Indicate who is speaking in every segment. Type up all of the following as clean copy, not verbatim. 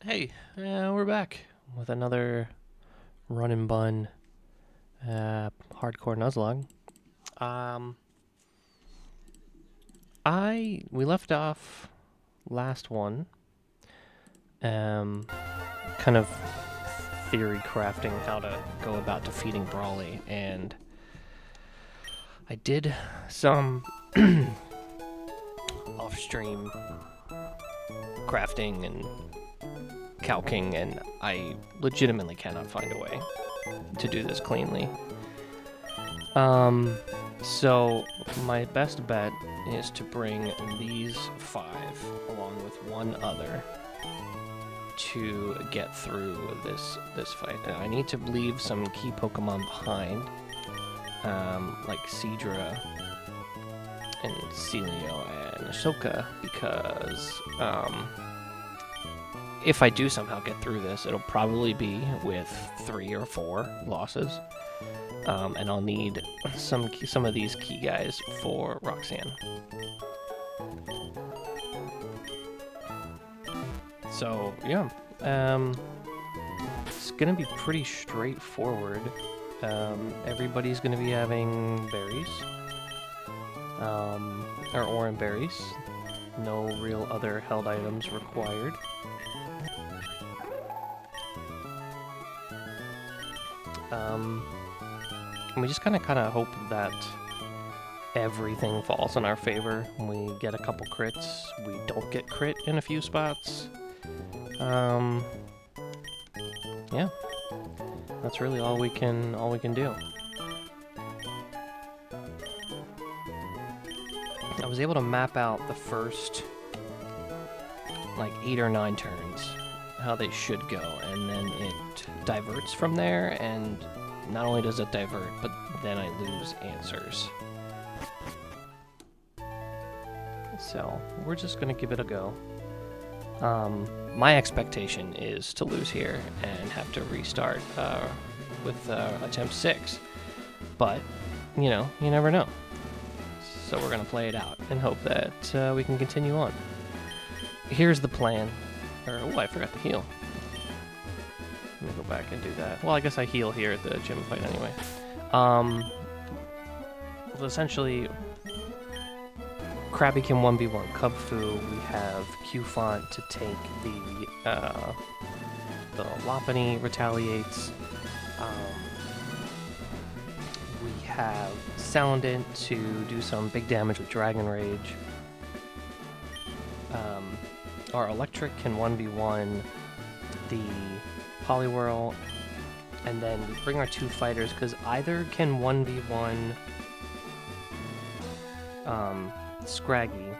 Speaker 1: Hey, we're back with another run and bun hardcore Nuzlocke. Um, we left off last one, kind of theory crafting how to go about defeating Brawly, and I did some off-stream crafting and calcing, and I legitimately cannot find a way to do this cleanly. So my best bet is to bring these 5 along with one other to get through this fight. And I need to leave some key Pokemon behind, like Seadra and Celio and Ahsoka, because if I do somehow get through this, it'll probably be with 3 or 4 losses. And I'll need some of these key guys for Roxanne. So, yeah. It's gonna be pretty straightforward. Everybody's gonna be having berries. Or Oran berries. No real other held items required. And we just kind of hope that everything falls in our favor. We get a couple crits. We don't get crit in a few spots. Yeah, that's really all we can do. I was able to map out the first like 8 or 9 turns, how they should go, and then it diverts from there, and not only does it divert, but then I lose answers. So we're just gonna give it a go. My expectation is to lose here and have to restart with attempt 6, but you know, you never know. So we're gonna play it out and hope that we can continue on. Here's the plan. Oh, I forgot to heal. Let me go back and do that. Well, I guess I heal here at the gym fight anyway. Well, essentially, Krabby can 1v1 Cubfu. We have Q-Font to take the Lopunny retaliates. We have Salandit to do some big damage with Dragon Rage. Our Electric can 1v1 the Poliwhirl, and then we bring our 2 fighters, because either can 1v1 Scraggy,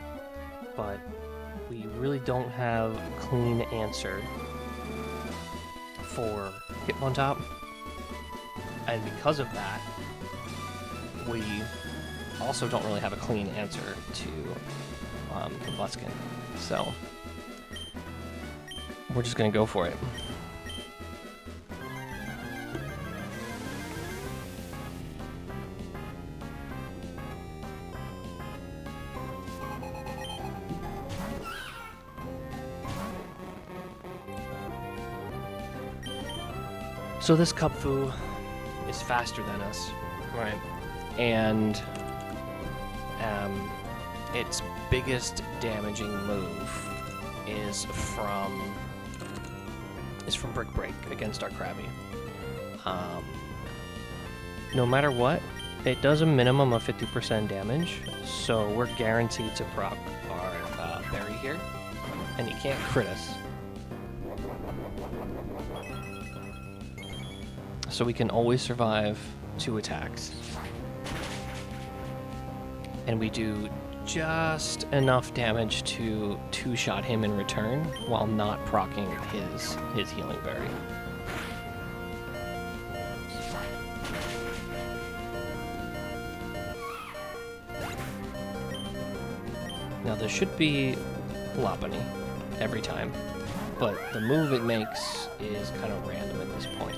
Speaker 1: but we really don't have a clean answer for Hitmontop, and because of that, we also don't really have a clean answer to Combuskin. So we're just gonna go for it. So this Cubfu is faster than us, right? And its biggest damaging move is from Brick Break against our Krabby. No matter what, it does a minimum of 50% damage, so we're guaranteed to proc our berry here, and he can't crit us. So we can always survive 2 attacks. And we do just enough damage to 2-shot him in return while not proccing his healing berry. Now there should be Lopunny every time, but the move it makes is kind of random at this point.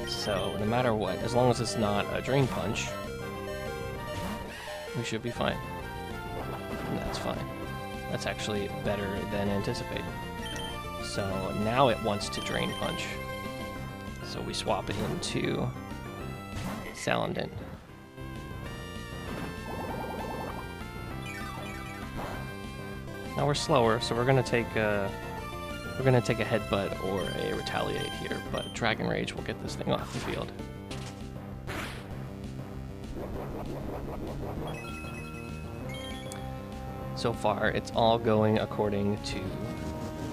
Speaker 1: So no matter what, as long as it's not a Drain Punch, we should be fine. And that's fine. That's actually better than anticipated. So now it wants to Drain Punch. So we swap it into Salandit. Now we're slower, so we're gonna take a headbutt or a retaliate here, but Dragon Rage will get this thing off the field. So far, it's all going according to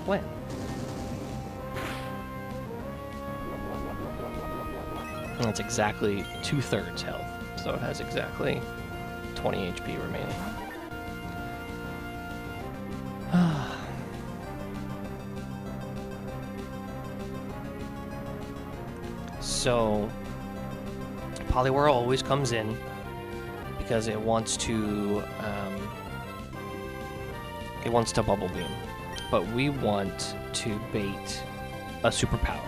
Speaker 1: plan. And it's exactly 2/3 health, so it has exactly 20 HP remaining. So, Poliwhirl always comes in because it wants to Bubble Beam, but we want to bait a superpower.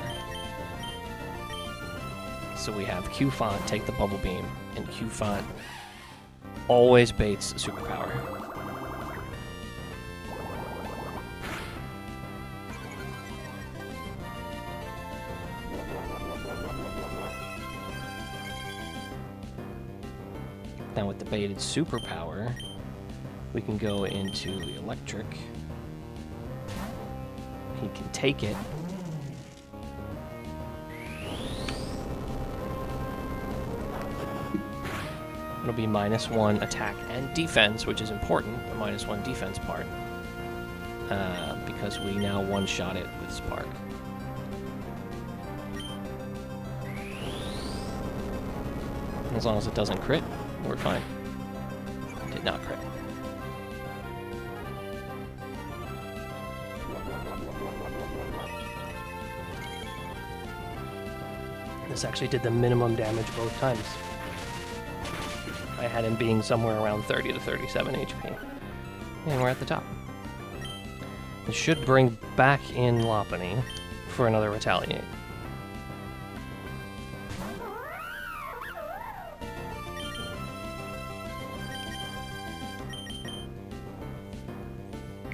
Speaker 1: So we have Q-Font take the Bubble Beam, and Q-Font always baits a superpower. Now with the baited superpower, we can go into electric. He can take it. It'll be -1 attack and defense, which is important, the -1 defense part, because we now one-shot it with Spark. As long as it doesn't crit, we're fine. It did not crit. This actually did the minimum damage both times. I had him being somewhere around 30 to 37 HP. And we're at the top. It should bring back in Lopunny for another Retaliate.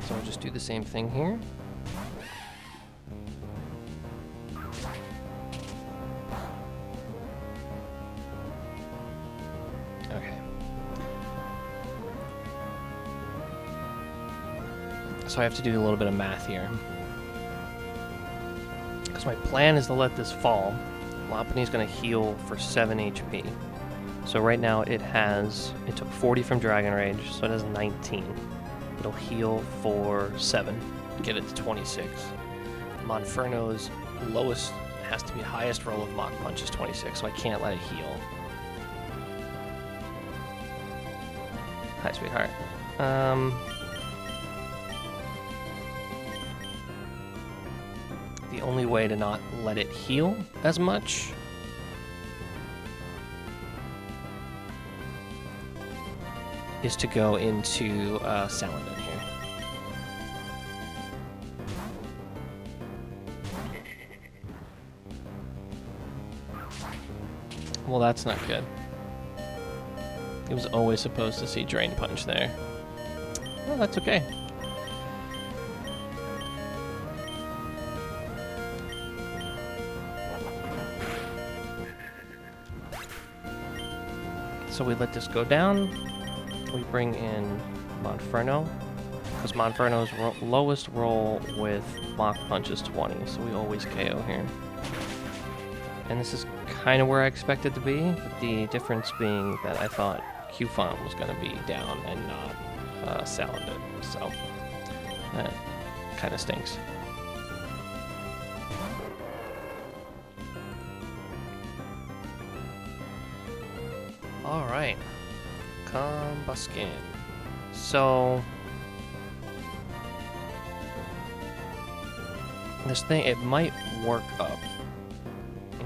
Speaker 1: So we'll just do the same thing here. So I have to do a little bit of math here. Because my plan is to let this fall. Lopunny's going to heal for 7 HP. So right now it took 40 from Dragon Rage, so it has 19. It'll heal for 7, get it to 26. Monferno's lowest, has to be highest roll of Mach Punch is 26, so I can't let it heal. Hi, sweetheart. The only way to not let it heal as much is to go into Salandit here. Well, that's not good. It was always supposed to see Drain Punch there. Well, that's okay. So we let this go down. We bring in Monferno, because Monferno's lowest roll with Mach Punch is 20, so we always KO here. And this is kind of where I expected to be, but the difference being that I thought Q-Font was going to be down and not Salandit, so that kind of stinks. Alright, Combuskin. So, this thing, it might work up,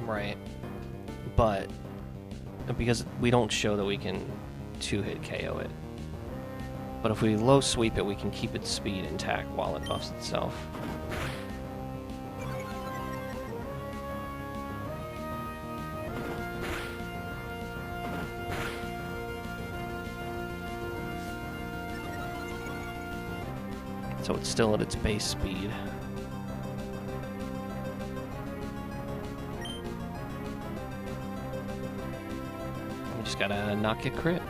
Speaker 1: right? But, because we don't show that we can 2-hit KO it. But if we low sweep it, we can keep its speed intact while it buffs itself. So it's still at its base speed. just gotta not get crit.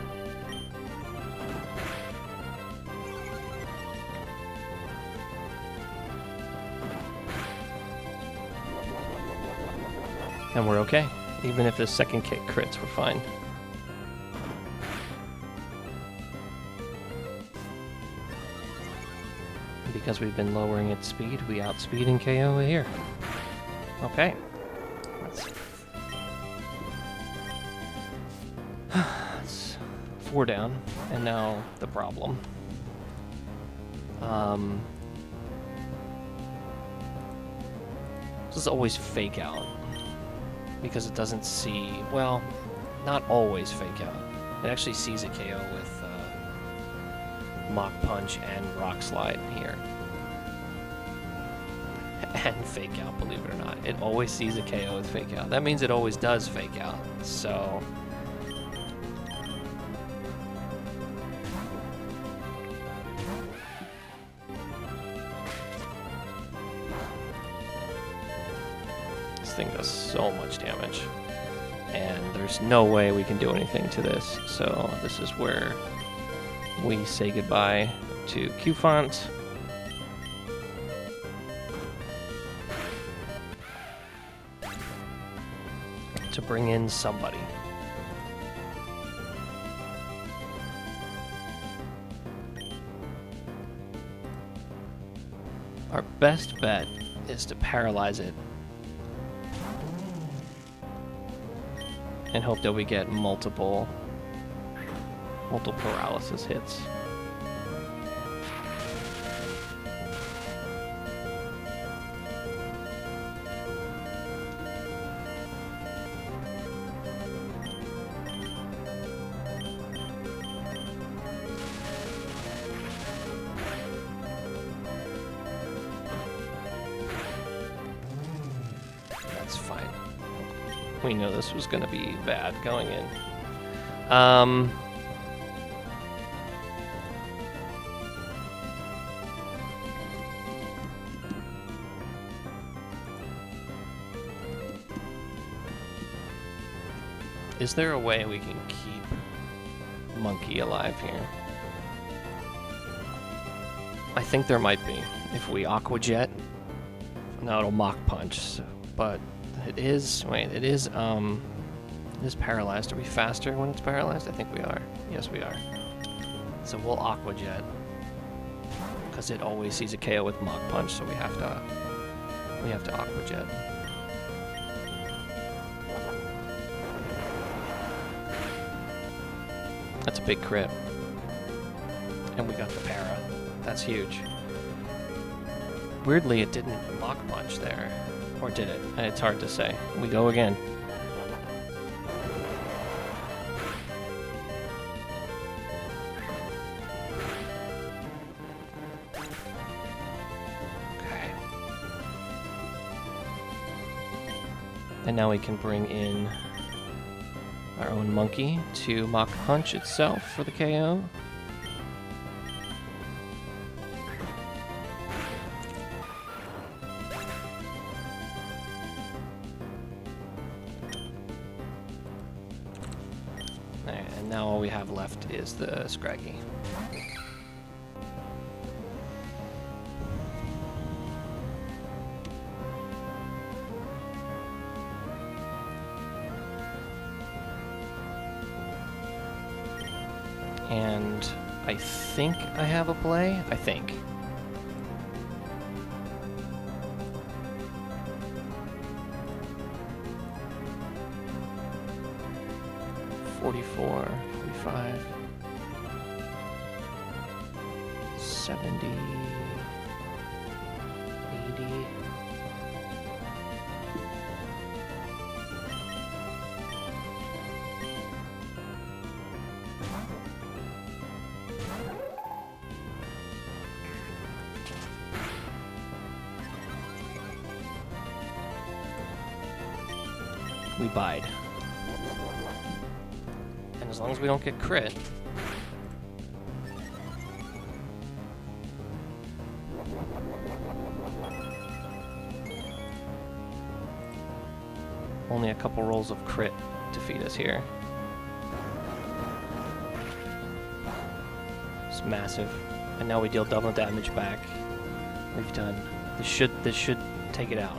Speaker 1: And we're okay. Even if the second kick crits, we're fine. And because we've been lowering its speed, we outspeed and KO it here. Okay. That's 4 down. And now the problem. This is always fake out. Because it doesn't see, well, not always fake out. It actually sees a KO with Mach Punch and Rock Slide here. And fake out, believe it or not. It always sees a KO with fake out. That means it always does fake out. So thing does so much damage, and there's no way we can do anything to this, so this is where we say goodbye to Q-Font. To bring in somebody. Our best bet is to paralyze it and hope that we get multiple paralysis hits. That's fine. We knew this was going to be bad going in. Is there a way we can keep Monkey alive here? I think there might be. If we Aqua Jet, no, it'll Mach Punch, so, but it is, wait, it is paralyzed. Are we faster when it's paralyzed? I think we are. Yes, we are. So we'll Aqua Jet, because it always sees a KO with Mach Punch, so we have to Aqua Jet. That's a big crit. And we got the para. That's huge. Weirdly, it didn't Mach Punch there. Or did it? It's hard to say. We go again. Okay. And now we can bring in our own Monkey to Mach Punch itself for the KO. And now all we have left is the Scraggy. And I think I have a play. I think. $44, $45, $70, $80. We bide. And as long as we don't get crit, only a couple rolls of crit defeat us here. massive. And now we deal double damage back. We've done. This should take it out.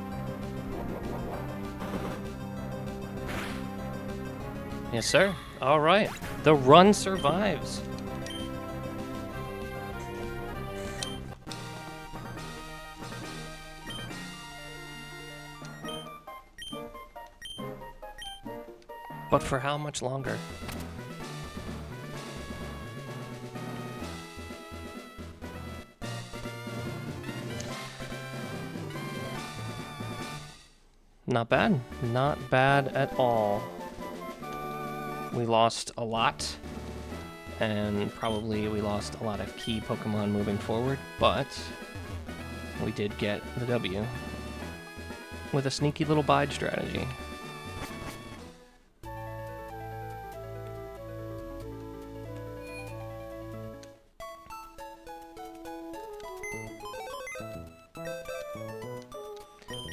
Speaker 1: Yes, sir. All right. The run survives. But for how much longer? Not bad. Not bad at all. We lost a lot, and probably we lost a lot of key Pokemon moving forward, but we did get the W with a sneaky little bide strategy.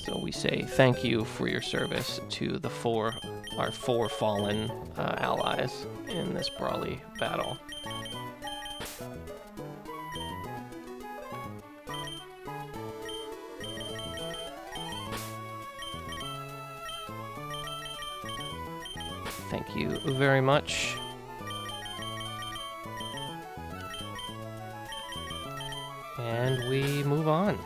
Speaker 1: So we say thank you for your service to the our four fallen allies in this Brawly battle. Thank you very much. And we move on.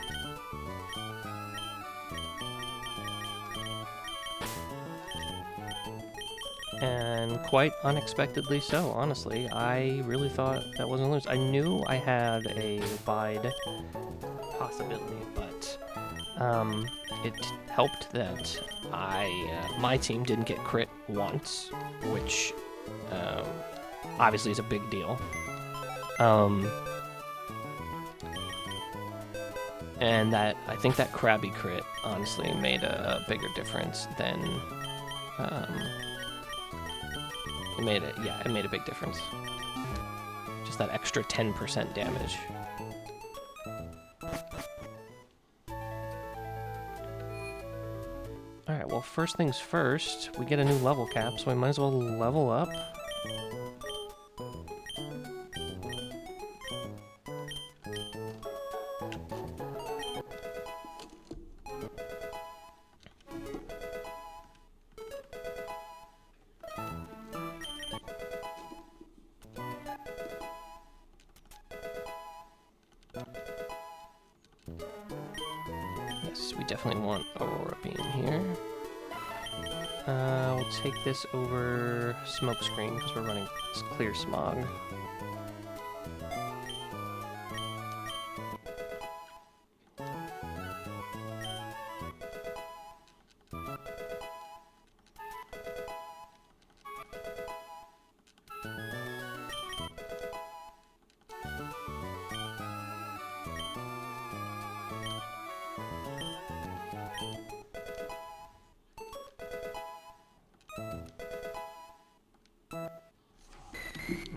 Speaker 1: And quite unexpectedly so, honestly. I really thought that wasn't lose. I knew I had a bide possibility, but it helped that my team didn't get crit once, which obviously is a big deal. And that I think that Krabby crit honestly made a bigger difference than it made a big difference. Just that extra 10% damage. Alright, well, first things first, we get a new level cap, so we might as well level up. Yes, we definitely want Aurora Beam here. We'll take this over Smokescreen because we're running Clear Smog.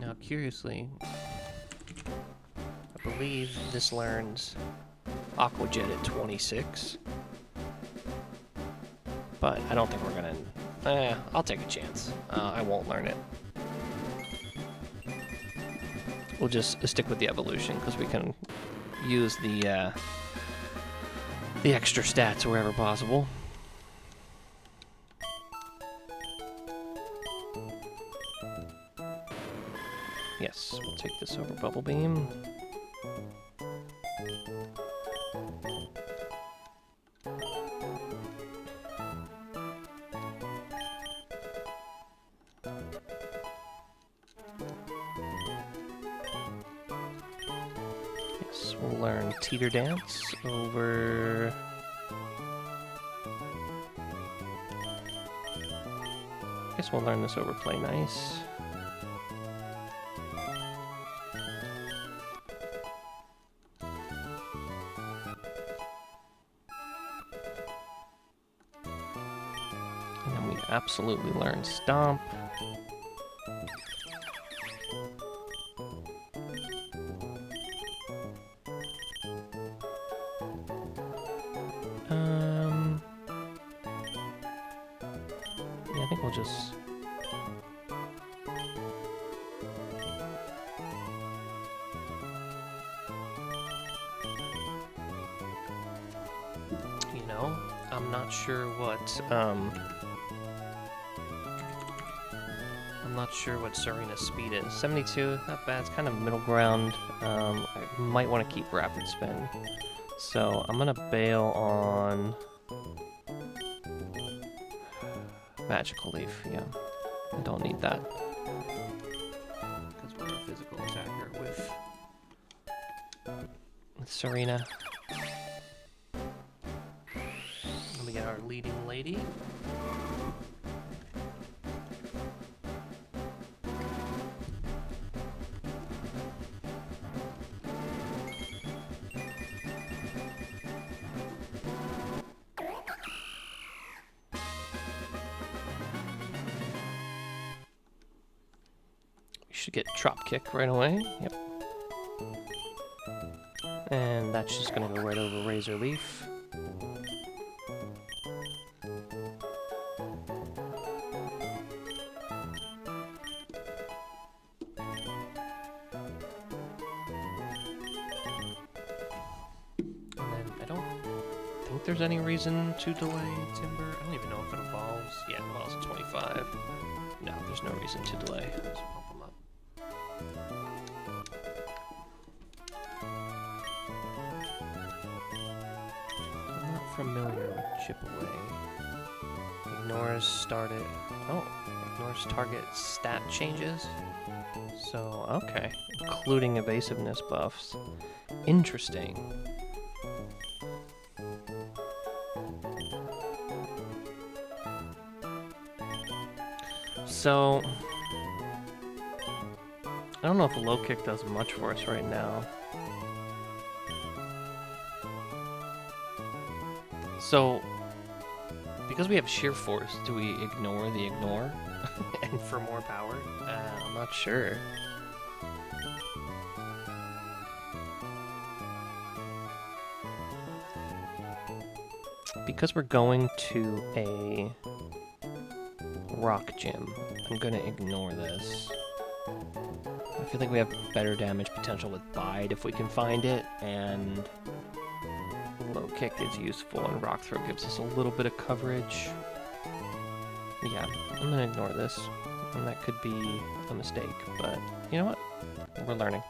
Speaker 1: Now, curiously, I believe this learns Aqua Jet at 26, but I don't think we're gonna. I'll take a chance. I won't learn it. We'll just stick with the evolution because we can use the extra stats wherever possible. Yes, we'll take this over Bubble Beam. Yes, we'll learn Teeter Dance over... I guess we'll learn this over Play Nice. Absolutely learn Stomp. Yeah, I think we'll just... now. I'm not sure what Serena's speed is. 72, not bad. It's kind of middle ground. I might want to keep Rapid Spin. So I'm gonna bail on Magical Leaf. Yeah, I don't need that because we're a physical attacker with Serena. Let me get our leading lady. Should get Drop Kick right away. Yep. And that's just gonna go right over Razor Leaf. And then I don't think there's any reason to delay Timber. I don't even know if it evolves. Yeah, it evolves at 25. No, there's no reason to delay. Let's pump them up. I'm not familiar with Chip Away. Ignores started. Oh, ignores target stat changes. So, okay. Including evasiveness buffs. Interesting. So, I don't know if a low kick does much for us right now. So, because we have sheer force, do we ignore the ignore? And for more power? I'm not sure. Because we're going to a rock gym, I'm gonna ignore this. I feel like we have better damage potential with Bide if we can find it, and low kick is useful, and rock throw gives us a little bit of coverage. Yeah, I'm gonna ignore this, and that could be a mistake, but you know what? We're learning.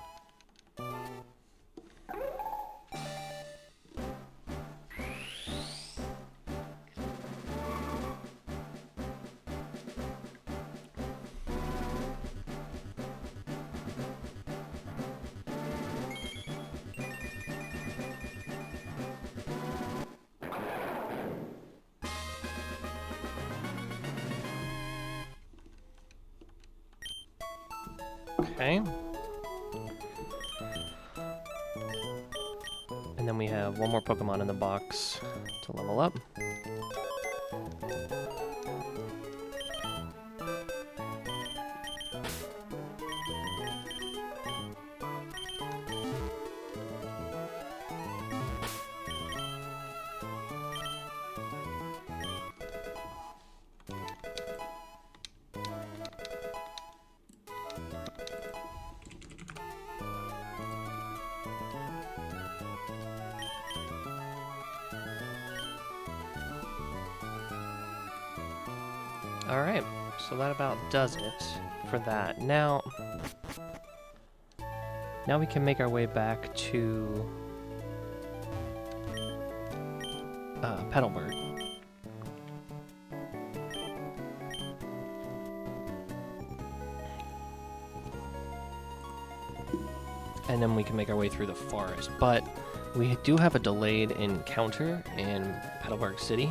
Speaker 1: Okay. And then we have one more Pokemon in the box to level up. Alright, so that about does it for that. Now we can make our way back to Petalburg. And then we can make our way through the forest. But we do have a delayed encounter in Petalburg City.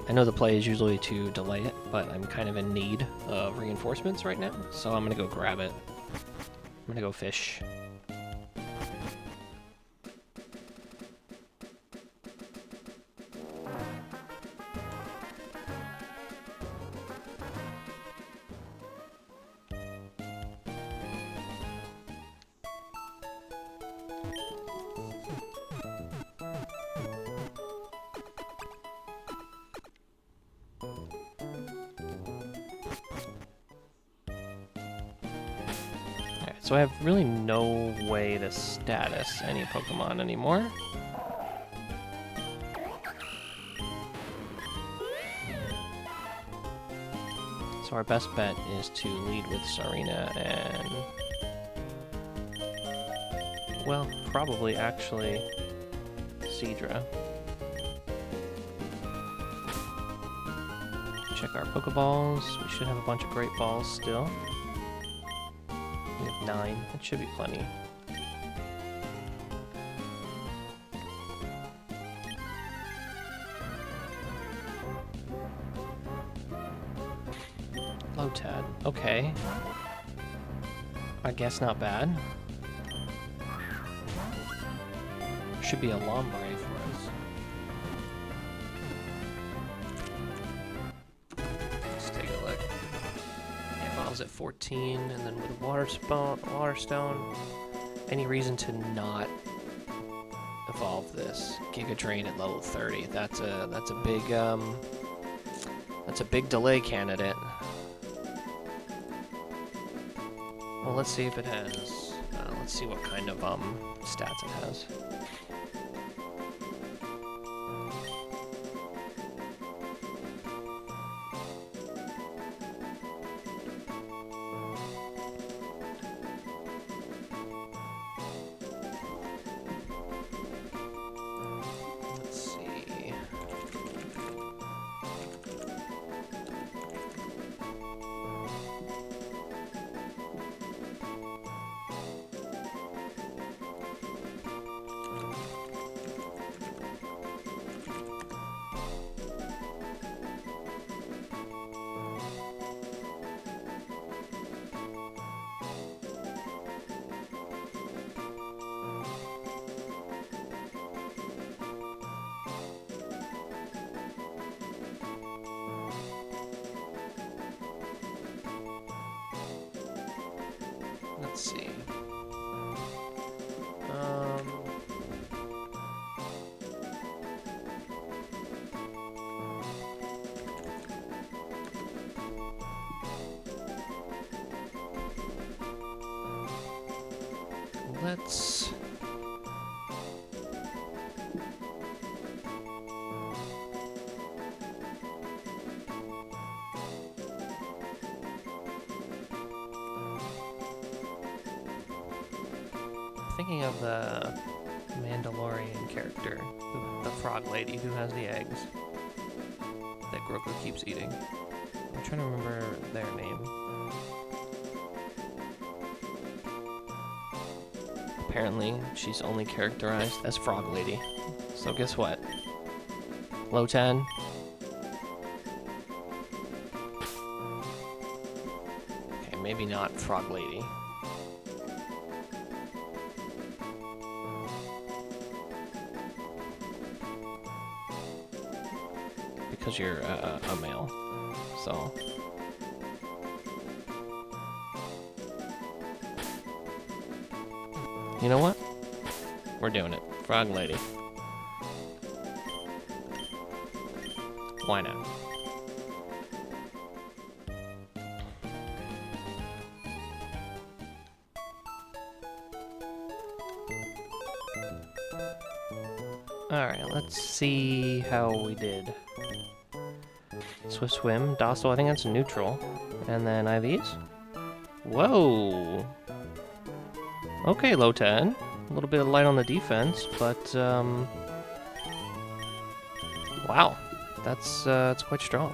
Speaker 1: I know the play is usually to delay it, but I'm kind of in need of reinforcements right now, so I'm gonna go grab it. I'm gonna go fish. So I have really no way to status any Pokemon anymore. So our best bet is to lead with Sarina and... well, probably actually Seadra. Check our Pokeballs. We should have a bunch of great balls still. We have 9. That should be plenty. Lotad. Okay. I guess not bad. Should be a Lombre for us. Let's take a look. Yeah, Bob's at 14, and then with a Water Stone. Any reason to not evolve this Giga Drain at level 30? That's a big delay candidate. Well, let's see if it has. Let's see what kind of stats it has. Let's see. Let's see. Let's... thinking of the Mandalorian character, the frog lady who has the eggs that Grogu keeps eating. I'm trying to remember their name. Apparently, she's only characterized as Frog Lady. So guess what? Lotan. Okay, maybe not Frog Lady. Because you're a male, so... You know what? We're doing it. Frog Lady. Why not? Alright, let's see how we did. Swift Swim, Docile, I think that's neutral. And then IVs? Whoa! Okay, Lotan. A little bit of light on the defense, but, wow. That's quite strong.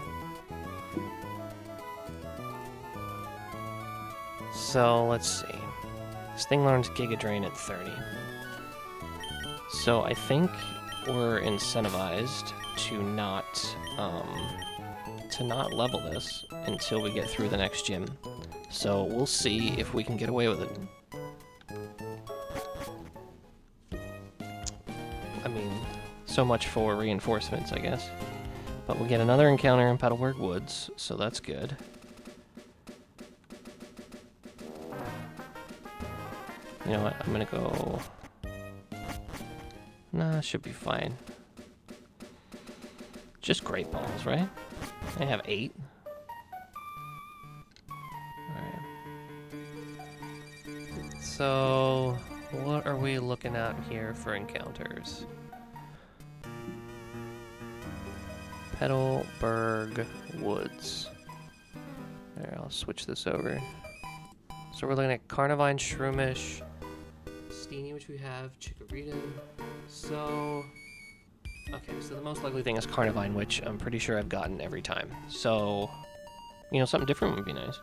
Speaker 1: So, let's see. This thing learns Giga Drain at 30. So, I think we're incentivized to not level this until we get through the next gym. So, we'll see if we can get away with it. I mean, so much for reinforcements, I guess. But we get another encounter in Petalburg Woods, so that's good. You know what, I'm gonna go... Nah, should be fine. Just great balls, right? I have 8. Alright. So, what are we looking at here for encounters? Petalburg Woods. I'll switch this over. So we're looking at Carnivine, Shroomish, Steenie, which we have, Chikorita. So, okay, so the most likely thing is Carnivine, which I'm pretty sure I've gotten every time. So, you know, something different would be nice.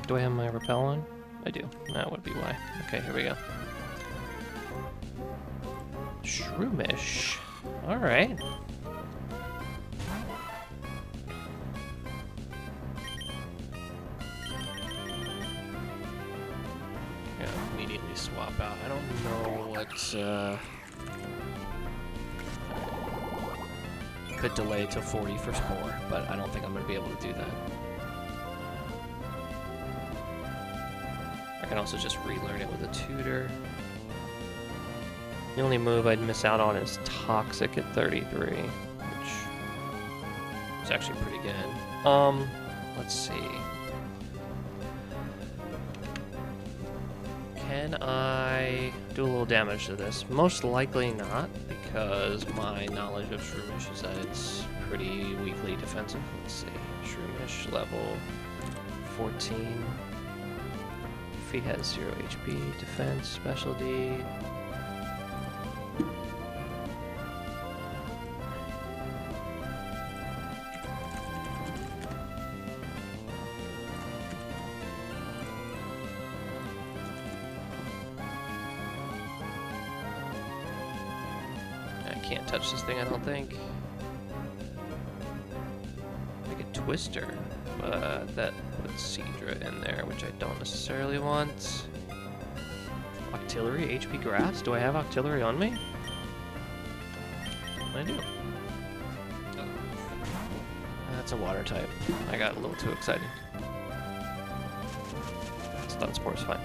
Speaker 1: Do I have my repel on? I do. That would be why. Okay, here we go. Shroomish. Alright. Yeah, immediately swap out. I don't know what could delay to 40 for Spore, but I don't think I'm going to be able to do that. I can also just relearn it with a tutor. The only move I'd miss out on is Toxic at 33, which is actually pretty good. Let's see. Can I do a little damage to this? Most likely not, because my knowledge of Shroomish is that it's pretty weakly defensive. Let's see. Shroomish level 14. He has 0 HP, defense, specialty. I can't touch this thing, I don't think. Make a Twister, but that puts Seadra in there, which I don't necessarily want. Octillery, HP Grass? Do I have Octillery on me? I do. Oh. That's a water type. I got a little too excited. Stun Spore's fine.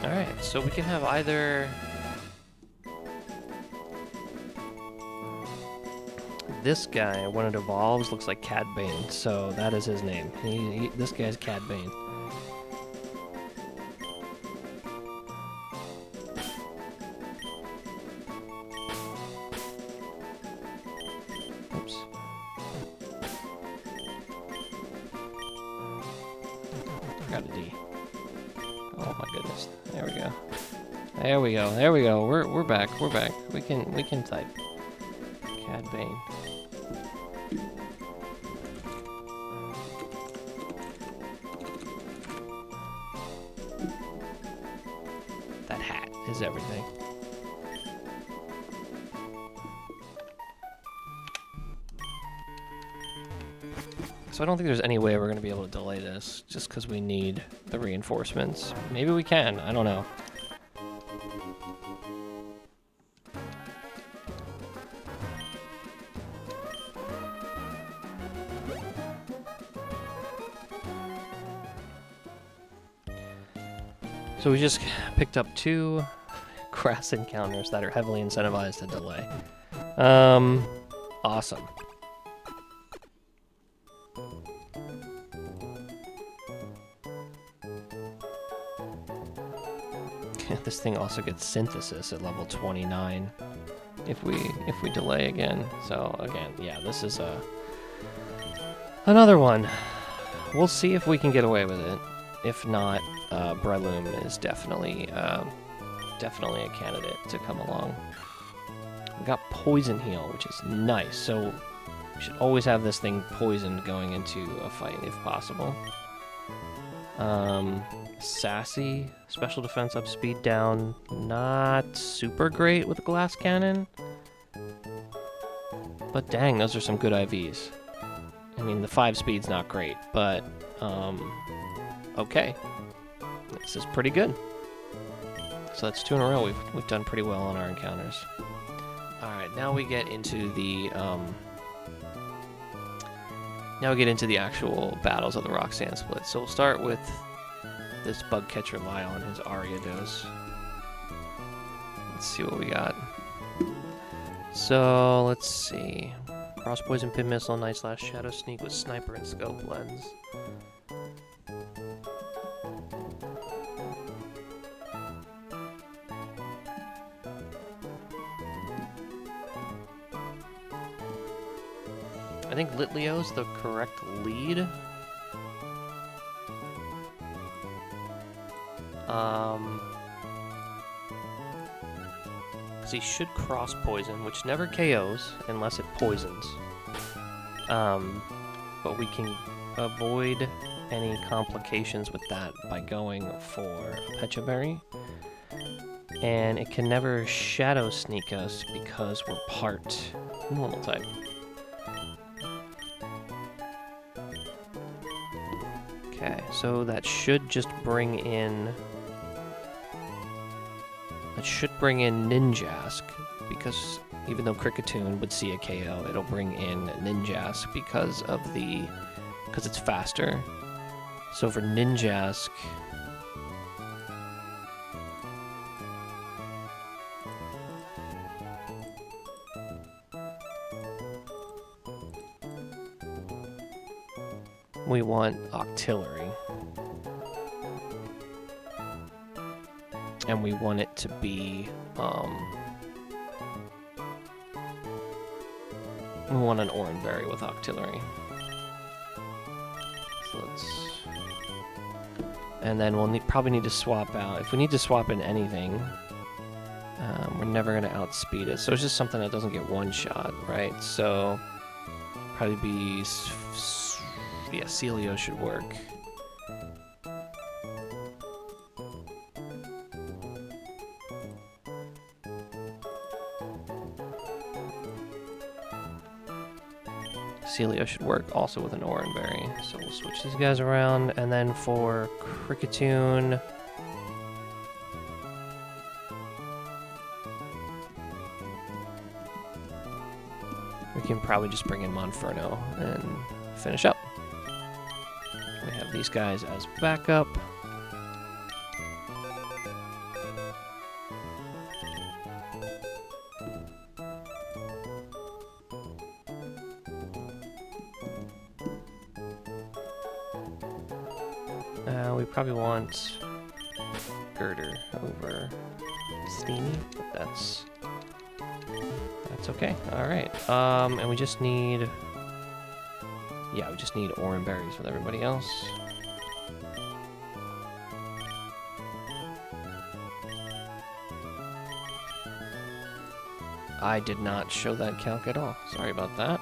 Speaker 1: Alright, so we can have either this guy, when it evolves, looks like Cad Bane, so that is his name. This guy's Cad Bane. Oops. Got a D. Oh my goodness. There we go. There we go. There we go. We're back. We're back. We can type. Cad Bane. That hat is everything. So I don't think there's any way we're going to be able to delay this just because we need the reinforcements. Maybe we can. I don't know. So we just picked up 2 grass encounters that are heavily incentivized to delay. Awesome. This thing also gets synthesis at level 29 if we delay again. So again, yeah, this is another one. We'll see if we can get away with it. If not, Breloom is definitely a candidate to come along. We got Poison Heal, which is nice. So we should always have this thing poisoned going into a fight if possible. Sassy, special defense up, speed down. Not super great with a glass cannon. But dang, those are some good IVs. I mean, the 5 speed's not great, but okay. This is pretty good. So that's 2 in a row. We've done pretty well on our encounters. Alright, now we get into the actual battles of the Rock Sand Split. So we'll start with this bug catcher Lyle and his Aria dose. Let's see what we got. So let's see. Cross Poison, Pin Missile, Night Slash, Shadow Sneak with Sniper and Scope Lens. I think Litleo's the correct lead. Because he should cross poison, which never KOs unless it poisons. But we can avoid any complications with that by going for a Pecha Berry. And it can never Shadow Sneak us because we're part normal type. Okay, so that should just bring in... That should bring in Ninjask, because even though Kricketune would see a KO, it'll bring in Ninjask because it's faster. So for Ninjask... we want Octillery. And we want it to be, we want an Oranberry with Octillery. So let's... And then we'll probably need to swap out. If we need to swap in anything, we're never going to outspeed it. So it's just something that doesn't get one shot, right? So probably be... Yeah, Celio should work. Celio should work also with an Oranberry. So we'll switch these guys around. And then for Kricketune... we can probably just bring in Monferno and finish up. We have these guys as backup. We probably want Girder over Steamy, but that's okay. All right. And we just need... Yeah, we just need Oranberries with everybody else. I did not show that calc at all. Sorry about that.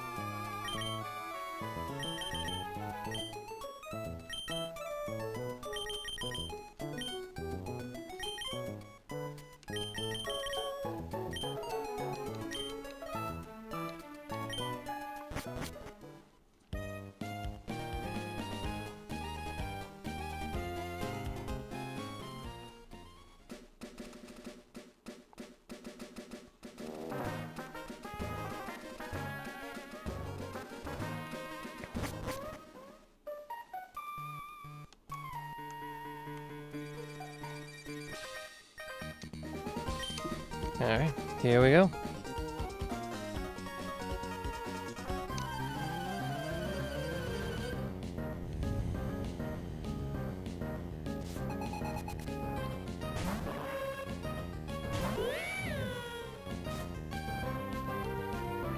Speaker 1: Alright, here we go.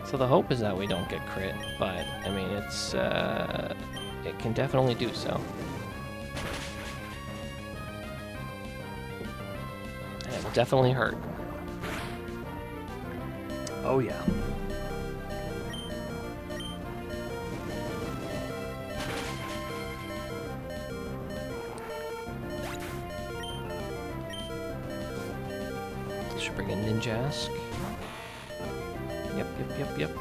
Speaker 1: So the hope is that we don't get crit, but I mean it's it can definitely do so. And it will definitely hurt. Oh yeah. Should bring in Ninjask. Yep.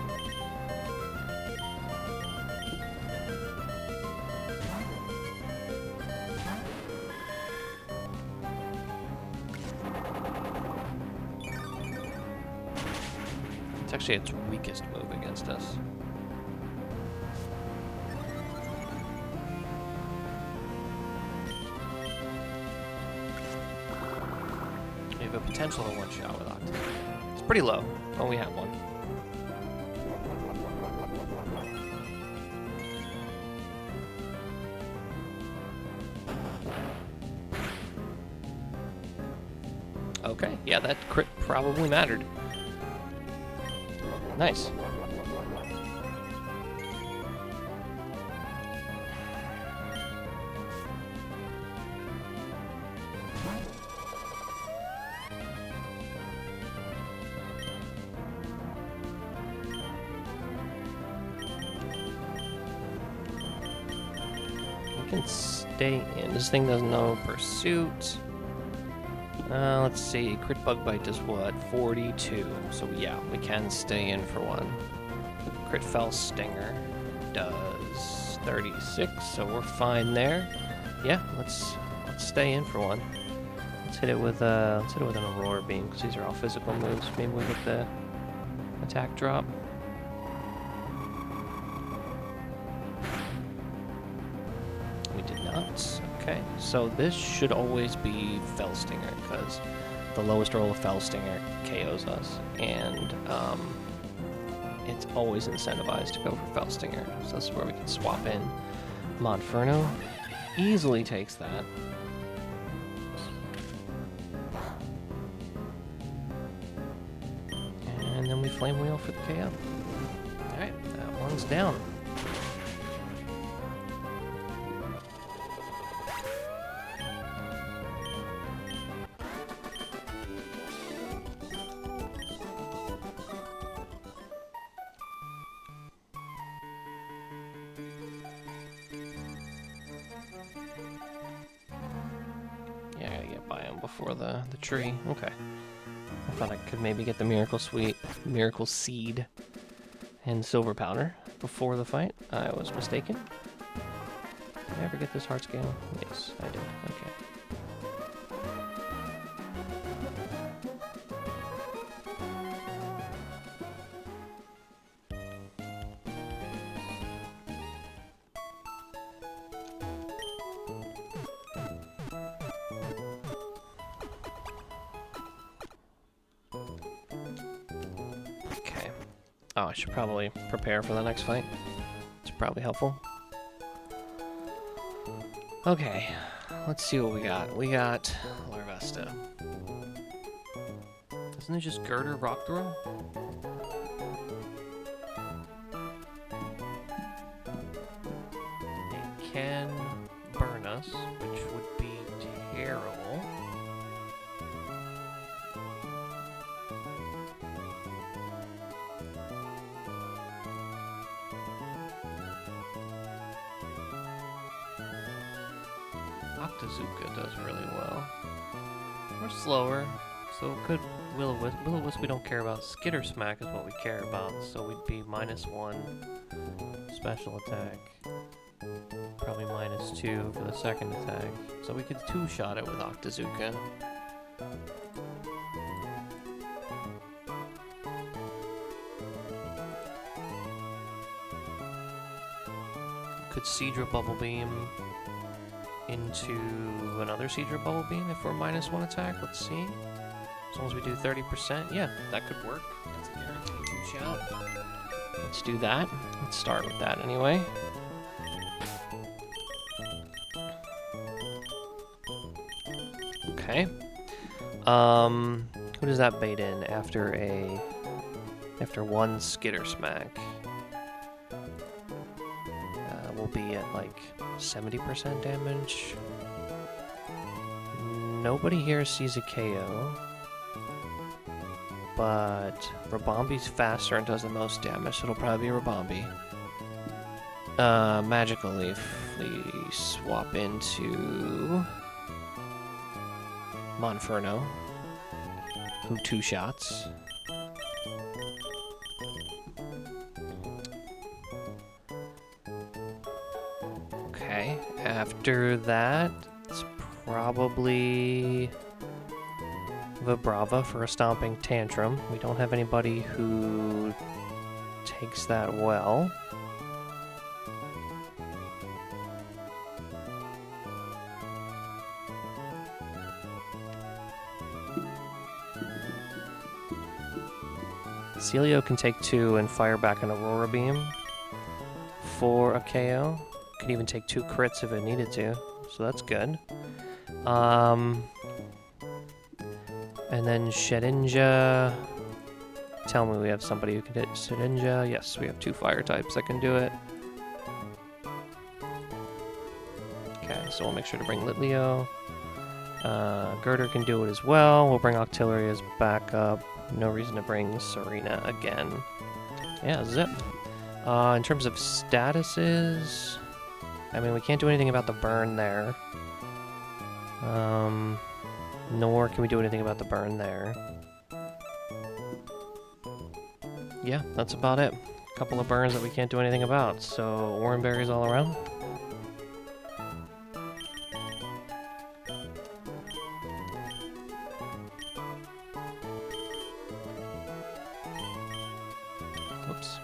Speaker 1: actually its weakest move against us. We have a potential to one-shot with Octane. It's pretty low, but we have one. Okay, yeah, that crit probably mattered. Nice. We can stay in. This thing doesn't know pursuit. Let's see, crit bug bite does what? 42. So yeah, we can stay in for one. Crit fell stinger does 36, so we're fine there. Yeah, let's stay in for one. Let's hit it with an Aurora Beam because these are all physical moves. Maybe we get the attack drop. We did not. Okay, so this should always be Fell Stinger, because the lowest roll of Fell Stinger KOs us, and it's always incentivized to go for Fell Stinger. So this is where we can swap in. Monferno easily takes that. And then we Flame Wheel for the KO. Alright, that one's down. Yeah, I gotta get by him before the tree. Okay. I thought I could maybe get the Miracle Seed, and Silver Powder before the fight. I was mistaken. Did I ever get this heart scale? Yes, I did. Okay. Oh, I should probably prepare for the next fight. It's probably helpful. Okay, let's see what we got. We got Larvesta. Isn't it just Girder Rock Throw? It can burn us, which would be terrible. Octazooka does really well. We're slower, so it could Will-O-Wisp. Will-O-Wisp we don't care about. Skitter Smack is what we care about, so we'd be -1 special attack. Probably -2 for the second attack. So we could two-shot it with Octazooka. Could Seadra Bubble Beam into another Seadra Bubble Beam if we're -1 attack. Let's see. As long as we do 30%, yeah, that could work. That's a guaranteed two-shot. Let's do that. Let's start with that anyway. Okay. Who does that bait in after one Skitter Smack? We'll be at like 70% damage. Nobody here sees a KO, but Rabombi's faster and does the most damage, so it'll probably be Rabombi. Magical Leaf, we swap into Monferno, who two-shots. Okay, after that, it's probably Vibrava for a Stomping Tantrum. We don't have anybody who takes that well. Celio can take 2 and fire back an Aurora Beam for a KO. Could even take 2 crits if it needed to, so that's good. And then Shedinja. Tell me we have somebody who can hit Shedinja. Yes, we have 2 fire types that can do it. Okay, so we'll make sure to bring Litleo. Girder can do it as well. We'll bring Octillery as backup. No reason to bring Serena again. Yeah, zip. In terms of statuses, I mean, we can't do anything about the burn there. Nor can we do anything about the burn there. Yeah, that's about it. A couple of burns that we can't do anything about. So, Oran Berries all around. Whoops.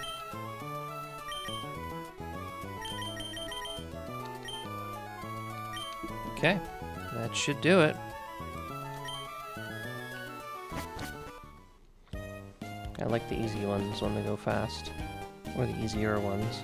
Speaker 1: Okay, that should do it. I like the easy ones when they go fast, or the easier ones.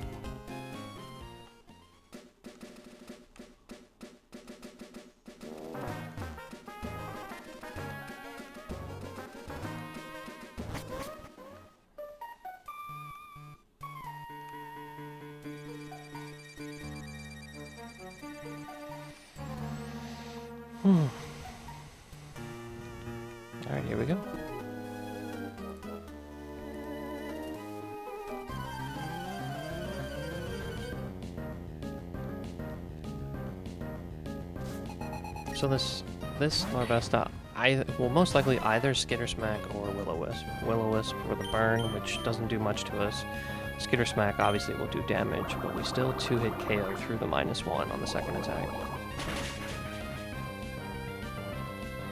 Speaker 1: Alright, here we go. So this Larvesta, will most likely either Skitter Smack or Will-O-Wisp. Will-O-Wisp for the burn, which doesn't do much to us. Skitter Smack obviously will do damage, but we still 2-hit KO through the -1 on the second attack.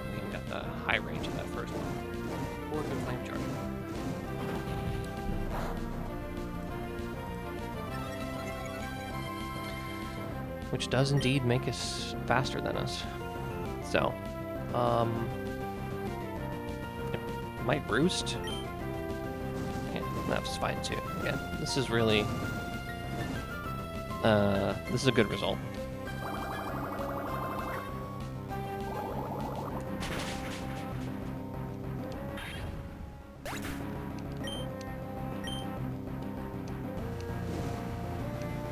Speaker 1: We even got the high range of that first one. Or a good flame charge. Which does indeed make us faster than us. So, it might roost. Yeah, that's fine too. Again, this is really, this is a good result.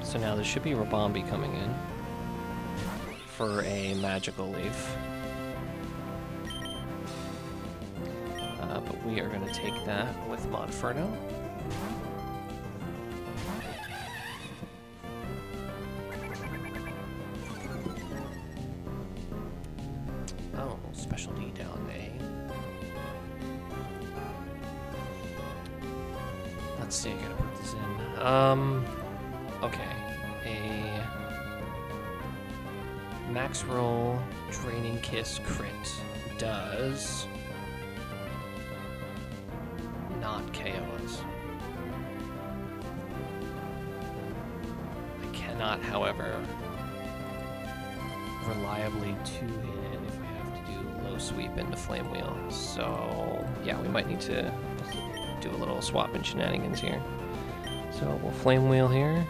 Speaker 1: So now there should be Rabombi coming in for a magical leaf. But we are going to take that with Monferno. Oh, specialty down A. Let's see, I gotta put this in. Okay. A max roll Draining Kiss crit does not KO us. I cannot, however, reliably 2-hit it if we have to do low sweep into Flame Wheel. So yeah, we might need to do a little swap and shenanigans here. So we'll Flame Wheel here.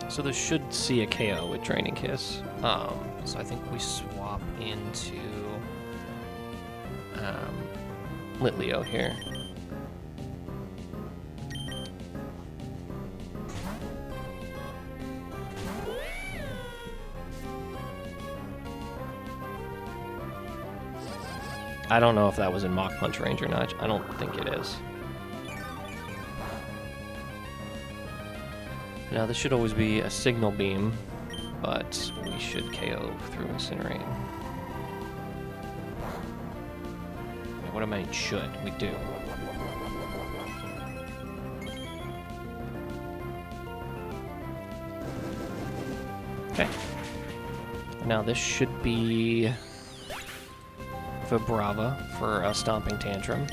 Speaker 1: So this should see a KO with Draining Kiss. So I think we swap into Litleo here. I don't know if that was in Mach Punch range or not. I don't think it is. Now this should always be a signal beam, but we should KO through Incinerate. What do I mean should? We do. Okay. Now this should be Vibrava for a Stomping Tantrum.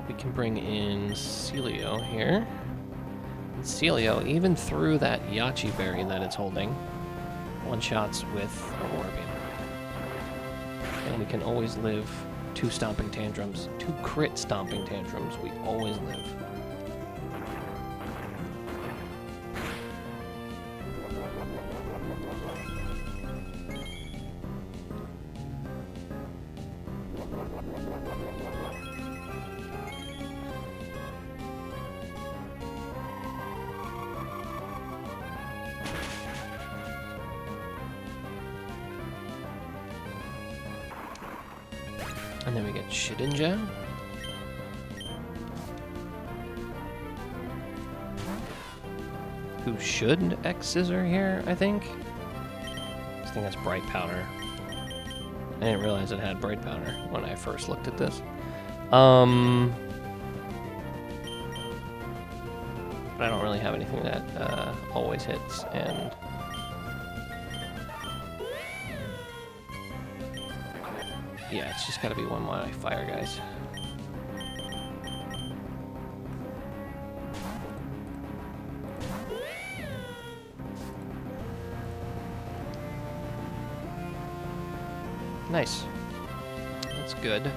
Speaker 1: We can bring in Celio here. And Celio, even through that Yachi Berry that it's holding, one-shots with Aurora Beam. And we can always live 2 Stomping Tantrums, 2 crit Stomping Tantrums, we always live. And then we get Shedinja. Who should X-Scissor here, I think? This thing has Bright Powder. I didn't realize it had Bright Powder when I first looked at this. But I don't really have anything that always hits, and yeah, it's just gotta be one modifier, guys. Nice. That's good.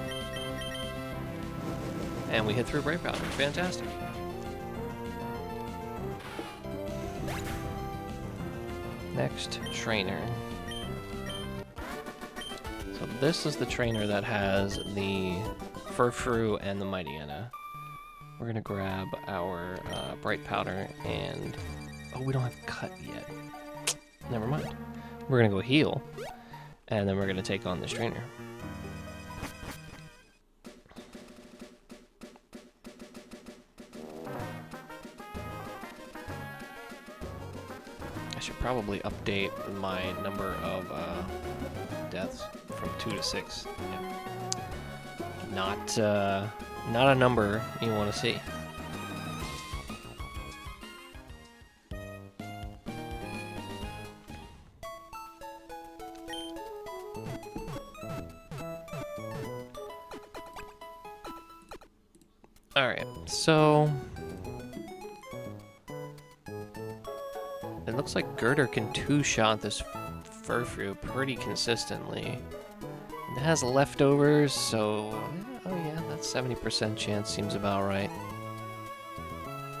Speaker 1: And we hit through Bright Powder. Fantastic. Next, Trainer. So this is the trainer that has the Furfrou and the Mightyena. We're gonna grab our Bright Powder and... oh, we don't have Cut yet. Never mind. We're gonna go heal, and then we're gonna take on this trainer. I should probably update my number of deaths from 2 to 6. Yeah. Not a number you want to see. Alright, so it looks like Girder can 2-shot this Furfrou pretty consistently. It has leftovers, so oh yeah, that 70% chance seems about right.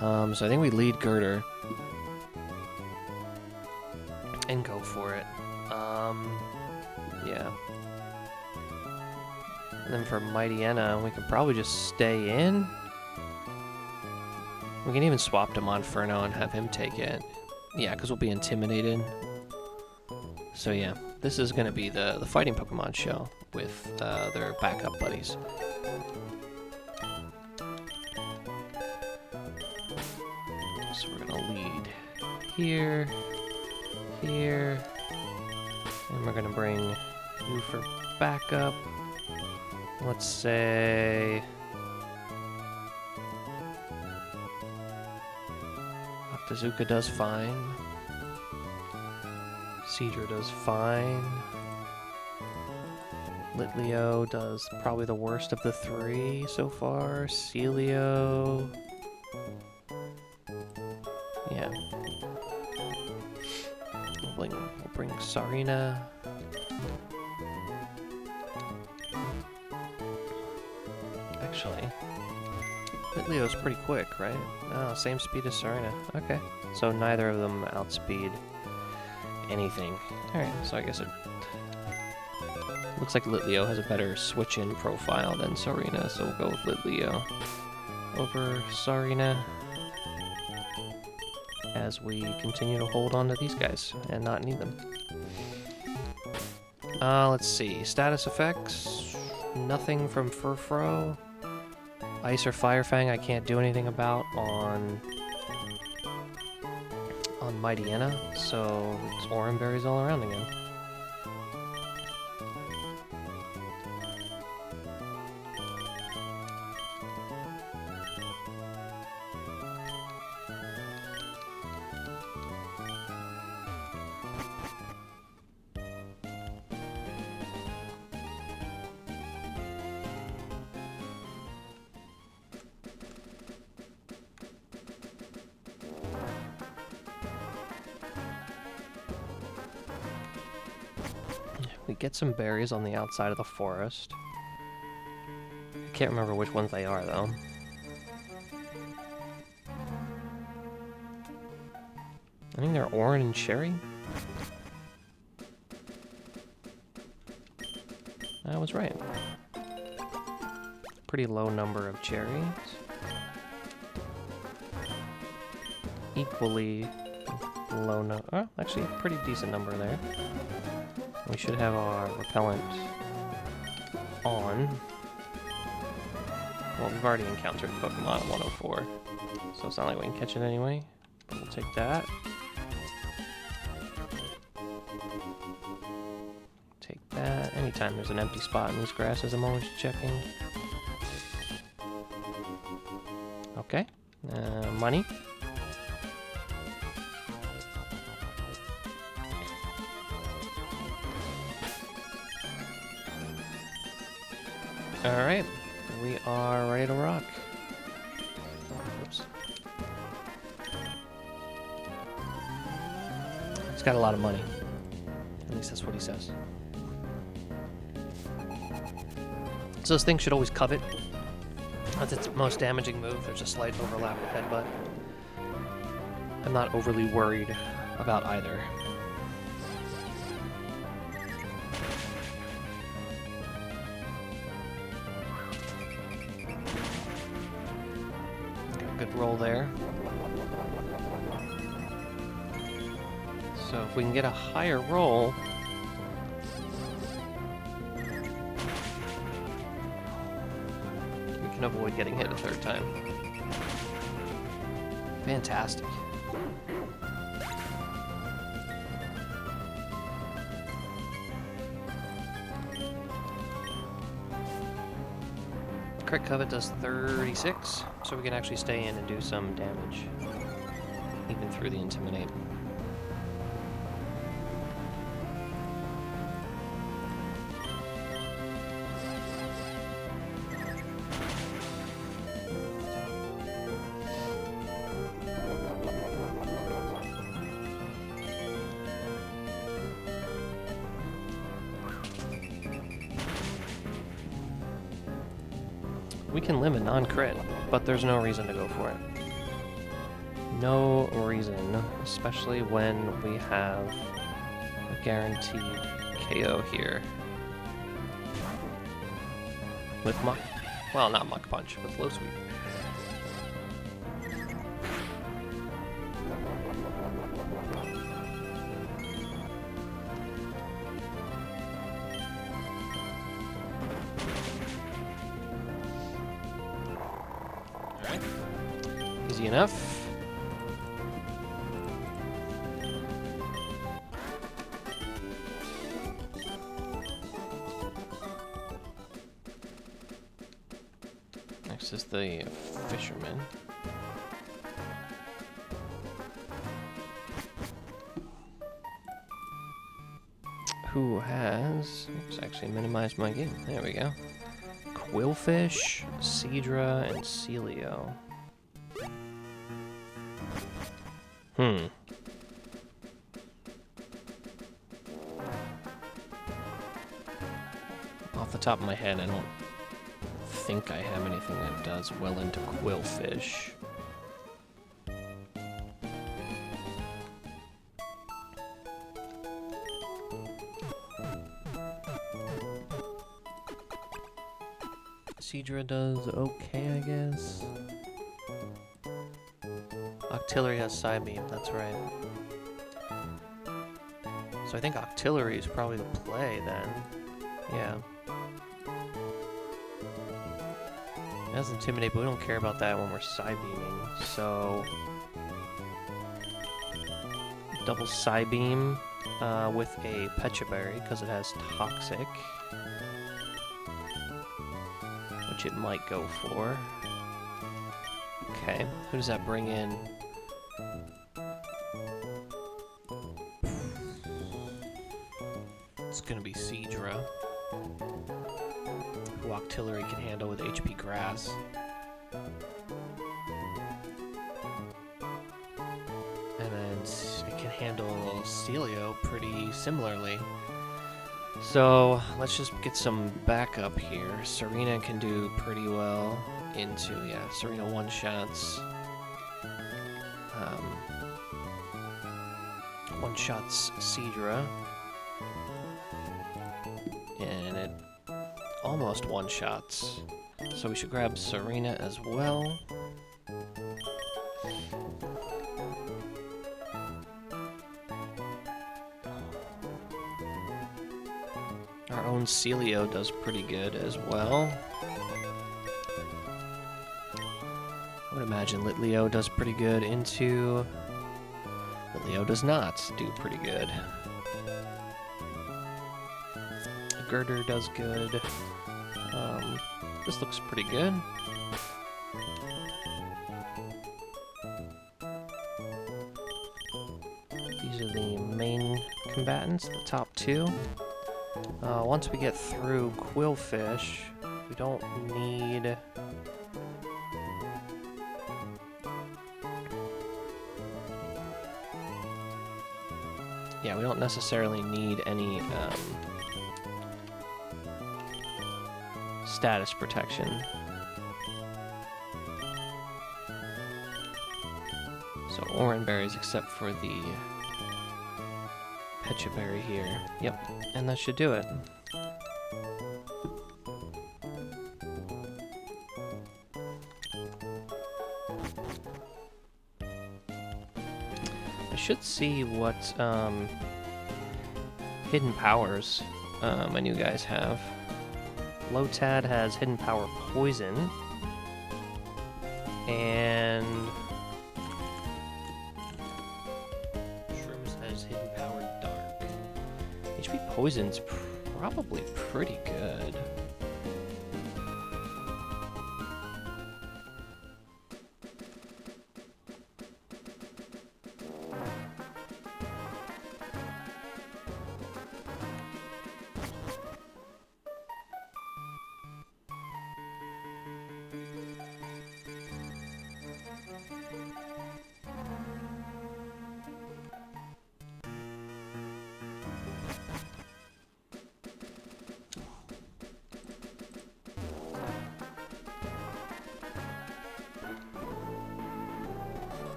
Speaker 1: So I think we lead Girder and go for it. Yeah. And then for Mightyena, we could probably just stay in. We can even swap to Monferno and have him take it. Yeah, because we'll be intimidated. So yeah, this is going to be the fighting Pokemon show with their backup buddies. So we're going to lead here, here, and we're going to bring you for backup. Let's say... Octazooka does fine. Seadra does fine. Litleo does probably the worst of the 3 so far. Celio... yeah. We'll bring Sarina. Actually, Litleo's pretty quick, right? Oh, same speed as Sarina. Okay. So neither of them outspeed anything. Alright, so I guess it looks like Litleo has a better switch-in profile than Sarina, so we'll go with Litleo over Sarina as we continue to hold on to these guys and not need them. Let's see. Status effects. Nothing from Furfro. Ice or Fire Fang I can't do anything about on Mighty Anna, so it's Oran berries all around again. We get some berries on the outside of the forest. I can't remember which ones they are, though. I think they're orange and cherry. I was right. Pretty low number of cherries. Equally low number. Oh, actually, a pretty decent number there. We should have our repellent on. Well, we've already encountered Pokemon at 104, so it's not like we can catch it anyway. But we'll take that. Take that. Anytime there's an empty spot in these grasses, I'm always checking. Okay. Money. Alright, we are ready to rock. Oops. He's got a lot of money. At least that's what he says. So this thing should always covet. That's its most damaging move. There's a slight overlap with Headbutt. I'm not overly worried about either. Good roll there. So if we can get a higher roll, we can avoid getting hit a third time. Fantastic. Crit Covet does 36, so we can actually stay in and do some damage, even through the Intimidate. We can limit non-crit, but there's no reason to go for it. No reason, especially when we have a guaranteed KO here. With Muck... well, not Muck Punch, with Low Sweep. Easy enough. Next is the Fisherman. Who has... oops, actually minimized my game. There we go. Quillfish, Seadra, and Celio. Off the top of my head, I don't think I have anything that does well into Quillfish. Seadra does okay, I guess. Octillery has Psybeam, that's right. So I think Octillery is probably the play then. Yeah. That's Intimidate, but we don't care about that when we're Psybeaming. So... double Psybeam with a Pecha because it has Toxic. Which it might go for. Okay, who does that bring in? It's gonna be Seadra, who Octillery can handle with HP Grass. And then it can handle Celio pretty similarly. So let's just get some backup here. Serena can do pretty well into, yeah, Serena one-shots. One-shots Seadra. And it almost one-shots. So we should grab Serena as well. Our own Celio does pretty good as well. I would imagine Litleo does pretty good into... Litleo does not do pretty good. Girder does good. This looks pretty good. These are the main combatants, the top two. Once we get through Quillfish, we don't need... Yeah, we don't necessarily need any status protection. So Oran berries except for the Pecha berry here. Yep, and that should do it. I should see what hidden powers my new guys have. Lotad has hidden power Poison, and Shrooms has hidden power Dark. HP Poison's probably pretty good.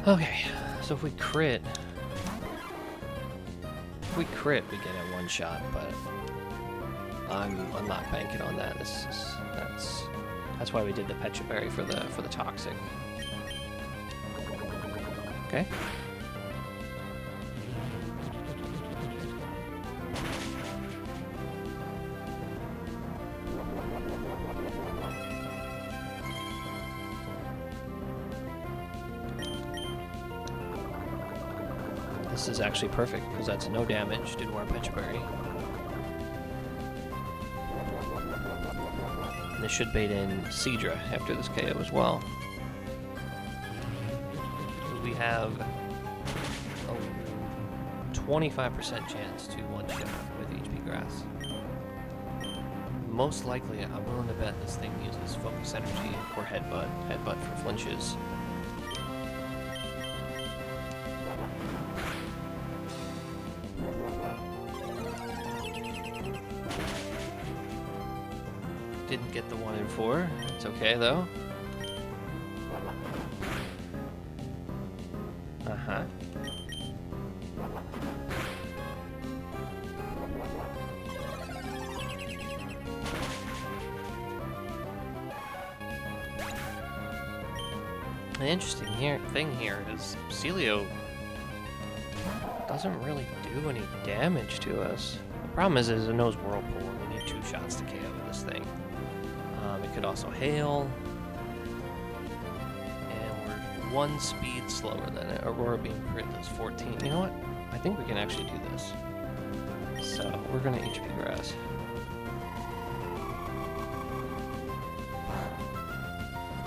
Speaker 1: Okay, so if we crit, we get a one shot, but I'm not banking on that. That's why we did the Pecha berry for the toxic. Okay. This is actually perfect, because that's no damage due to our Pecha berry. And this should bait in Seadra after this KO as well. We have a 25% chance to one-shot with HP Grass. Most likely, I'm willing to bet this thing uses Focus Energy or Headbutt for flinches. Didn't get the 1 in 4. It's okay though. Uh-huh. The interesting thing here is Celio doesn't really do any damage to us. The problem is it knows Whirlpool. We need 2 shots to KO this thing. It could also hail. And we're 1 speed slower than it. Aurora Beam crit is 14. You know what? I think we can actually do this. So we're gonna HP grass.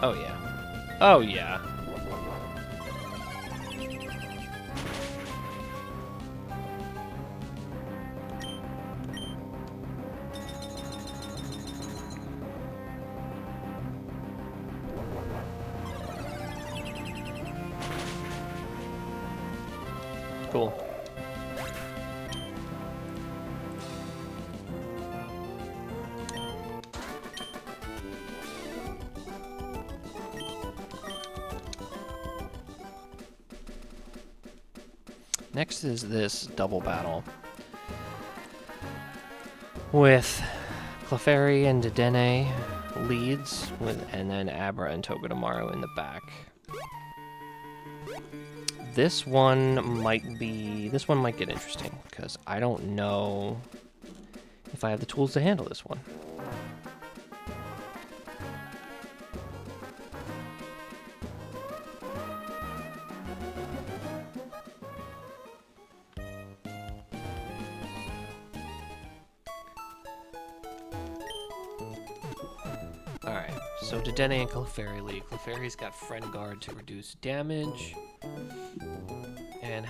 Speaker 1: Oh yeah. Oh yeah. Cool. Next is this double battle with Clefairy and Dedenne leads, and then Abra and Togedemaru in the back. This one might get interesting, because I don't know if I have the tools to handle this one. Alright, so Dedenne and Clefairy lead. Clefairy's got Friend Guard to reduce damage. And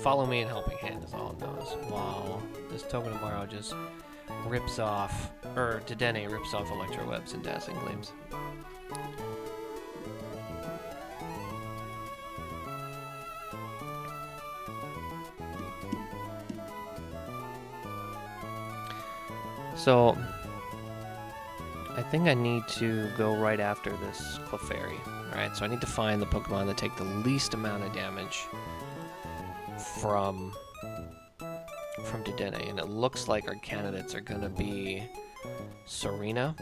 Speaker 1: follow me and helping hand is all it knows. While this Togedemaru just rips off, or Dedenne rips off Electro Webs and Dazzling Gleams. So I think I need to go right after this Clefairy. Alright, so I need to find the Pokemon that take the least amount of damage from Dedenne, and it looks like our candidates are gonna be Serena,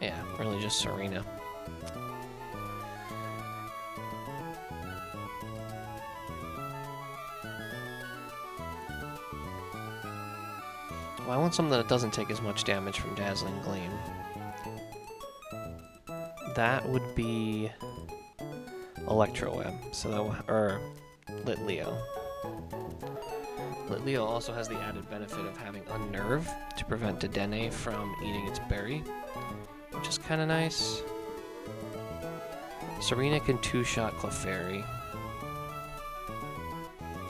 Speaker 1: yeah, really just Serena. Well, I want something that doesn't take as much damage from Dazzling Gleam. That would be Electro Web, or Litleo. Litleo also has the added benefit of having Unnerve to prevent Dedenne from eating its berry, which is kind of nice. Serena can 2-shot Clefairy.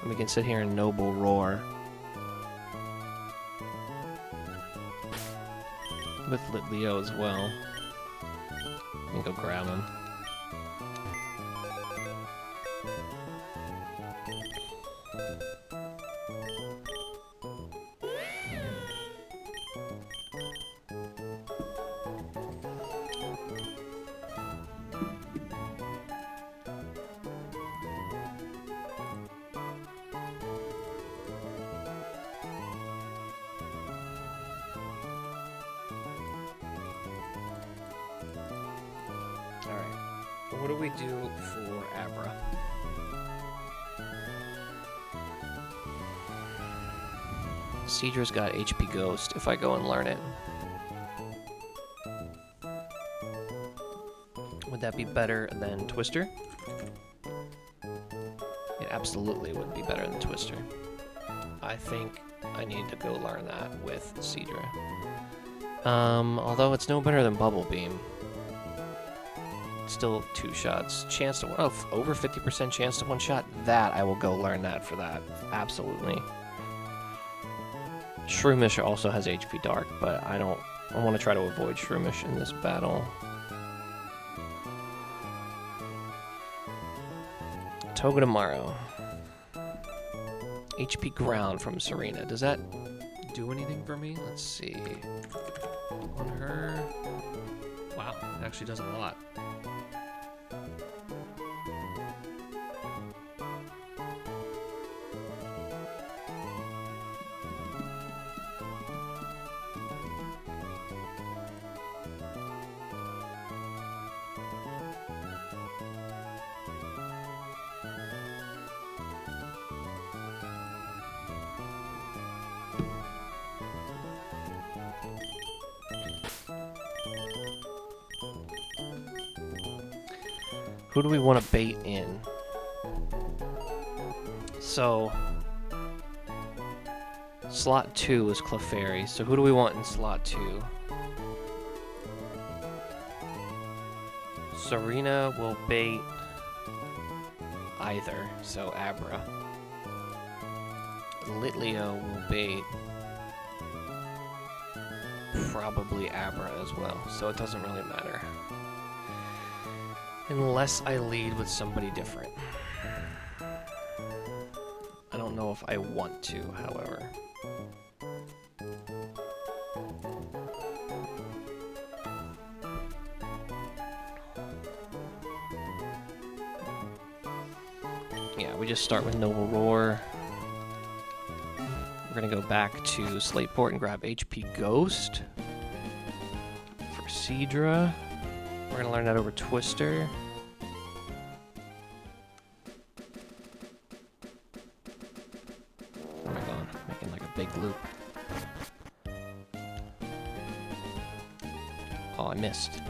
Speaker 1: And we can sit here and Noble Roar with Litleo as well. Let me go grab him. What do we do for Abra? Seadra's got HP Ghost if I go and learn it. Would that be better than Twister? It absolutely would be better than Twister. I think I need to go learn that with Seadra. Although it's no better than Bubble Beam. Still 2 shots. Chance to over 50% chance to 1-shot. That I will go learn that for that. Absolutely. Shroomish also has HP Dark, but I want to try to avoid Shroomish in this battle. Togedemaru. HP Ground from Serena. Does that do anything for me? Let's see. On her. Wow, it actually does a lot. Who do we want to bait in? So, slot 2 is Clefairy, so who do we want in slot 2? Serena will bait either, so Abra. Litleo will bait probably Abra as well, so it doesn't really matter. Unless I lead with somebody different. I don't know if I want to, however. Yeah, we just start with Noble Roar. We're gonna go back to Slateport and grab HP Ghost for Seadra. We're gonna learn that over Twister. Oh my god, making like a big loop. Oh, I missed.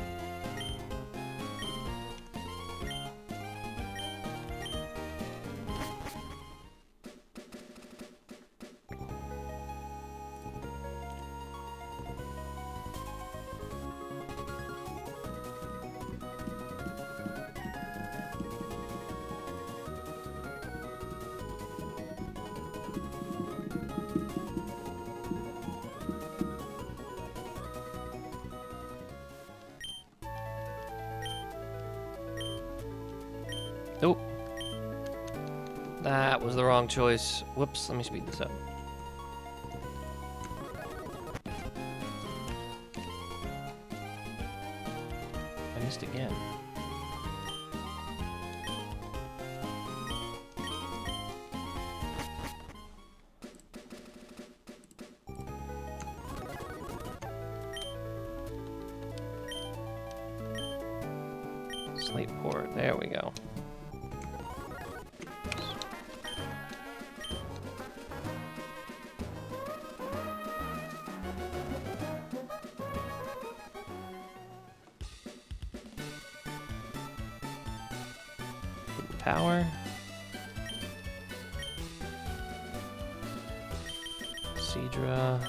Speaker 1: Oh, that was the wrong choice. Whoops, let me speed this up. I missed again. Slateport, there we go. Power. Seadra.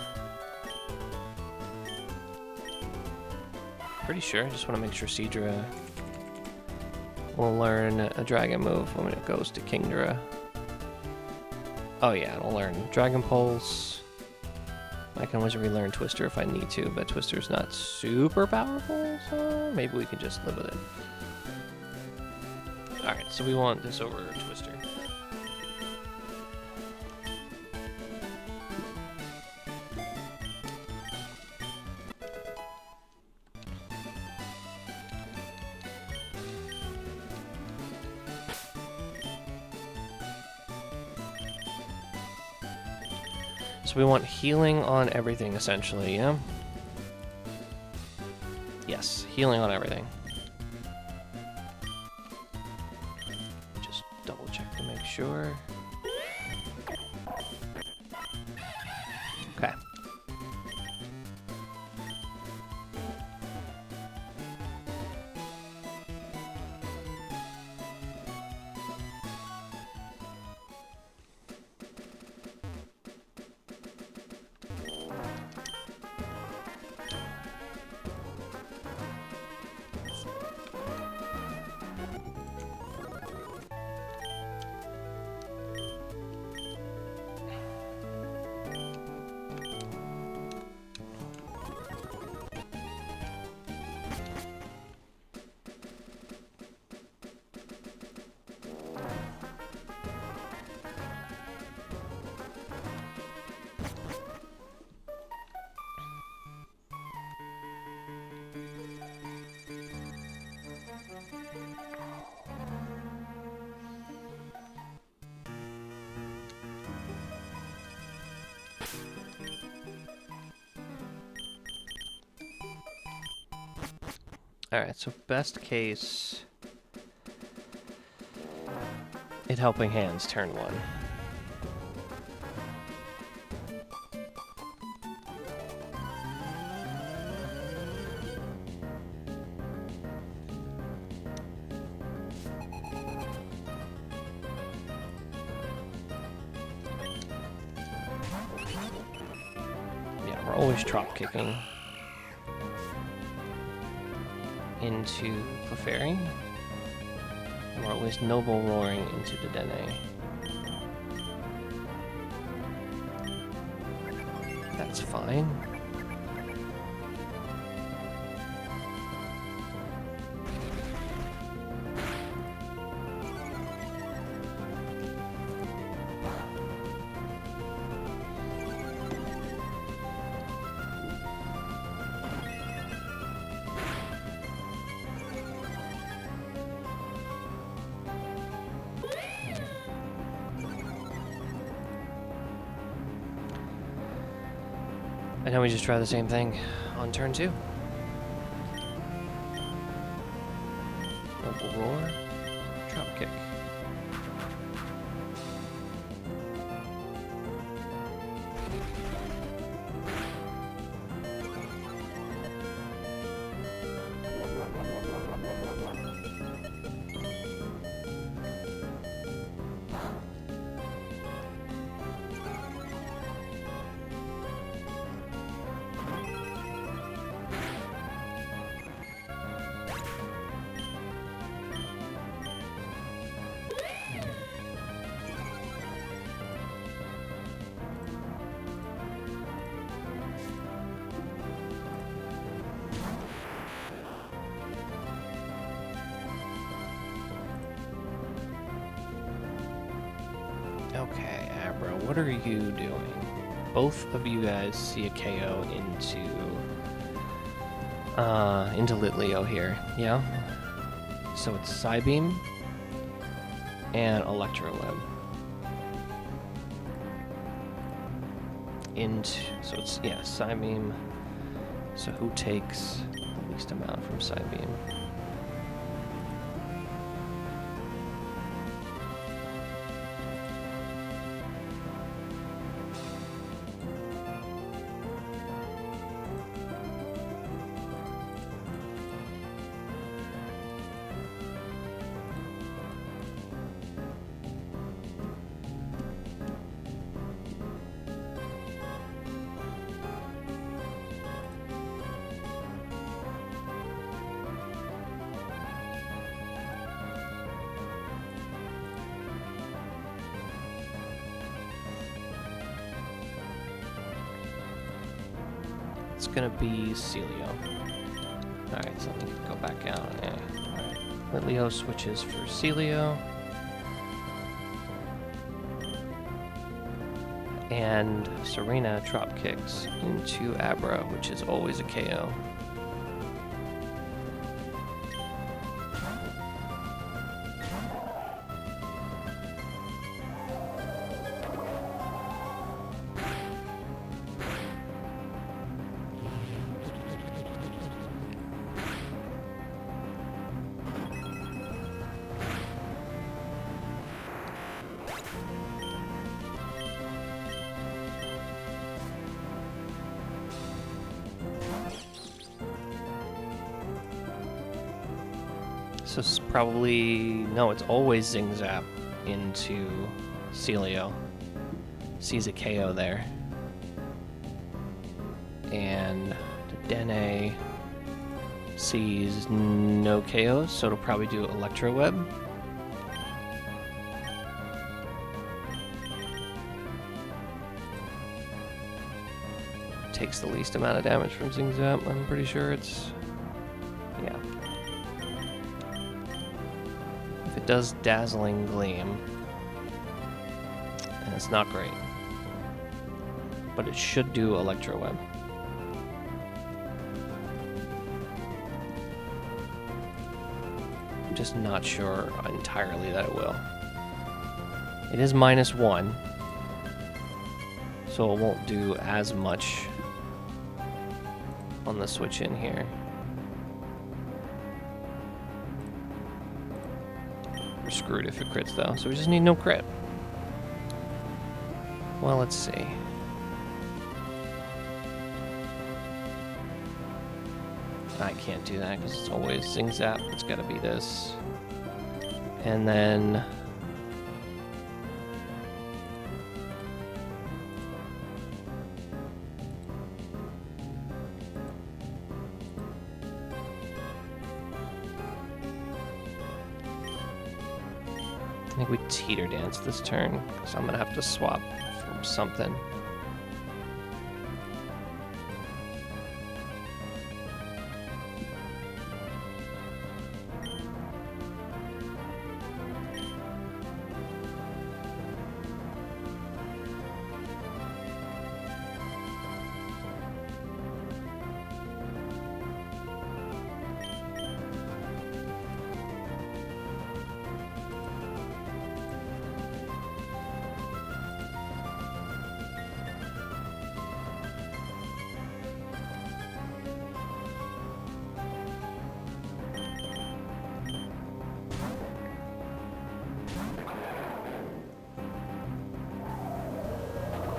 Speaker 1: Pretty sure, just want to make sure Seadra will learn a dragon move when it goes to Kingdra. Oh yeah, it'll learn Dragon Pulse. I can always relearn Twister if I need to, but Twister's not super powerful, so maybe we can just live with it. Alright, so we want this over Twister. So we want healing on everything, essentially, yeah? Yes, healing on everything. Just double check to make sure. Okay. Alright, so best case, it helping hands turn 1. always drop kicking into Clefairy. And we're always noble roaring into the Dene. That's fine. And now we just try the same thing on turn 2. Noble roar, drop kick. Okay, Abra, what are you doing? Both of you guys see a KO into Litleo here, yeah? So it's Psybeam and Electro Web. So it's, yeah, Psybeam. So who takes the least amount from Psybeam? It's gonna be Celio. Alright, so let me go back out. Yeah. Alright. Litleo switches for Celio. And Serena drop kicks into Abra, which is always a KO. So it's probably, no, it's always Zing Zap into Celio. Sees a KO there. And the Dene sees no KOs, so it'll probably do Electro Web. Takes the least amount of damage from Zing Zap. I'm pretty sure it's, yeah. If it does Dazzling Gleam, and it's not great, but it should do Electro Web. I'm just not sure entirely that it will. It is -1, so it won't do as much on the switch in here. We're screwed if it crits though, so we just need no crit. Well, let's see. I can't do that because it's always Zing Zap. It's got to be this. And then I think we teeter dance this turn, so I'm gonna have to swap from something.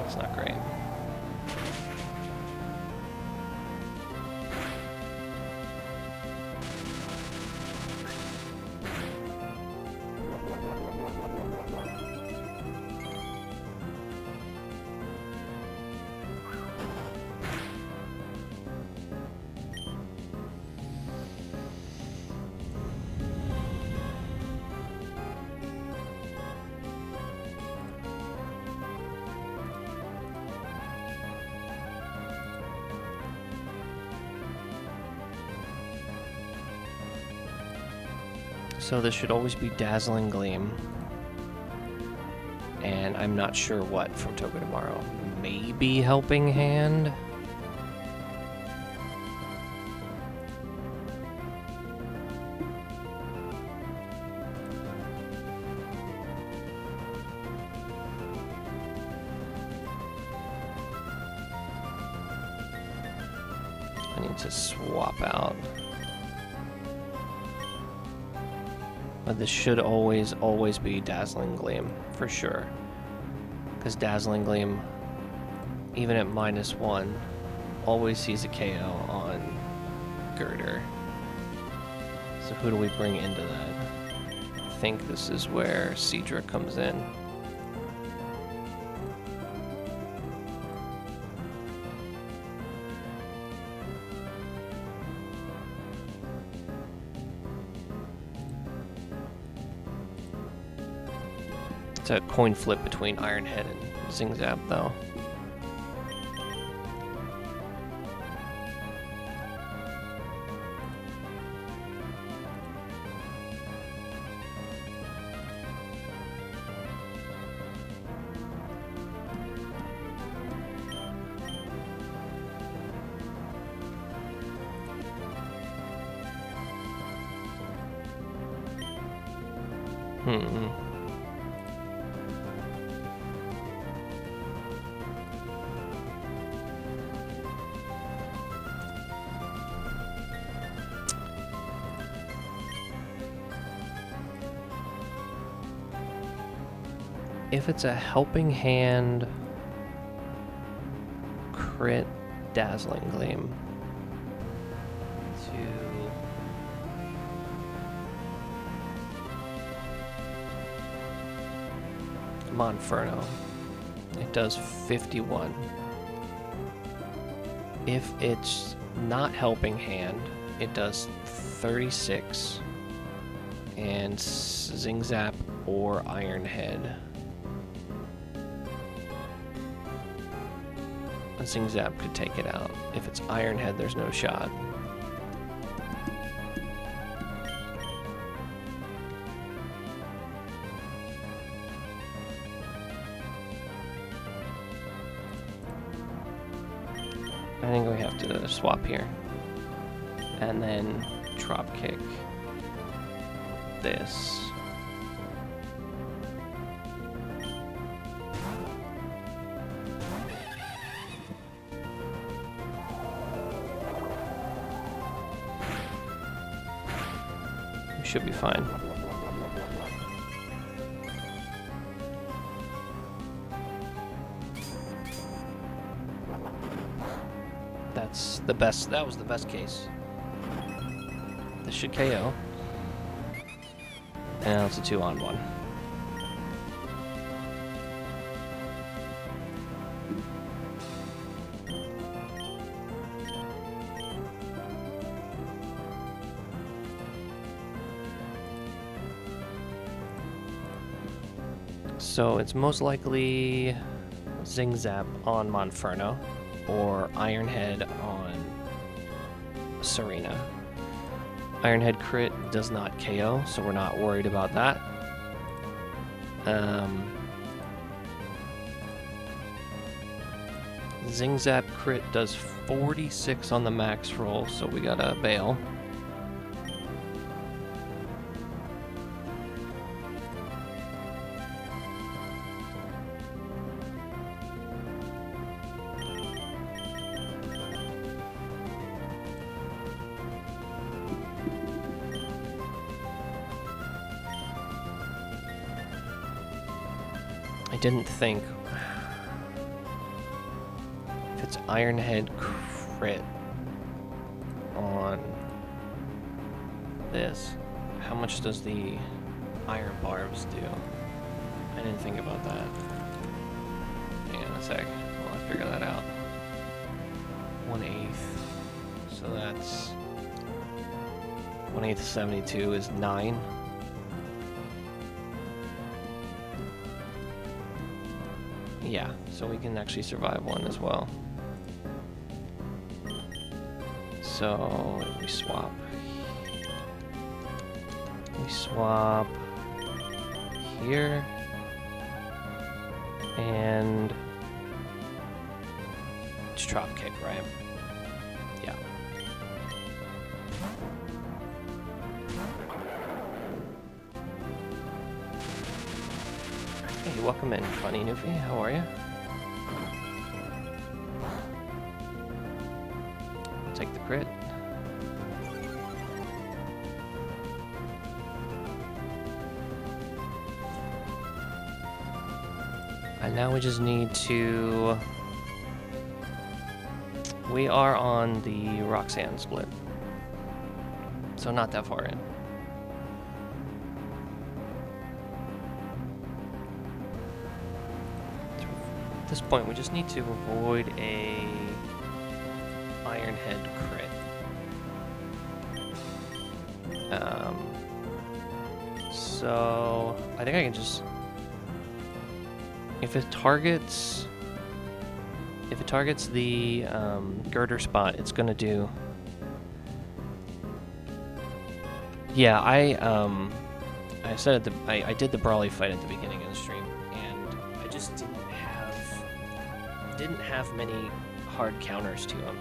Speaker 1: It's not great. So this should always be Dazzling Gleam. And I'm not sure what from Toga Tomorrow. Maybe Helping Hand? I need to swap out. But this should always be Dazzling Gleam, for sure. Because Dazzling Gleam, even at -1, always sees a KO on Girder. So who do we bring into that? I think this is where Cedra comes in. It's a coin flip between Iron Head and Zing Zap, though. If it's a Helping Hand, crit Dazzling Gleam to Monferno, it does 51. If it's not Helping Hand, it does 36, and Zing Zap or Iron Head. Zing Zap could take it out. If it's Iron Head, there's no shot. I think we have to swap here. And then drop kick this. Should be fine. That's the best. That was the best case. This should KO. And now it's a 2-on-1. So it's most likely Zing Zap on Monferno or Iron Head on Serena. Iron Head crit does not KO, so we're not worried about that. Zing Zap crit does 46 on the max roll, so we gotta bail. I didn't think. If it's Iron Head crit on this, how much does the Iron Barbs do? I didn't think about that. Hang on a sec. While I figure that out. 1/8. So that's 1/8 of 72 is 9. Yeah, so we can actually survive one as well. So we swap. We swap here and it's drop kick, right? Yeah. Hey, welcome in, Funny Newfie. How are you? I'll take the crit. And now we just need to... We are on the Roxanne split. So not that far in. At this point, we just need to avoid a Iron Head crit. So I think I can just, if it targets the girder spot, it's gonna do. Yeah, I said I did the Brawly fight at the beginning of the stream, and I just didn't have many hard counters to him,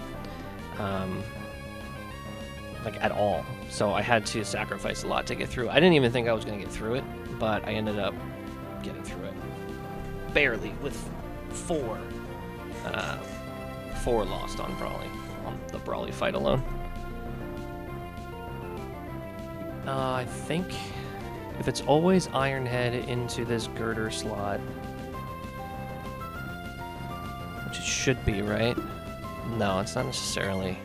Speaker 1: like at all. So I had to sacrifice a lot to get through. I didn't even think I was gonna get through it, but I ended up getting through it barely with 4 lost on Brawly, on the Brawly fight alone. I think if it's always Iron Head into this girder slot, which it should be, right? No, it's not necessarily.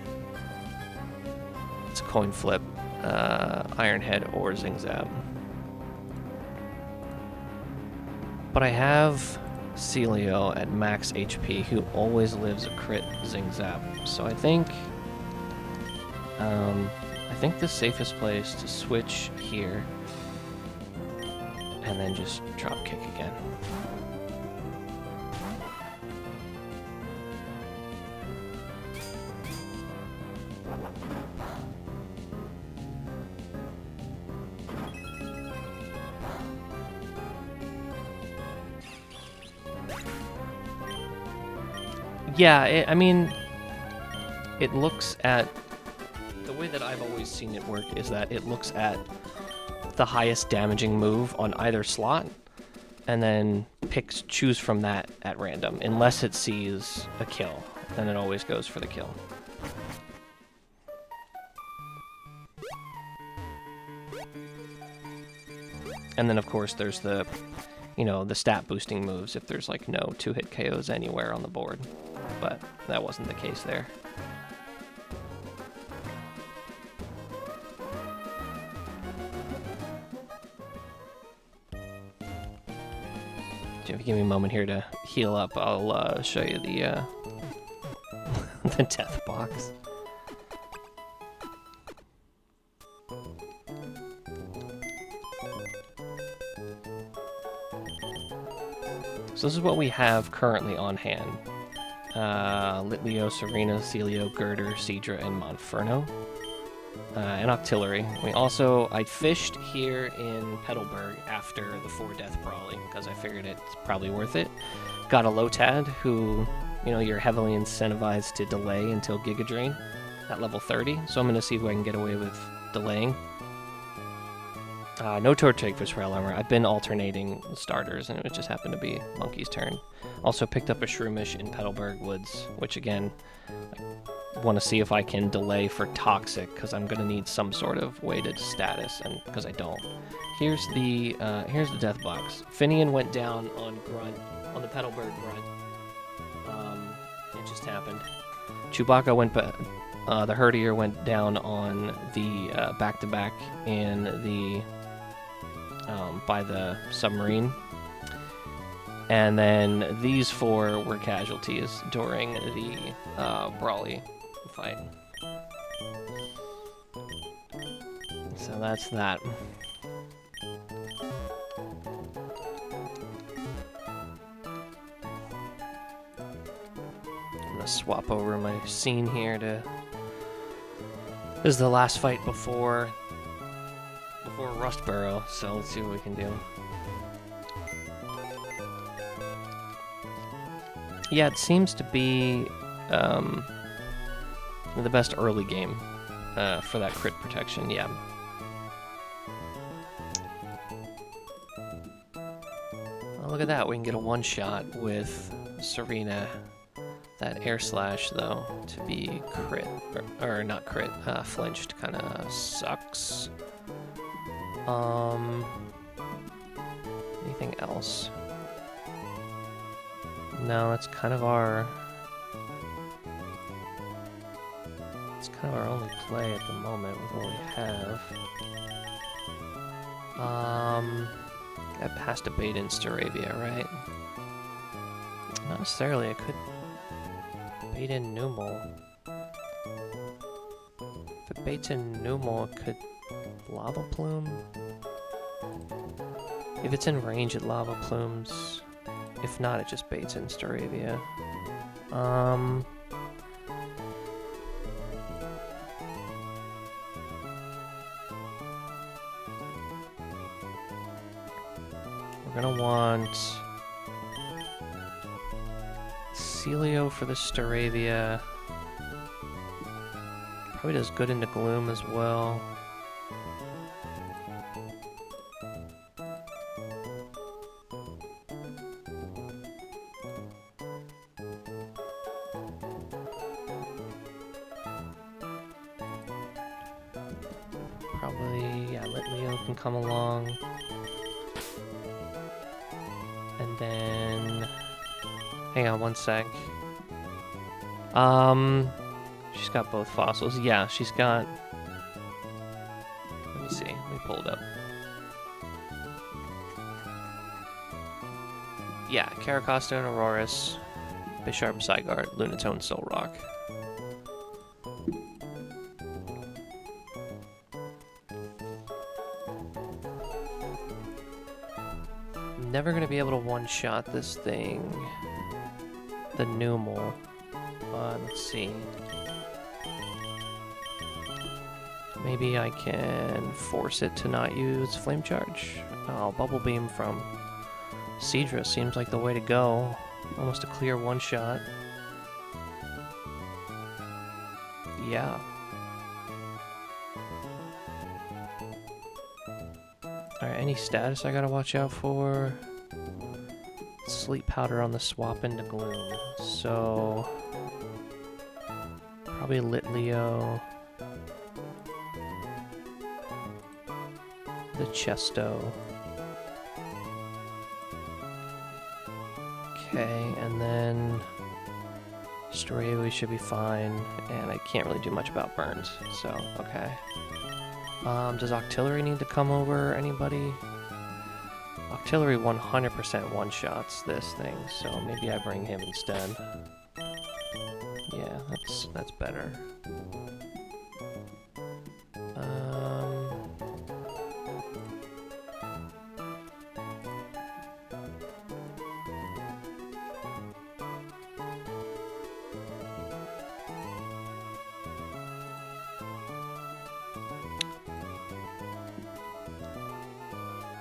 Speaker 1: It's a coin flip, Iron Head or Zing Zap. But I have Celio at max HP, who always lives a crit Zing Zap. So I think the safest place to switch here and then just drop kick again. Yeah, I mean, it looks at, the way that I've always seen it work is that it looks at the highest damaging move on either slot and then choose from that at random, unless it sees a kill. Then it always goes for the kill. And then of course there's the, the stat boosting moves if there's like no 2-hit KOs anywhere on the board. But that wasn't the case there. If you give me a moment here to heal up, I'll show you the the death box. So this is what we have currently on hand. Litleo, Serena, Celio, Girder, Cedra, and Monferno. And Octillery. I fished here in Petalburg after the 4-death Brawly, because I figured it's probably worth it. Got a Lotad, who, you know, you're heavily incentivized to delay until Giga Drain at level 30, so I'm going to see if I can get away with delaying. No Torchic for Armor. I've been alternating starters, and it just happened to be Monkey's turn. Also picked up a Shroomish in Petalburg Woods, which again, I want to see if I can delay for Toxic, because I'm going to need some sort of weighted status, and because I don't. Here's the death box. Finian went down on Grunt, on the Petalburg Grunt. It just happened. Chewbacca went the Herdier went down on the back-to-back in the by the submarine, and then these 4 were casualties during the Brawly fight. So that's that. I'm gonna swap over my scene here to. This is the last fight before Rustboro, so let's see what we can do. Yeah, it seems to be the best early game for that crit protection, yeah. Well, look at that, we can get a one-shot with Serena. That air slash, though, to be crit, or not crit, flinched, kind of sucks. Anything else? No, that's kind of our... It's kind of our only play at the moment with what we have. That passed a bait in Staravia, right? Not necessarily, I could bait in Numel. If it baits in Numel, it could Lava Plume? If it's in range, it Lava Plumes. If not, it just baits in Staravia. We're gonna want Celio for the Staravia. Probably does good into Gloom as well. Probably, yeah, Litleo can come along. And then... Hang on one sec. She's got both fossils. Yeah, she's got... Let me see. Let me pull it up. Yeah, Caracosta and Auroras, Bisharp, Zygarde, Lunatone, Solrock. Never gonna be able to one-shot this thing. The Numel. Let's see. Maybe I can force it to not use Flame Charge. Oh, Bubble Beam from Cedra seems like the way to go. Almost a clear one-shot. Yeah. Alright, any status I gotta watch out for? Sleep Powder on the swap into Gloom. So... probably Litleo. The Chesto. Okay, and then... Staravia should be fine, and I can't really do much about burns, so, okay. Does Octillery need to come over, anybody? Octillery 100% one-shots this thing, so maybe I bring him instead. Yeah, that's better.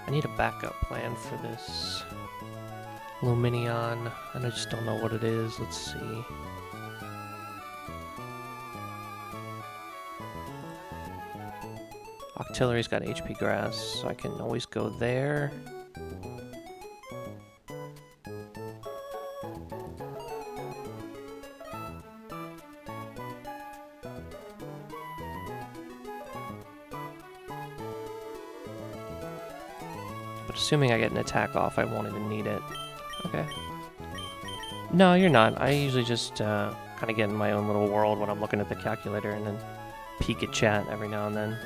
Speaker 1: I need a backup plan for this Luminion, and I just don't know what it is. Let's see. Octillery's got HP grass, so I can always go there. But assuming I get an attack off, I won't even need it. Okay. No, you're not. I usually just kind of get in my own little world when I'm looking at the calculator and then peek at chat every now and then.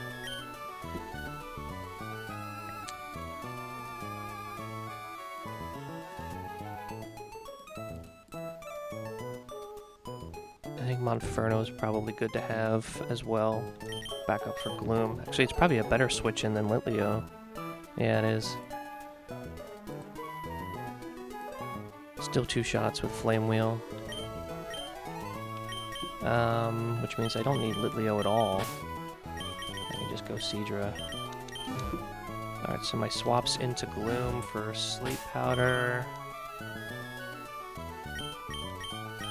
Speaker 1: I think Monferno is probably good to have as well. Backup for Gloom. Actually, it's probably a better switch in than Litleo. Yeah, it is. Still 2 shots with Flame Wheel. Which means I don't need Litleo at all. I can just go Seadra. Alright, so my swaps into Gloom for Sleep Powder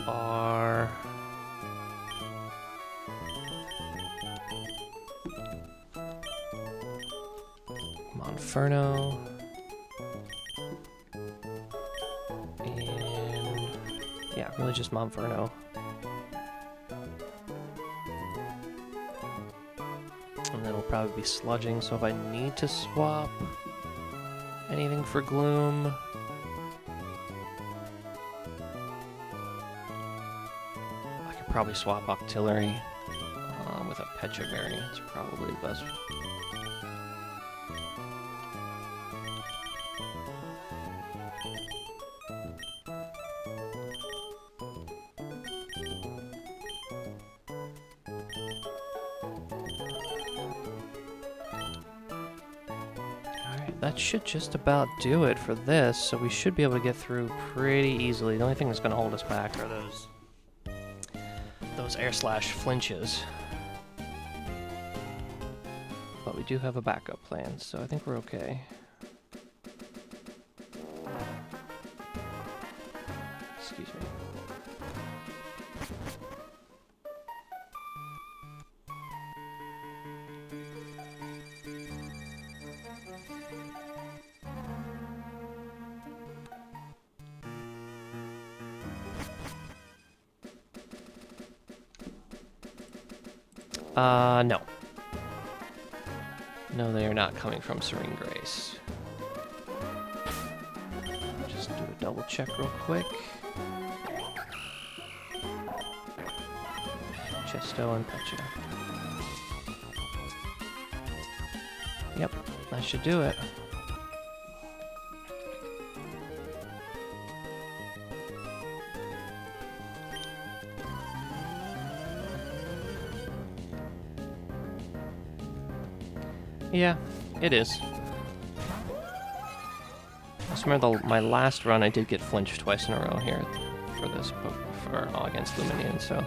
Speaker 1: are... Monferno. And... yeah, really just Monferno. And then it'll probably be Sludging, so if I need to swap anything for Gloom... I could probably swap Octillery with a Pecha Berry. It's probably the best. That should just about do it for this, so we should be able to get through pretty easily. The only thing that's going to hold us back are those air slash flinches. But we do have a backup plan, so I think we're okay. Excuse me. No. No, they are not coming from Serene Grace. Just do a double check real quick. Chesto and Pecha. Yep, that should do it. Yeah, it is. I just remember my last run I did get flinched twice in a row here for this, against Luminion, so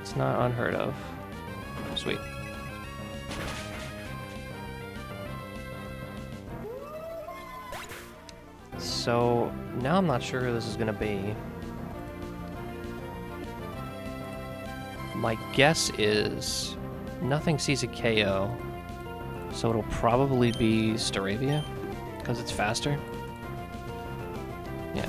Speaker 1: it's not unheard of. Sweet. So now I'm not sure who this is gonna be. My guess is nothing sees a KO, so it'll probably be Staravia, because it's faster. Yeah.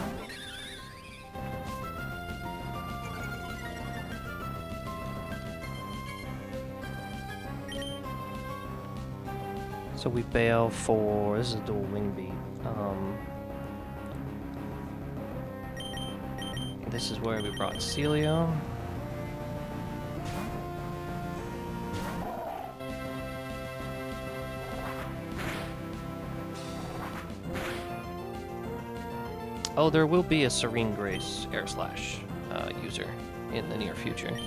Speaker 1: So we bail for... this is a dual wing beat. This is where we brought Celio. Oh, there will be a Serene Grace Air Slash user in the near future.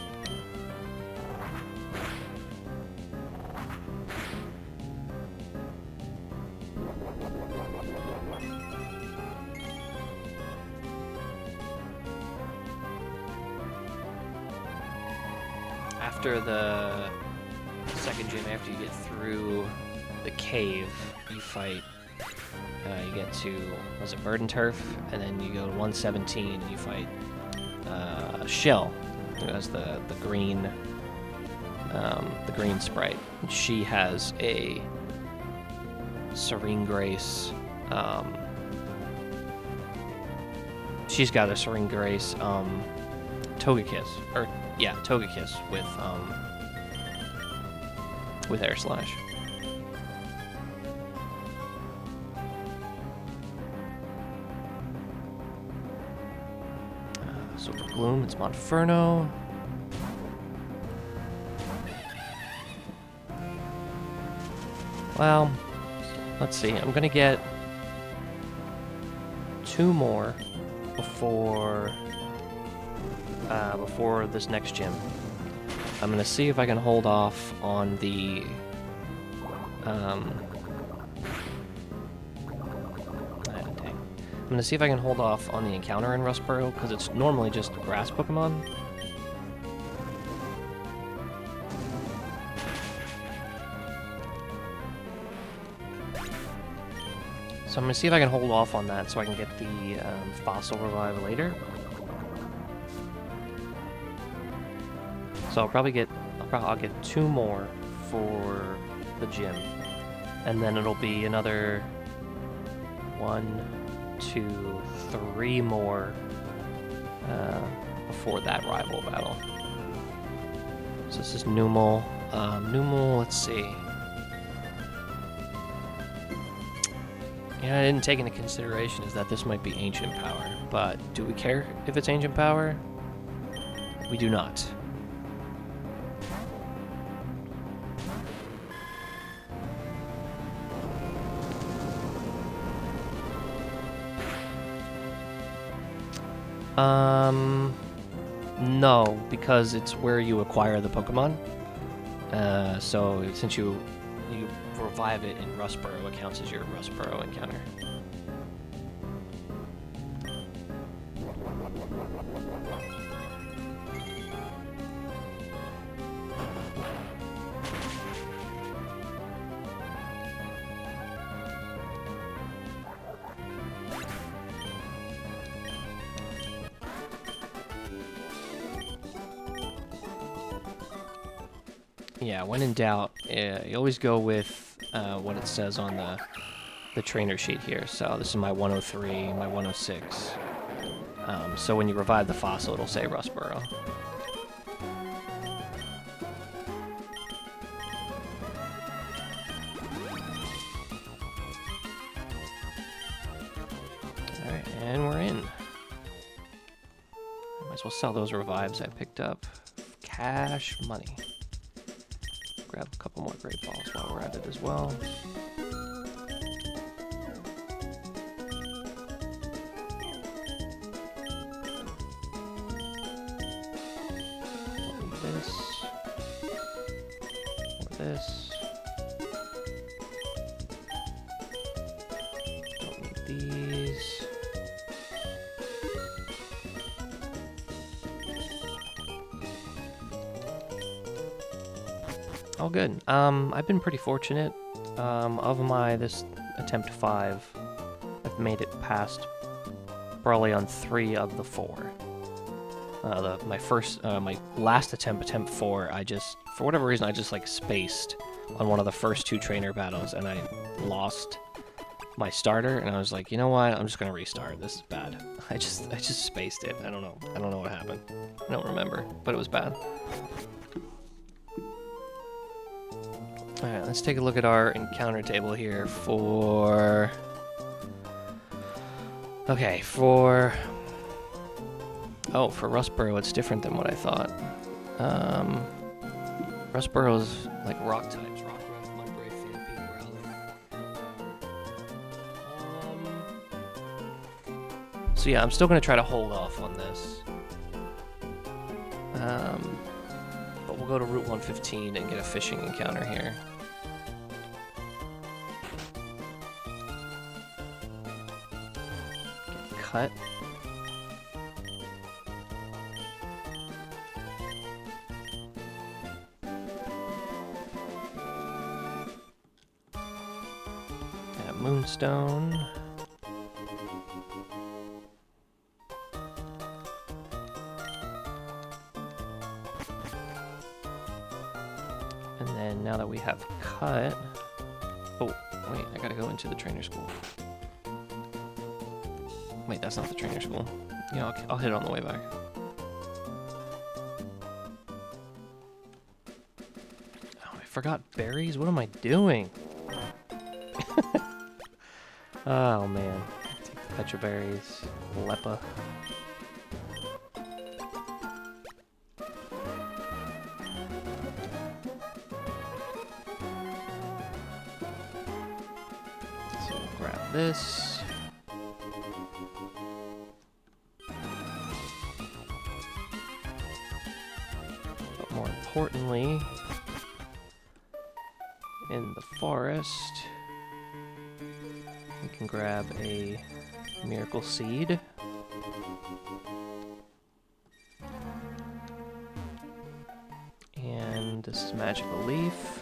Speaker 1: after the second gym, after you get through the cave, you fight. You get to, was it Bird and Turf, and then you go to 117 and you fight Shell, who has the green sprite. She has a Serene Grace. She's got a Serene Grace Togekiss, or yeah, Togekiss with Air Slash. Super Gloom, it's Monferno. Well, let's see. I'm gonna get 2 more before this next gym. I'm gonna see if I can hold off on the I'm gonna see if I can hold off on the encounter in Rustboro, because it's normally just grass Pokemon. So I'm gonna see if I can hold off on that so I can get the Fossil Revive later. So I'll get 2 more for the gym, and then it'll be another 1, 2, 3 more before that rival battle. So this is Numel. Numel, let's see. Yeah, I didn't take into consideration is that this might be Ancient Power, but do we care if it's Ancient Power? We do not. No, because it's where you acquire the Pokemon. So since you revive it in Rustboro, it counts as your Rustboro encounter. Yeah, when in doubt, you always go with what it says on the trainer sheet here. So this is my 103, my 106. So when you revive the fossil, it'll say Rustboro. Alright, and we're in. I might as well sell those revives I picked up. Cash money. Grab a couple more great balls while we're at it as well. Don't need this. Or this. Don't need these. All good. I've been pretty fortunate. Of this attempt 5, I've made it past Brawly on 3 of the 4. My last attempt 4, for whatever reason, I just like spaced on one of the first 2 trainer battles, and I lost my starter, and I was like, you know what? I'm just gonna restart. This is bad. I just spaced it. I don't know what happened. I don't remember, but it was bad. Alright, let's take a look at our encounter table here for... Okay, for Rustboro, it's different than what I thought. Rustboro's like rock types. Rock, Ruff, Mudbray, Phanpy, Growlithe. So yeah, I'm still going to try to hold off on this. But we'll go to Route 115 and get a fishing encounter here. Get cut. Moonstone. And then now that we have cut... Oh, wait, I gotta go into the trainer school. Wait, that's not the trainer school. Yeah, I'll hit it on the way back. Oh, I forgot berries? What am I doing? Oh, man. Take the petra berries. Lepa. So we'll grab this. But more importantly, in the forest, we can grab a miracle seed. And this is magical leaf.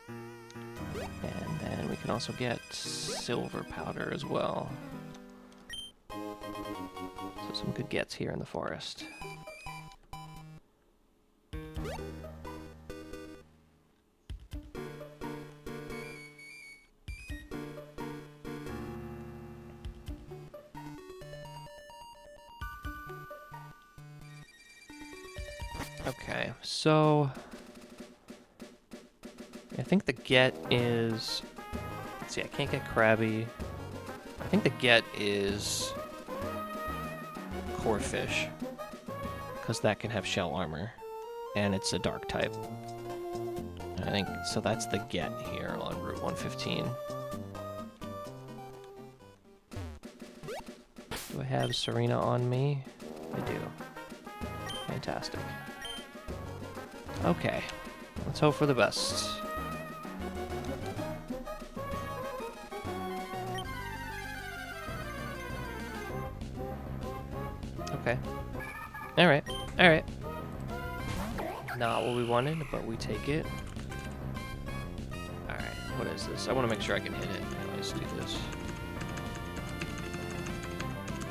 Speaker 1: And then we can also get silver powder as well. So some good gets here in the forest. Okay, so I think the get is, let's see, I can't get crabby. I think the get is core fish, because that can have shell armor, and it's a dark type. I think, so that's the get here on Route 115. Do I have Serena on me? I do. Fantastic. Okay, let's hope for the best. Okay. Alright, alright. Not what we wanted, but we take it. Alright, what is this? I want to make sure I can hit it. Let's do this.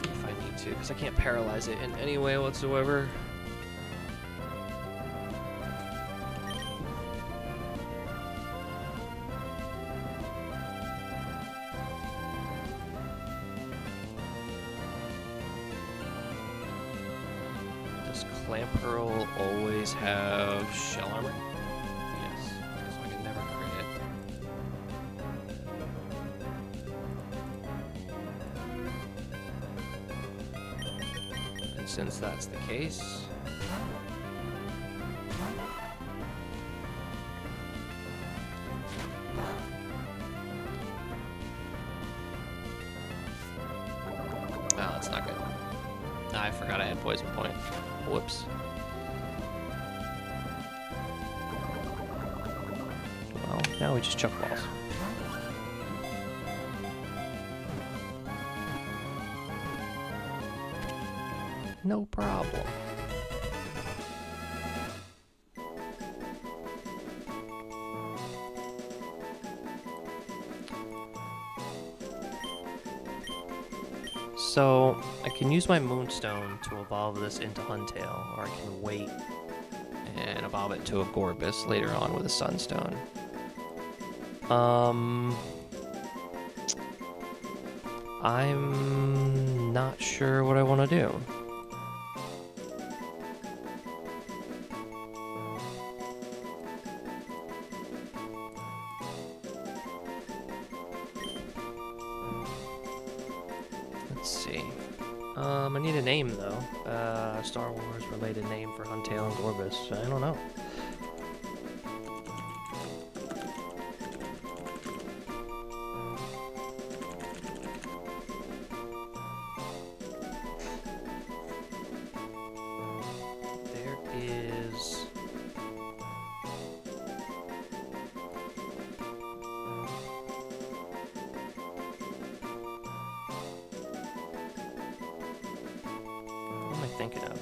Speaker 1: If I need to, because I can't paralyze it in any way whatsoever. Clamp Pearl always have shell armor? Yes, so I can never crit it. And since that's the case... Oh, that's not good. I forgot I had poison point. Whoops. Well, now we just chuck balls. No problem. So, I can use my Moonstone to evolve this into Huntail, or I can wait and evolve it to a Gorbis later on with a Sunstone. I'm not sure what I want to do. Let's see. I need a name though. Star Wars related name for Huntail and Gorbis. I don't know. There is... What am I thinking of?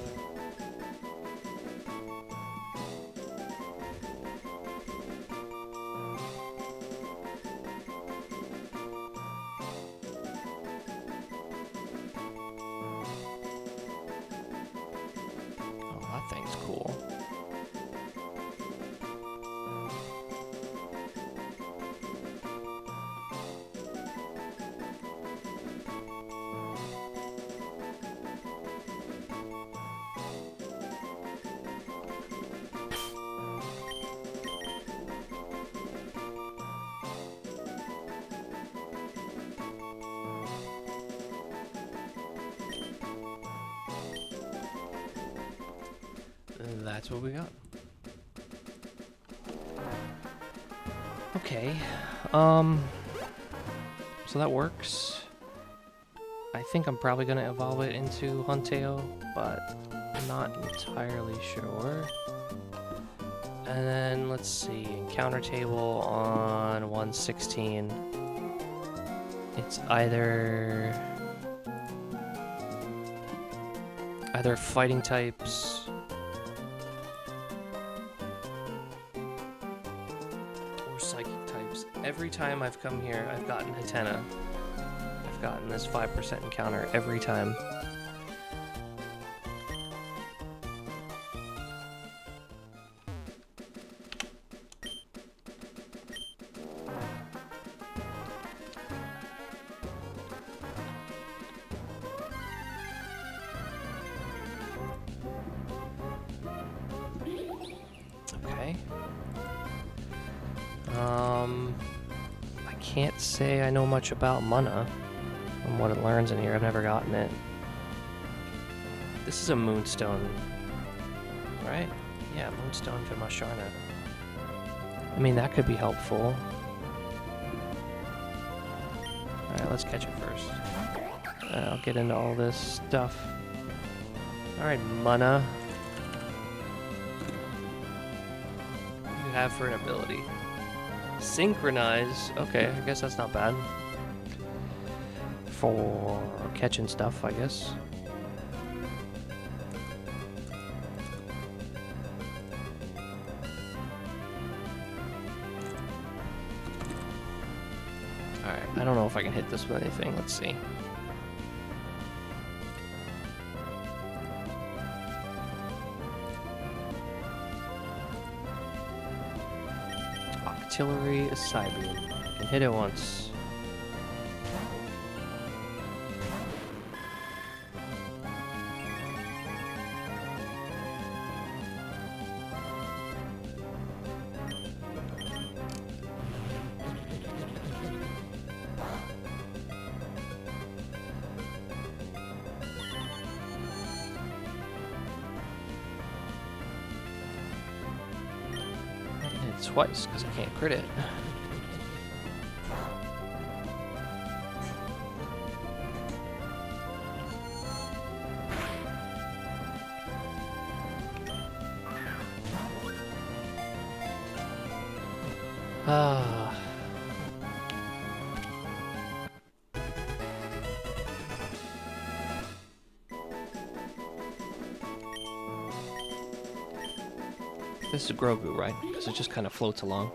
Speaker 1: That thing's cool. That's what we got. Okay. So that works. I think I'm probably gonna evolve it into Hunteo, but I'm not entirely sure. And then let's see, encounter table on 116. It's either fighting types or psychic types. Every time I've come here, I've gotten Hatena. I've gotten this 5% encounter every time. Okay. I can't say I know much about mana and what it learns in here. I've never gotten it. This is a Moonstone, right? Yeah, Moonstone for Masharna. I mean, that could be helpful. Alright, let's catch it first. I'll get into all this stuff. Alright, mana. What do you have for an ability? Synchronize. Okay, I guess that's not bad. For catching stuff, I guess. Alright, I don't know if I can hit this with anything. Let's see. Artillery Cyber. I can hit it once. Twice, because I can't crit it. This is Grogu, right? Because it just kind of floats along.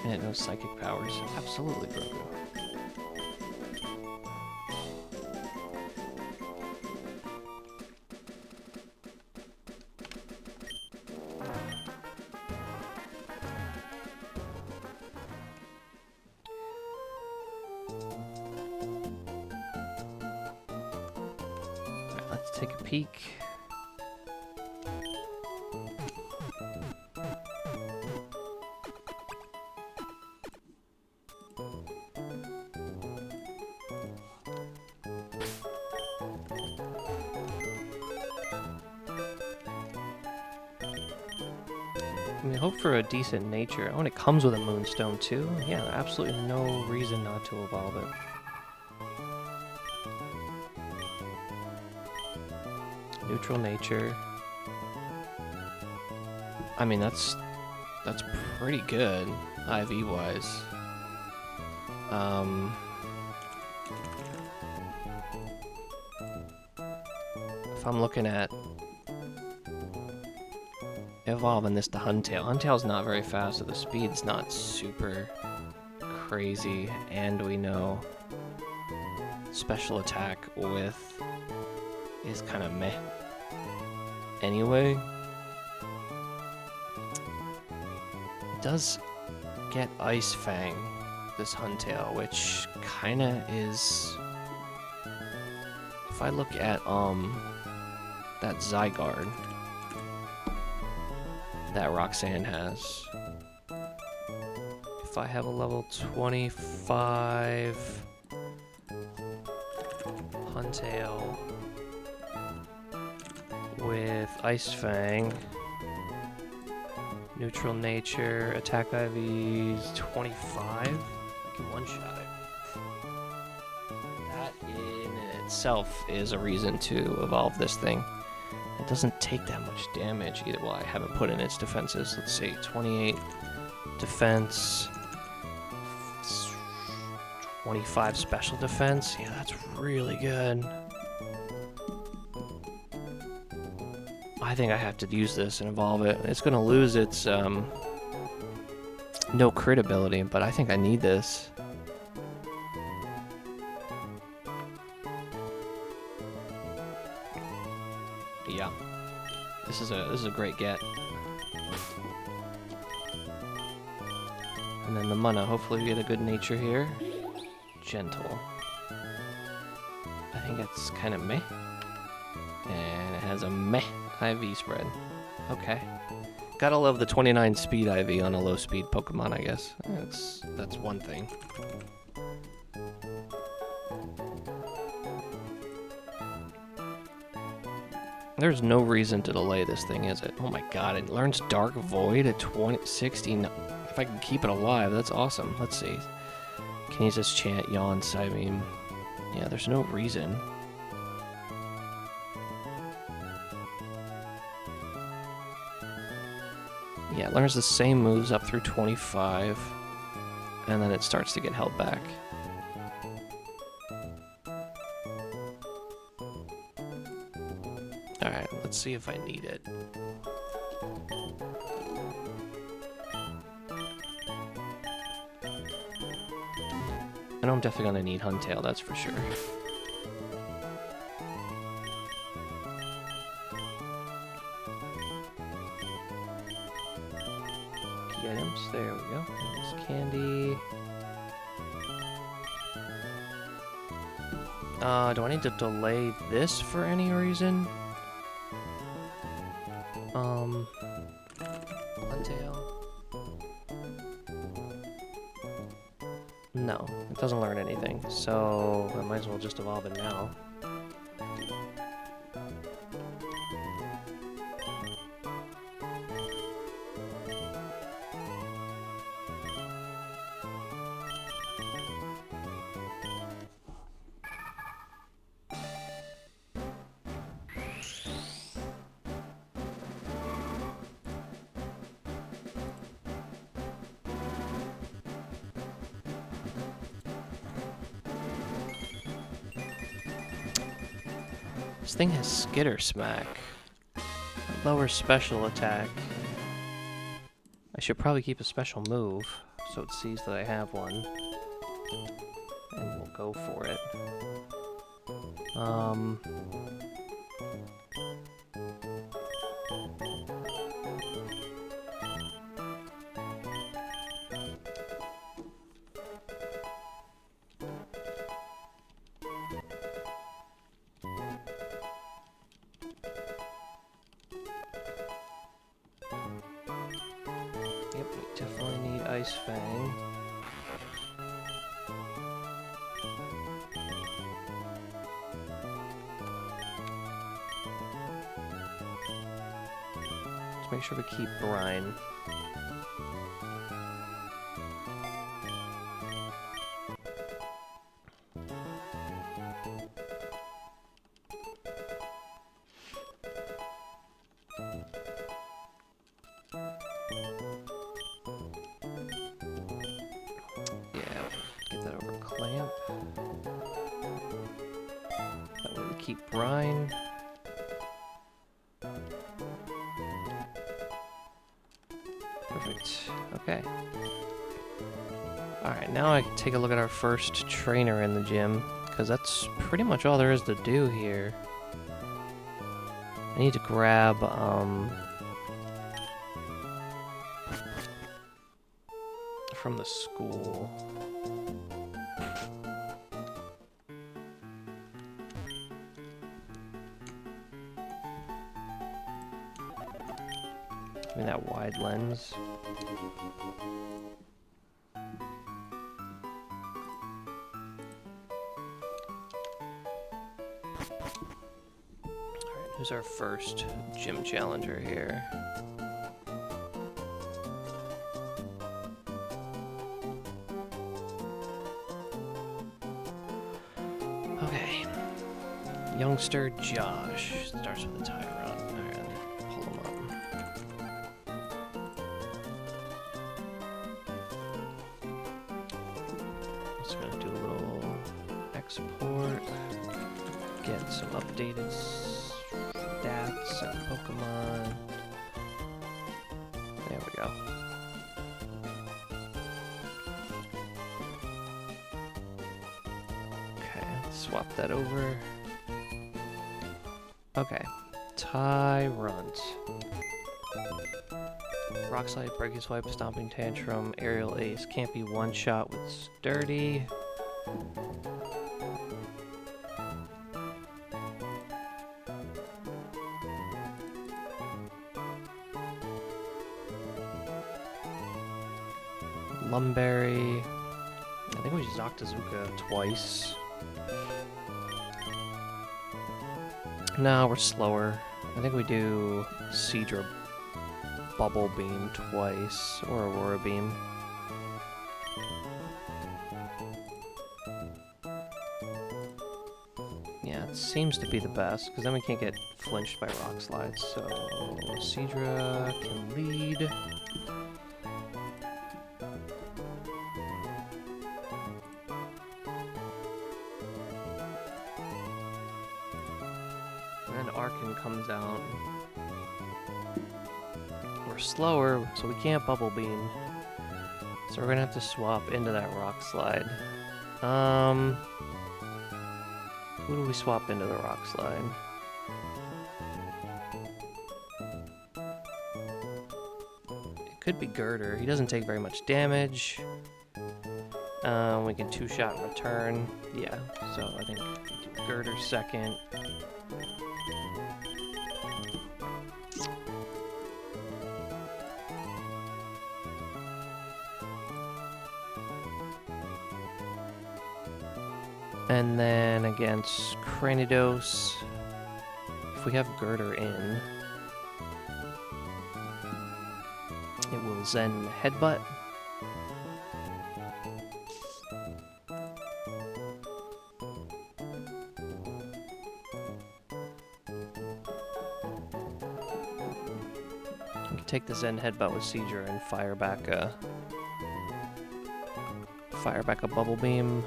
Speaker 1: And it knows psychic powers. Absolutely, Grogu. Let's take a peek. I mean, hope for a decent nature. Oh, and it comes with a Moonstone too? Yeah, absolutely no reason not to evolve it. Neutral nature. I mean, that's pretty good, IV-wise. If I'm looking at evolving this to Huntale. Huntale's not very fast, so the speed's not super crazy, and we know special attack with is kind of meh. Anyway, it does get Ice Fang, this Huntail, which kind of is... If I look at that Zygarde that Roxanne has, if I have a level 25 Huntail with Ice Fang, neutral nature, attack IVs 25, I can one-shot it. That in itself is a reason to evolve this thing. It doesn't take that much damage either. Well, I haven't put in its defenses. Let's see, 28 defense, 25 special defense. Yeah, that's really good. I think I have to use this and evolve it. It's going to lose its no crit ability, but I think I need this. Yeah, this is a great get. And then the mana, hopefully we get a good nature here. Gentle. I think that's kind of meh. And it has a meh IV spread. Okay. Gotta love the 29 speed IV on a low speed Pokemon, I guess. That's one thing. There's no reason to delay this thing, is it? Oh my god, it learns Dark Void at 60. If I can keep it alive, that's awesome. Let's see. Can you just chant Yawn Psybeam? Yeah, there's no reason. Yeah, it learns the same moves up through 25, and then it starts to get held back. Alright, let's see if I need it. I know I'm definitely gonna need Huntail, that's for sure. Key items, there we go. There's candy. Do I need to delay this for any reason? Huntail. No, it doesn't learn anything, so I might as well just evolve it now. This thing has Skitter Smack. Lower special attack. I should probably keep a special move so it sees that I have one. And we'll go for it. Yep, we definitely need Ice Fang. Let's make sure we keep Brine. That way we keep Brine. Perfect. Okay. Alright, now I can take a look at our first trainer in the gym, because that's pretty much all there is to do here. I need to grab, from the school. I mean, that wide lens. Alright, who's our first gym challenger here? Okay. Youngster Josh. Starts with a tie run. Alright, pull him up. Just gonna do a little export. Get some updated stats and Pokemon. There we go. Swap that over. Okay. Tie runs. Rock Slide, Breaking Swipe, Stomping Tantrum, Aerial Ace. Can't be one shot with Sturdy. Lumberry. I think we used Octazooka twice. No, we're slower. I think we do Seadra Bubble Beam twice, or Aurora Beam. Yeah, it seems to be the best, because then we can't get flinched by Rock Slides, so Seadra can lead. Arkin comes out. We're slower, so we can't Bubble Beam. So we're gonna have to swap into that Rock Slide. Who do we swap into the Rock Slide? It could be Girder. He doesn't take very much damage. We can two-shot and return. Yeah, so I think we do Girder second. And then against Cranidos, if we have Girder in, it will Zen Headbutt. You can take the Zen Headbutt with Seadra and fire back a Bubble Beam.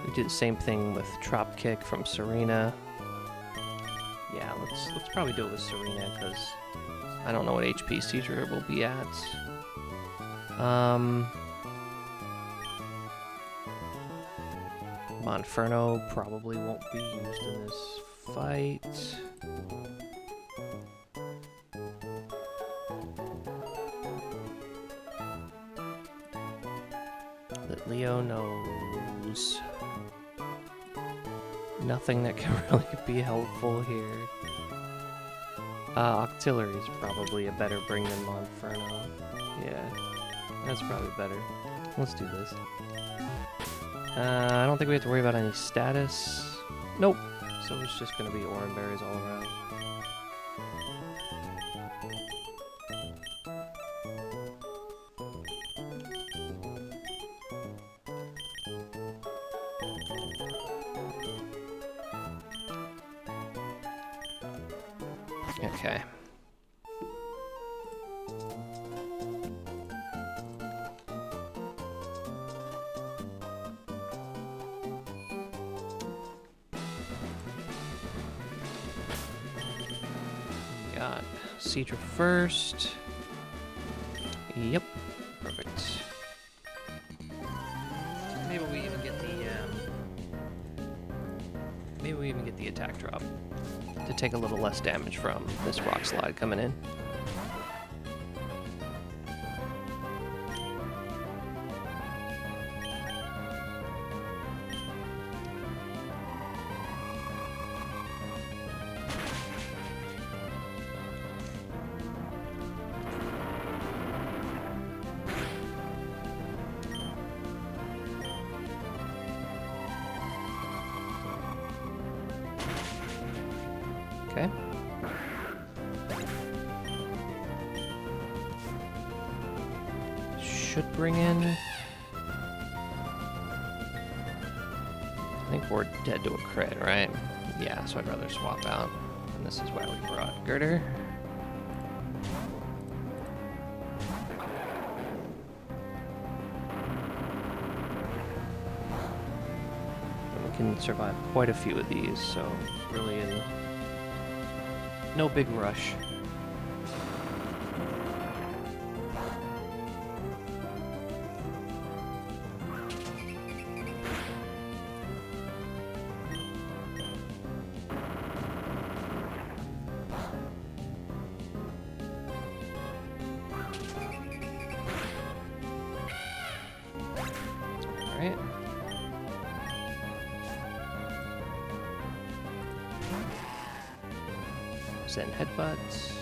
Speaker 1: We do the same thing with Trop Kick from Serena. Yeah, let's probably do it with Serena, because I don't know what HP Seadra will be at. Monferno probably won't be used in this fight. That Leo knows nothing that can really be helpful here. Octillery is probably a better bring than Monferno. Yeah, that's probably better. Let's do this. I don't think we have to worry about any status. Nope. So it's just going to be Oran Berries all around. Okay. Got Seadra first. Yep. Perfect. Maybe we even get the attack drop to take a little less damage from this rock slide coming in. Okay. Should bring in... I think we're dead to a crit, right? Yeah, so I'd rather swap out. And this is why we brought Girder. And we can survive quite a few of these, so it's really no big rush. All right. Send headbutts.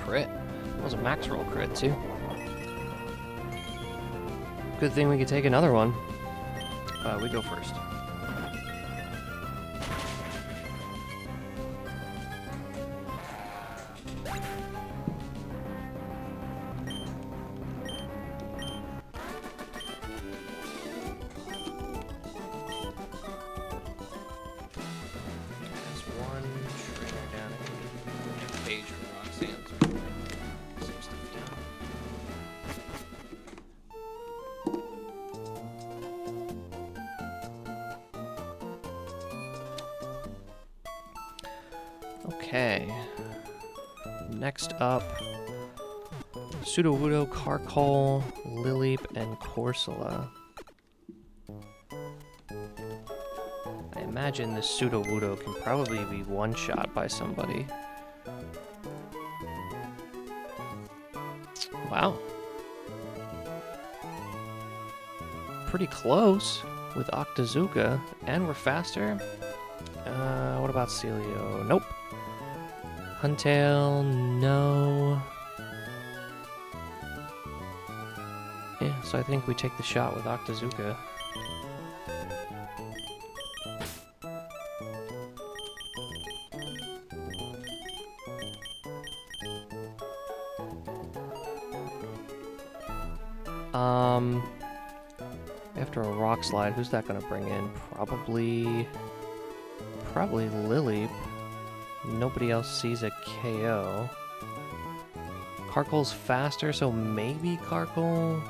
Speaker 1: Crit. That was a max roll crit too. Good thing we could take another one. We go first. Okay. Next up, Sudowoodo, Carkol, Lileep, and Corsola. I imagine this Sudowoodo can probably be one-shot by somebody. Wow. Pretty close with Octazooka, and we're faster. What about Celio? Nope. Huntail, no. Yeah, so I think we take the shot with Octazooka. After a rock slide, who's that gonna bring in? Probably Lileep. Nobody else sees a KO. Carkol's faster, so maybe Carkol.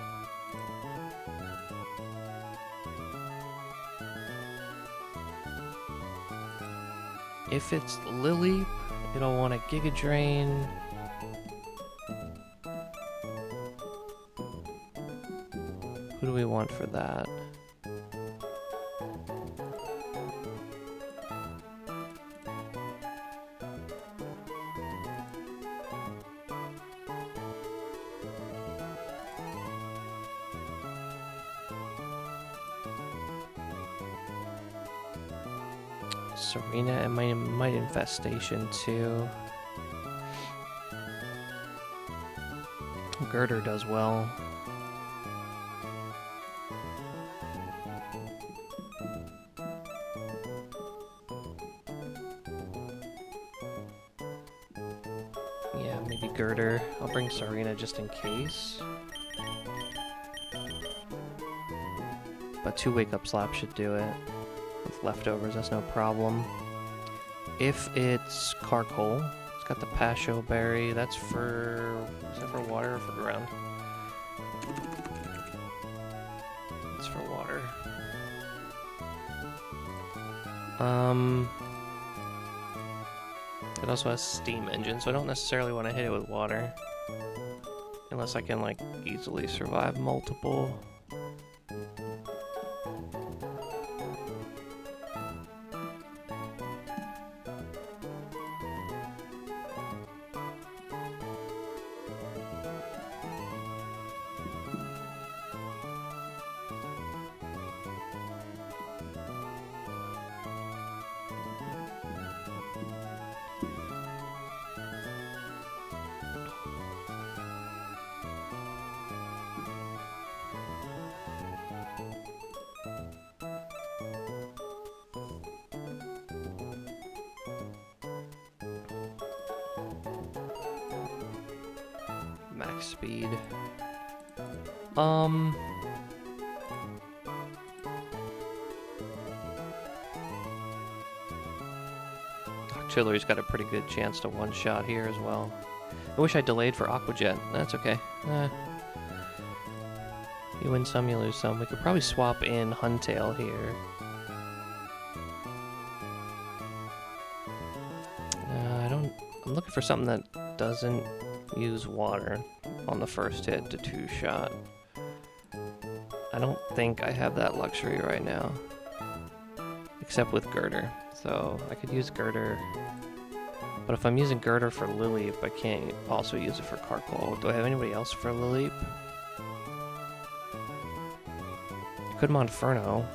Speaker 1: If it's Lileep, it'll want a Giga Drain. Who do we want for that? Serena and might Infestation too. Girder does well. Yeah, maybe Girder. I'll bring Serena just in case. But 2 wake-up slaps should do it. With leftovers, that's no problem. If it's Carkol, it's Got the passion berry. That's for... Is that for water or for ground? It's for water. It also has steam engine, so I don't necessarily want to hit it with water. Unless I can, like, easily survive multiple. Max speed. Artillery's got a pretty good chance to one-shot here as well. I wish I delayed for Aquajet. That's okay. You win some, you lose some. We could probably swap in Huntail here. I'm looking for something that doesn't use water on the first hit to two-shot. I don't think I have that luxury right now. Except with Girder. So I could use Girder. But if I'm using Girder for Lileep, I can't also use it for Carkol. Do I have anybody else for Lileep? Could Monferno.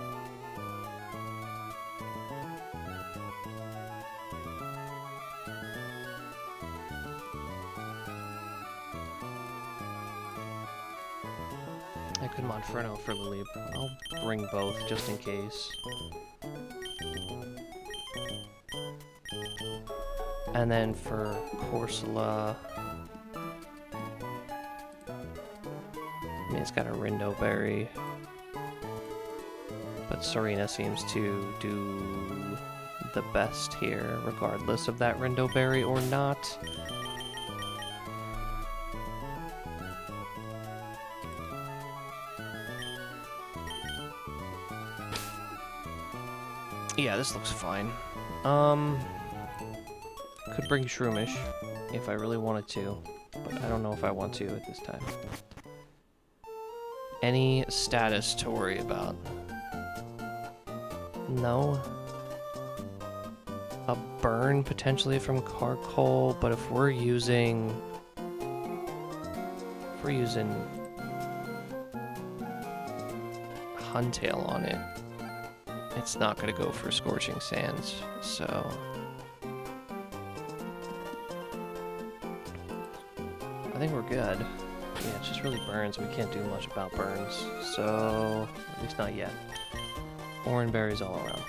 Speaker 1: I could Monferno for Lileep. I'll bring both just in case. And then for Corsola, I mean, it's got a Rindo Berry, but Serena seems to do the best here, regardless of that Rindo Berry or not. Yeah, this looks fine. Could bring Shroomish if I really wanted to, but I don't know if I want to at this time. Any status to worry about? No. A burn potentially from Carkol, but if we're using Huntail on it, it's not going to go for Scorching Sands, so... I think we're good. Yeah, it just really burns. We can't do much about burns, so... at least not yet. Orange berries all around.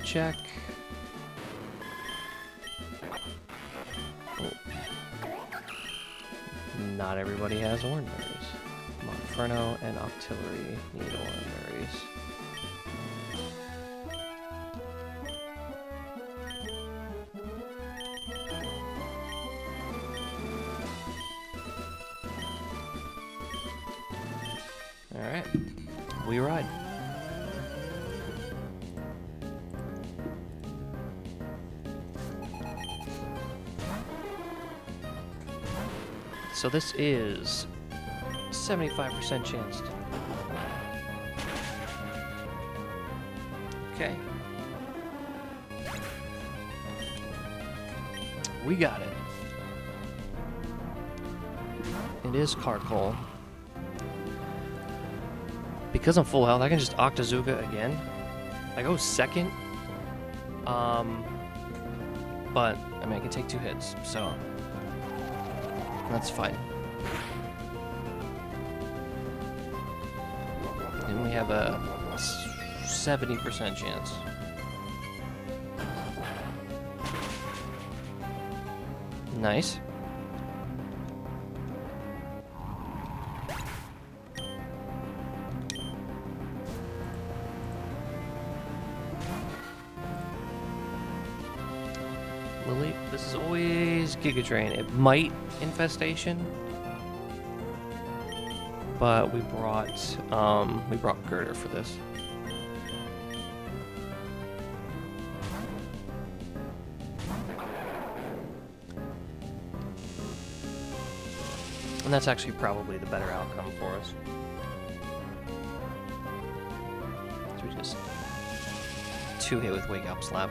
Speaker 1: Check. Oh. Not everybody has orange berries. Monferno and Octillery need orange berries. Alright. We ride. So this is 75% chance. Okay. We got it. It is Carkol. Because I'm full health, I can just Octazooka again. I go second. But, I mean, I can take 2 hits, so... that's fine. And we have a 70% chance. Nice. Lily, this is always Giga Drain. It might Infestation, but we brought Girder for this. And that's actually probably the better outcome for us. So we just 2-hit with Wake Up Slap.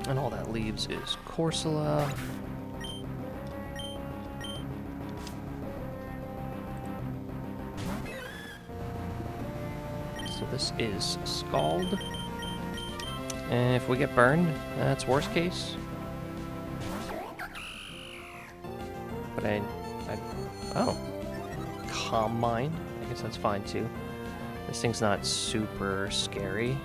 Speaker 1: And all that leaves is Corsola. So this is Scald. And if we get burned, that's worst case. But oh. Calm Mind. I guess that's fine too. This thing's not super scary.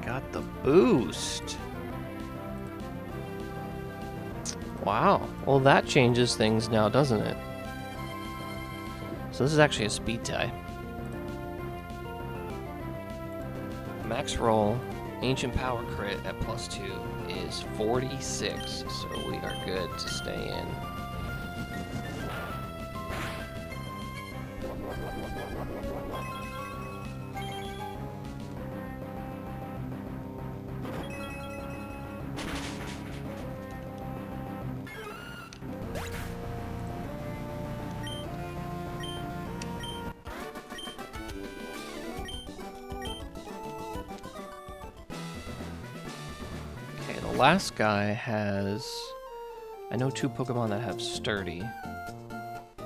Speaker 1: Got the boost. Wow. Well, that changes things now, doesn't it? So this is actually a speed tie. Max roll, Ancient Power crit at +2 is 46, so we are good to stay in. The last guy has... I know 2 Pokemon that have Sturdy. So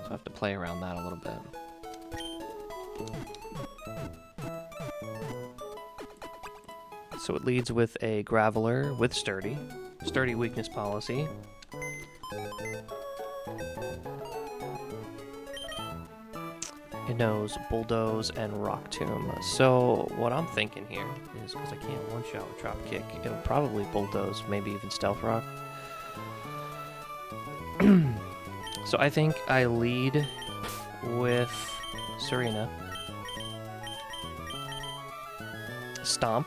Speaker 1: I have to play around that a little bit. So it leads with a Graveler with Sturdy. Sturdy weakness policy. It knows Bulldoze and Rock Tomb. So what I'm thinking here is, because I can't one-shot with Drop Kick, it'll probably Bulldoze, maybe even Stealth Rock. So I think I lead with Serena. Stomp.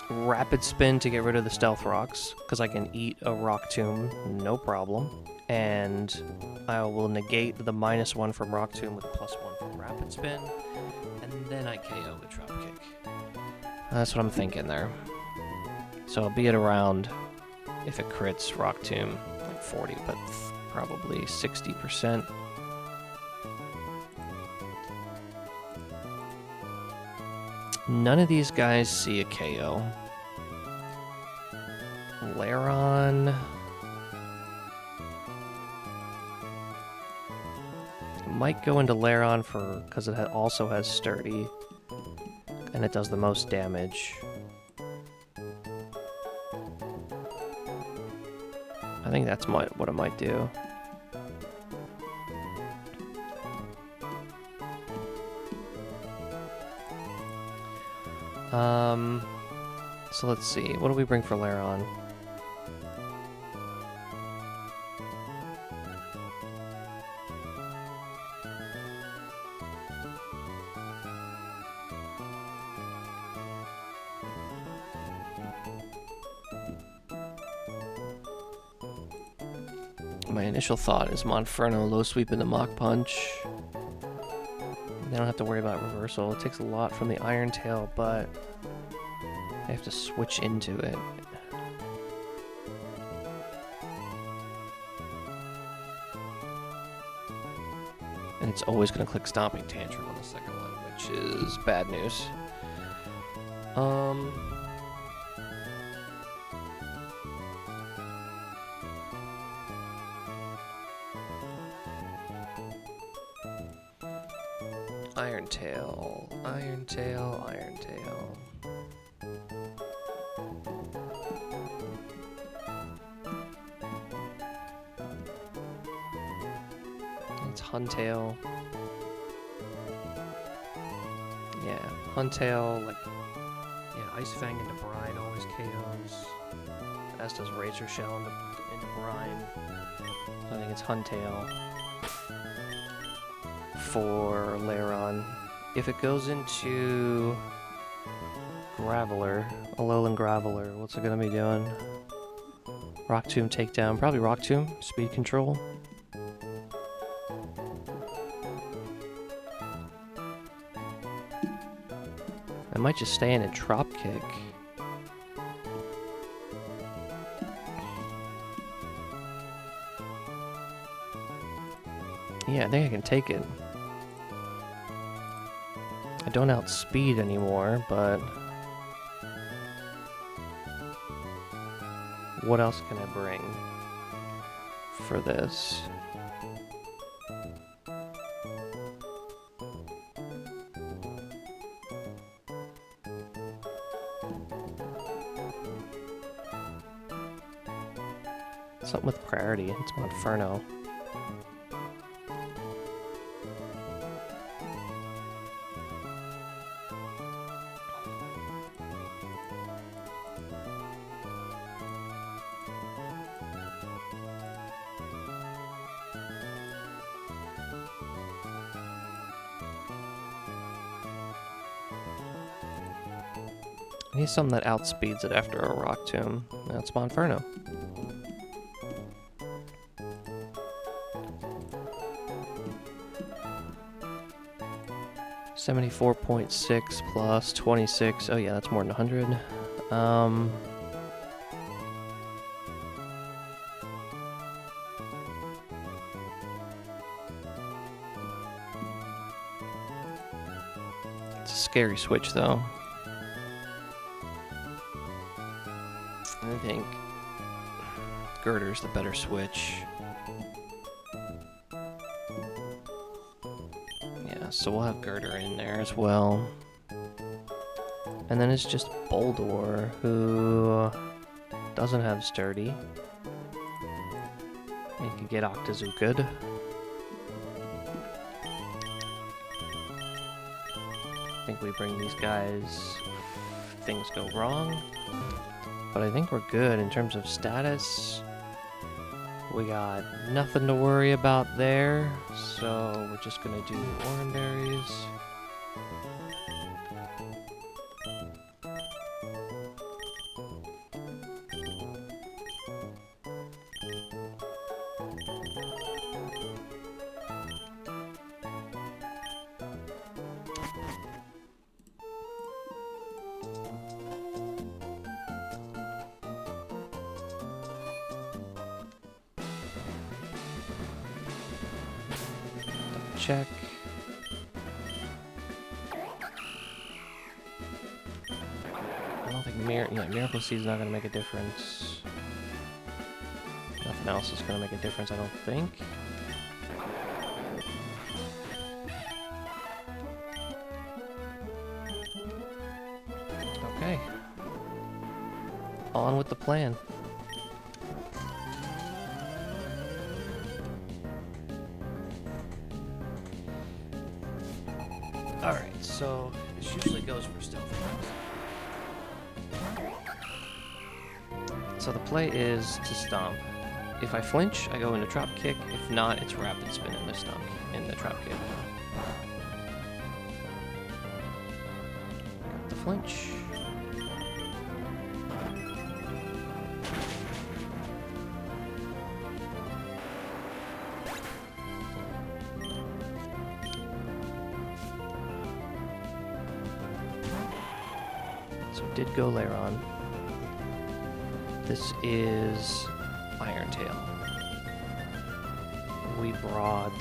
Speaker 1: Rapid Spin to get rid of the Stealth Rocks, because I can eat a Rock Tomb, no problem. And I will negate the -1 from Rock Tomb with a +1 from Rapid Spin, and then I KO with Drop Kick. That's what I'm thinking there. So I'll be at around, if it crits Rock Tomb, like 40, but probably 60%. None of these guys see a KO. Lairon... might go into Lairon for because it also has Sturdy, and it does the most damage. I think that's what it might do. So let's see. What do we bring for Lairon? My initial thought is Monferno, low sweep into Mach Punch. They don't have to worry about reversal. It takes a lot from the Iron Tail, but I have to switch into it. And it's always going to click Stomping Tantrum on the second one, which is bad news. Iron Tail, Iron Tail, Iron Tail. It's Huntail. Yeah, Huntail, like, yeah, Ice Fang into Brine always KOs. As does Razor Shell into Brine. I think it's Huntail for Lairon. If it goes into Graveler, Alolan Graveler, what's it gonna be doing? Rock Tomb takedown, probably Rock Tomb, speed control. I might just stay in and Drop Kick. Yeah, I think I can take it. I don't outspeed anymore, but what else can I bring for this? Something with priority. It's Monferno. I need something that outspeeds it after a Rock Tomb. That's Monferno. $74.6 plus 26. Oh yeah, that's more than 100. It's a scary switch though. I think Girder's the better switch. Yeah, so we'll have Girder in there as well. And then it's just Boldor, who doesn't have Sturdy. You can get Octazooka. I think we bring these guys if things go wrong. But I think we're good in terms of status. We got nothing to worry about there, so we're just gonna do Oranberries. Check. I don't think Miracle Seed's not gonna make a difference. Nothing else is gonna make a difference, I don't think. Okay. On with the plan. Alright, so this usually goes for stealth rounds. So the play is to stomp. If I flinch, I go into Drop Kick. If not, it's Rapid Spin in the stomp, in the Drop Kick. Got the flinch. So it did go later on. This is Irontail. We brought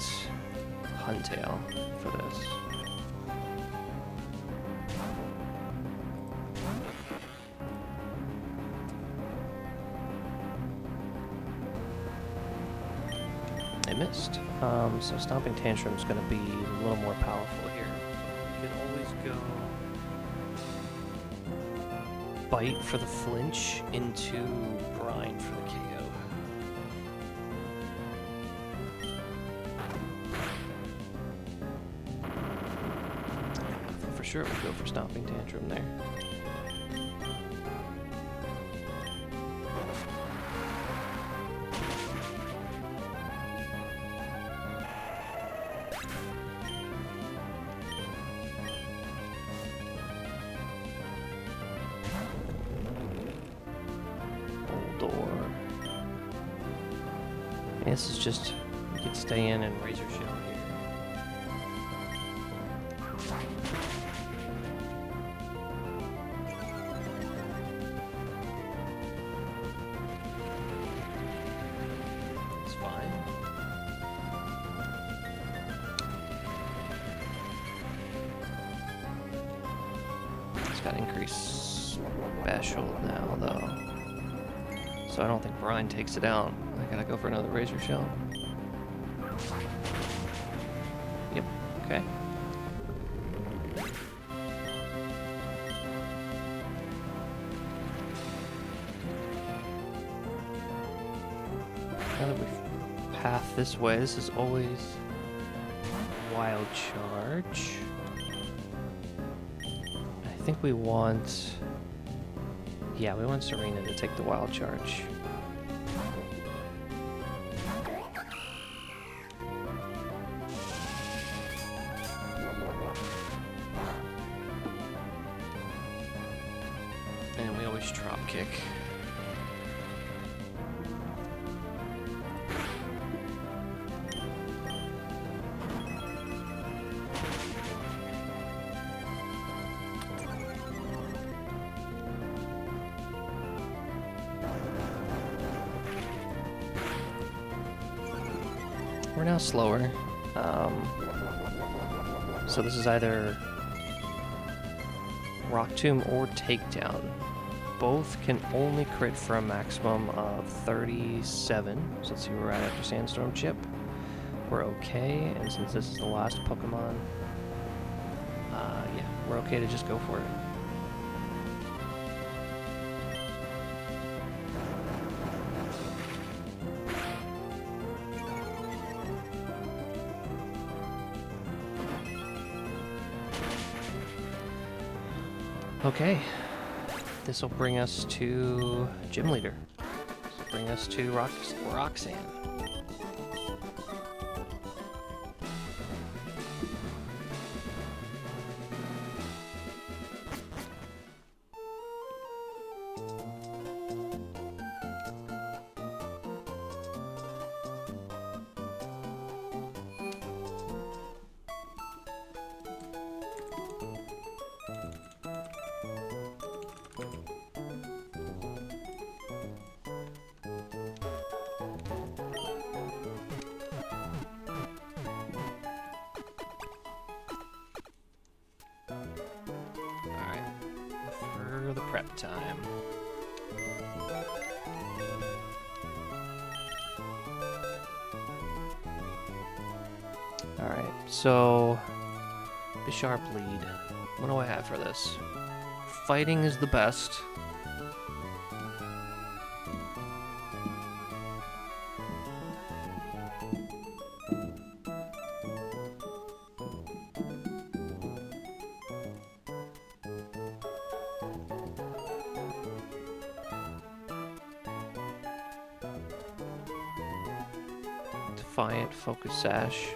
Speaker 1: Huntail for this. I missed. So Stomping Tantrum's going to be a little more powerful here. You can always go Bite for the flinch into Brine for the KO. For sure we'd go for Stomping Tantrum there. This is just, you could stay in and raise your shield here. It's fine. It's got increased special now, though. So I don't think Brine takes it out. I gotta go for another Razor Shell. Yep, okay. Now that we've pathed this way, this is always Wild Charge. I think we want... Yeah, we want Serena to take the Wild Charge. And we always drop kick. We're now slower, so this is either Rock Tomb or Takedown. Both can only crit for a maximum of 37, so let's see where we're at after Sandstorm Chip. We're okay, and since this is the last Pokemon, yeah, we're okay to just go for it. Okay, this will bring us to Gym Leader. This will bring us to Roxanne. The prep time. Alright, so Bisharp lead. What do I have for this? Fighting is the best. Defiant, Focus Sash.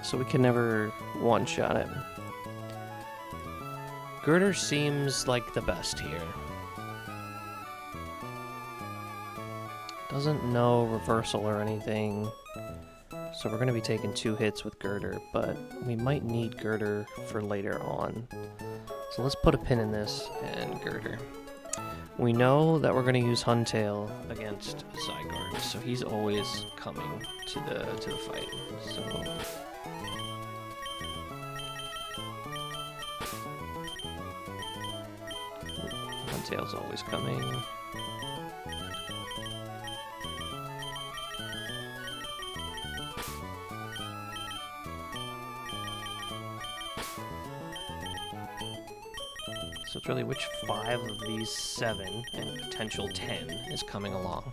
Speaker 1: So we can never one-shot it. Girder seems like the best here. Doesn't know reversal or anything. So we're going to be taking 2 hits with Girder, but we might need Girder for later on. So let's put a pin in this and Girder. We know that we're going to use Huntail against Zygarde, so he's always coming to the fight. So Huntail's always coming. So it's really which 5 of these 7 and potential 10 is coming along.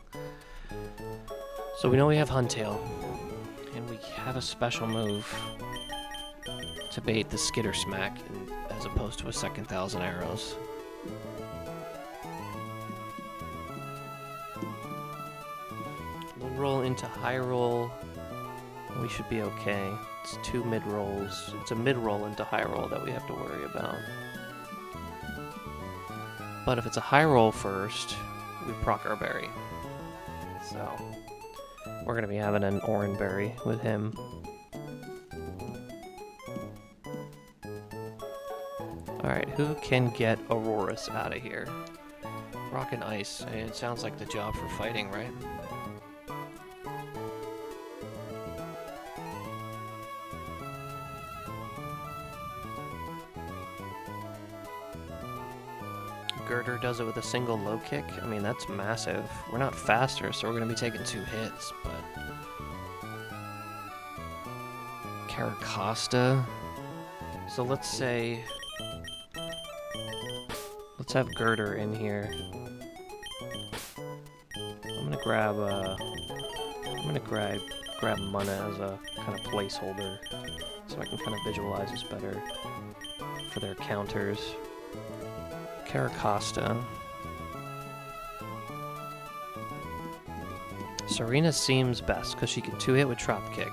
Speaker 1: So we know we have Huntail, and we have a special move to bait the Skitter Smack as opposed to a second 1,000 arrows. Low roll into high roll, we should be okay. It's 2 mid rolls. It's a mid roll into high roll that we have to worry about. But if it's a high roll first, we proc our berry. So we're going to be having an Oran berry with him. Alright, who can get Aurorus out of here? Rock and Ice. I mean, it sounds like the job for fighting, right? Girder does it with a single low kick. I mean, that's massive. We're not faster, so we're going to be taking 2 hits, but... Caracosta. So let's say... Let's have Girder in here. I'm going to grab grab Mana as a kind of placeholder, so I can kind of visualize this better for their counters. Caracosta. Serena seems best because she can 2-hit with Drop Kick.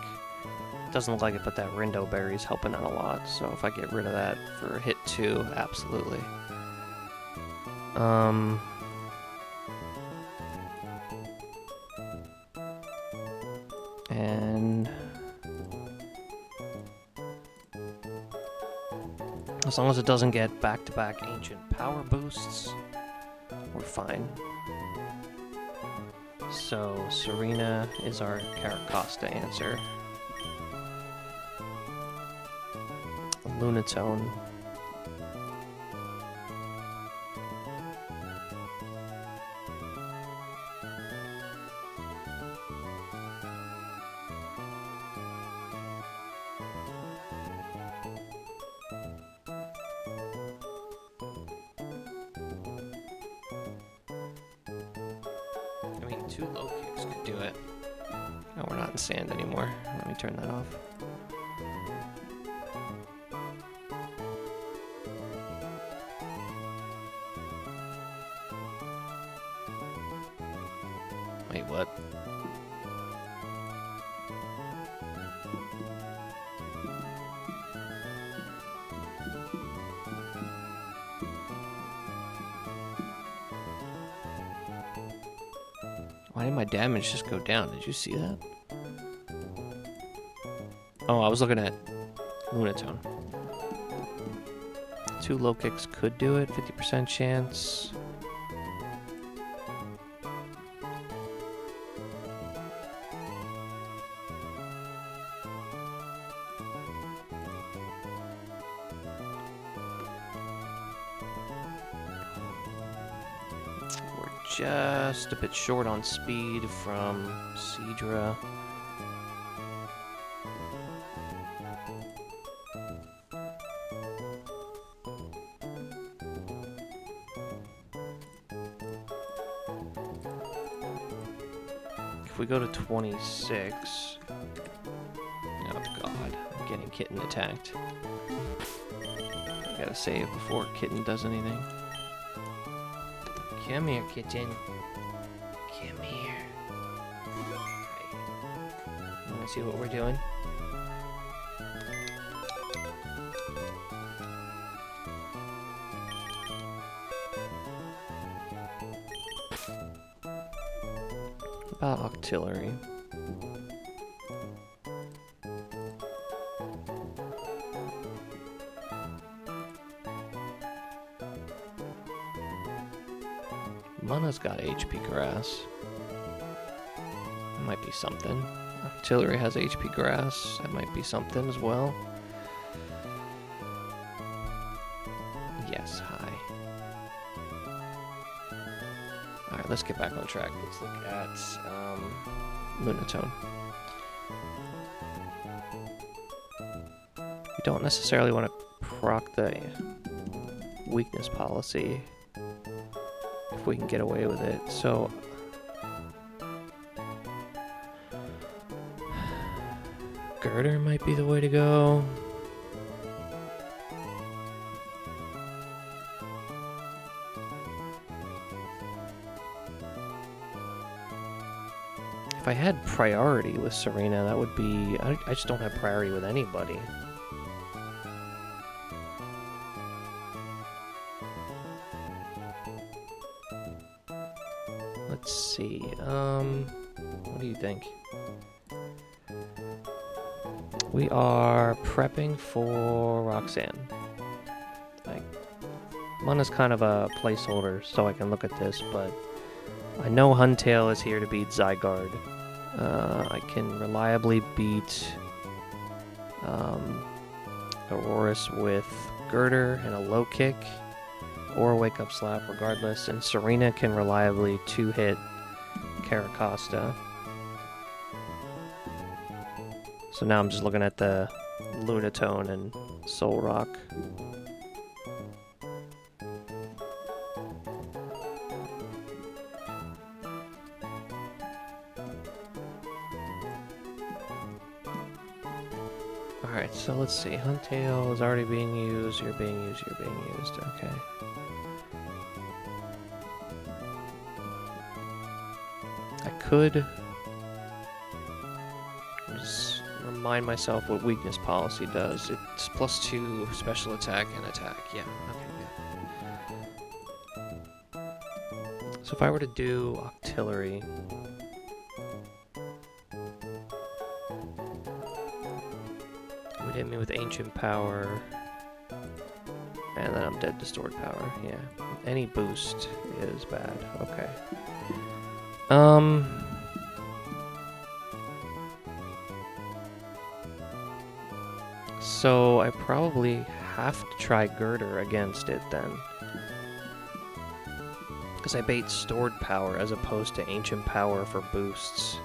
Speaker 1: Doesn't look like it, but that Rindo Berry's helping out a lot. So if I get rid of that for hit 2, absolutely. And as long as it doesn't get back-to-back ancient power boosts, we're fine. So Serena is our Caracosta answer. Lunatone. I mean, 2 low kicks could do it. Oh, we're not in sand anymore. Let me turn that off. Wait, what? Why did my damage just go down? Did you see that? Oh, I was looking at Lunatone. 2 low kicks could do it, 50% chance. Just a bit short on speed from Seadra. If we go to 26... Oh god, I'm getting Kitten attacked. I gotta save before Kitten does anything. Come here, Kitten. Come here. Okay. Wanna see what we're doing? About Octillery. Mana's got HP grass. That might be something. Artillery has HP grass. That might be something as well. Yes, hi. Alright, let's get back on track. Let's look at Lunatone. You don't necessarily want to proc the weakness policy if we can get away with it. So Girder might be the way to go. If I had priority with Serena, that would be... I just don't have priority with anybody. Let's see. What do you think? We are prepping for Roxanne. Like, Mana's kind of a placeholder, so I can look at this, but I know Huntail is here to beat Zygarde. I can reliably beat Aurorus with Girder and a low kick, or a wake up slap regardless, and Serena can reliably two-hit Caracosta. So now I'm just looking at the Lunatone and Soul Rock. Alright, so let's see. Huntail is already being used, you're being used, you're being used. Okay. I could just remind myself what weakness policy does. It's +2 special attack and attack. Yeah, okay, good. So if I were to do artillery, it would hit me with ancient power, and then I'm dead to stored power. Yeah, any boost is bad. Okay. So I probably have to try Girder against it then, because I bait stored power as opposed to ancient power for boosts,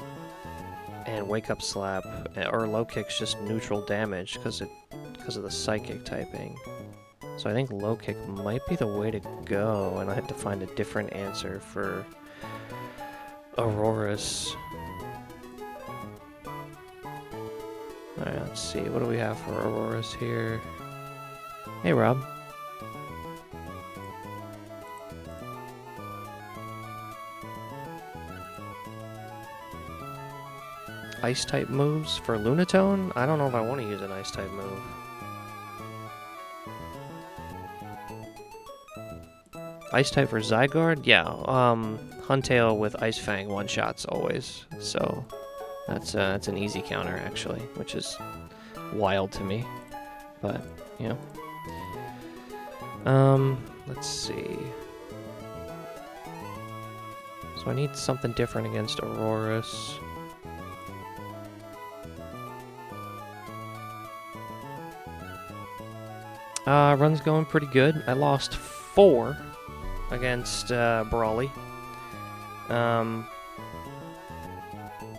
Speaker 1: and wake up slap or low kick's just neutral damage because of the psychic typing. So I think low kick might be the way to go, and I have to find a different answer for Aurorus. Alright, let's see. What do we have for Aurorus here? Hey, Rob. Ice-type moves for Lunatone? I don't know if I want to use an Ice-type move. Ice-type for Zygarde? Yeah, Huntail with Ice Fang one-shots always, so that's an easy counter, actually, which is wild to me, but, you know. Let's see. So I need something different against Aurorus. Run's going pretty good. I lost 4 against Brawly.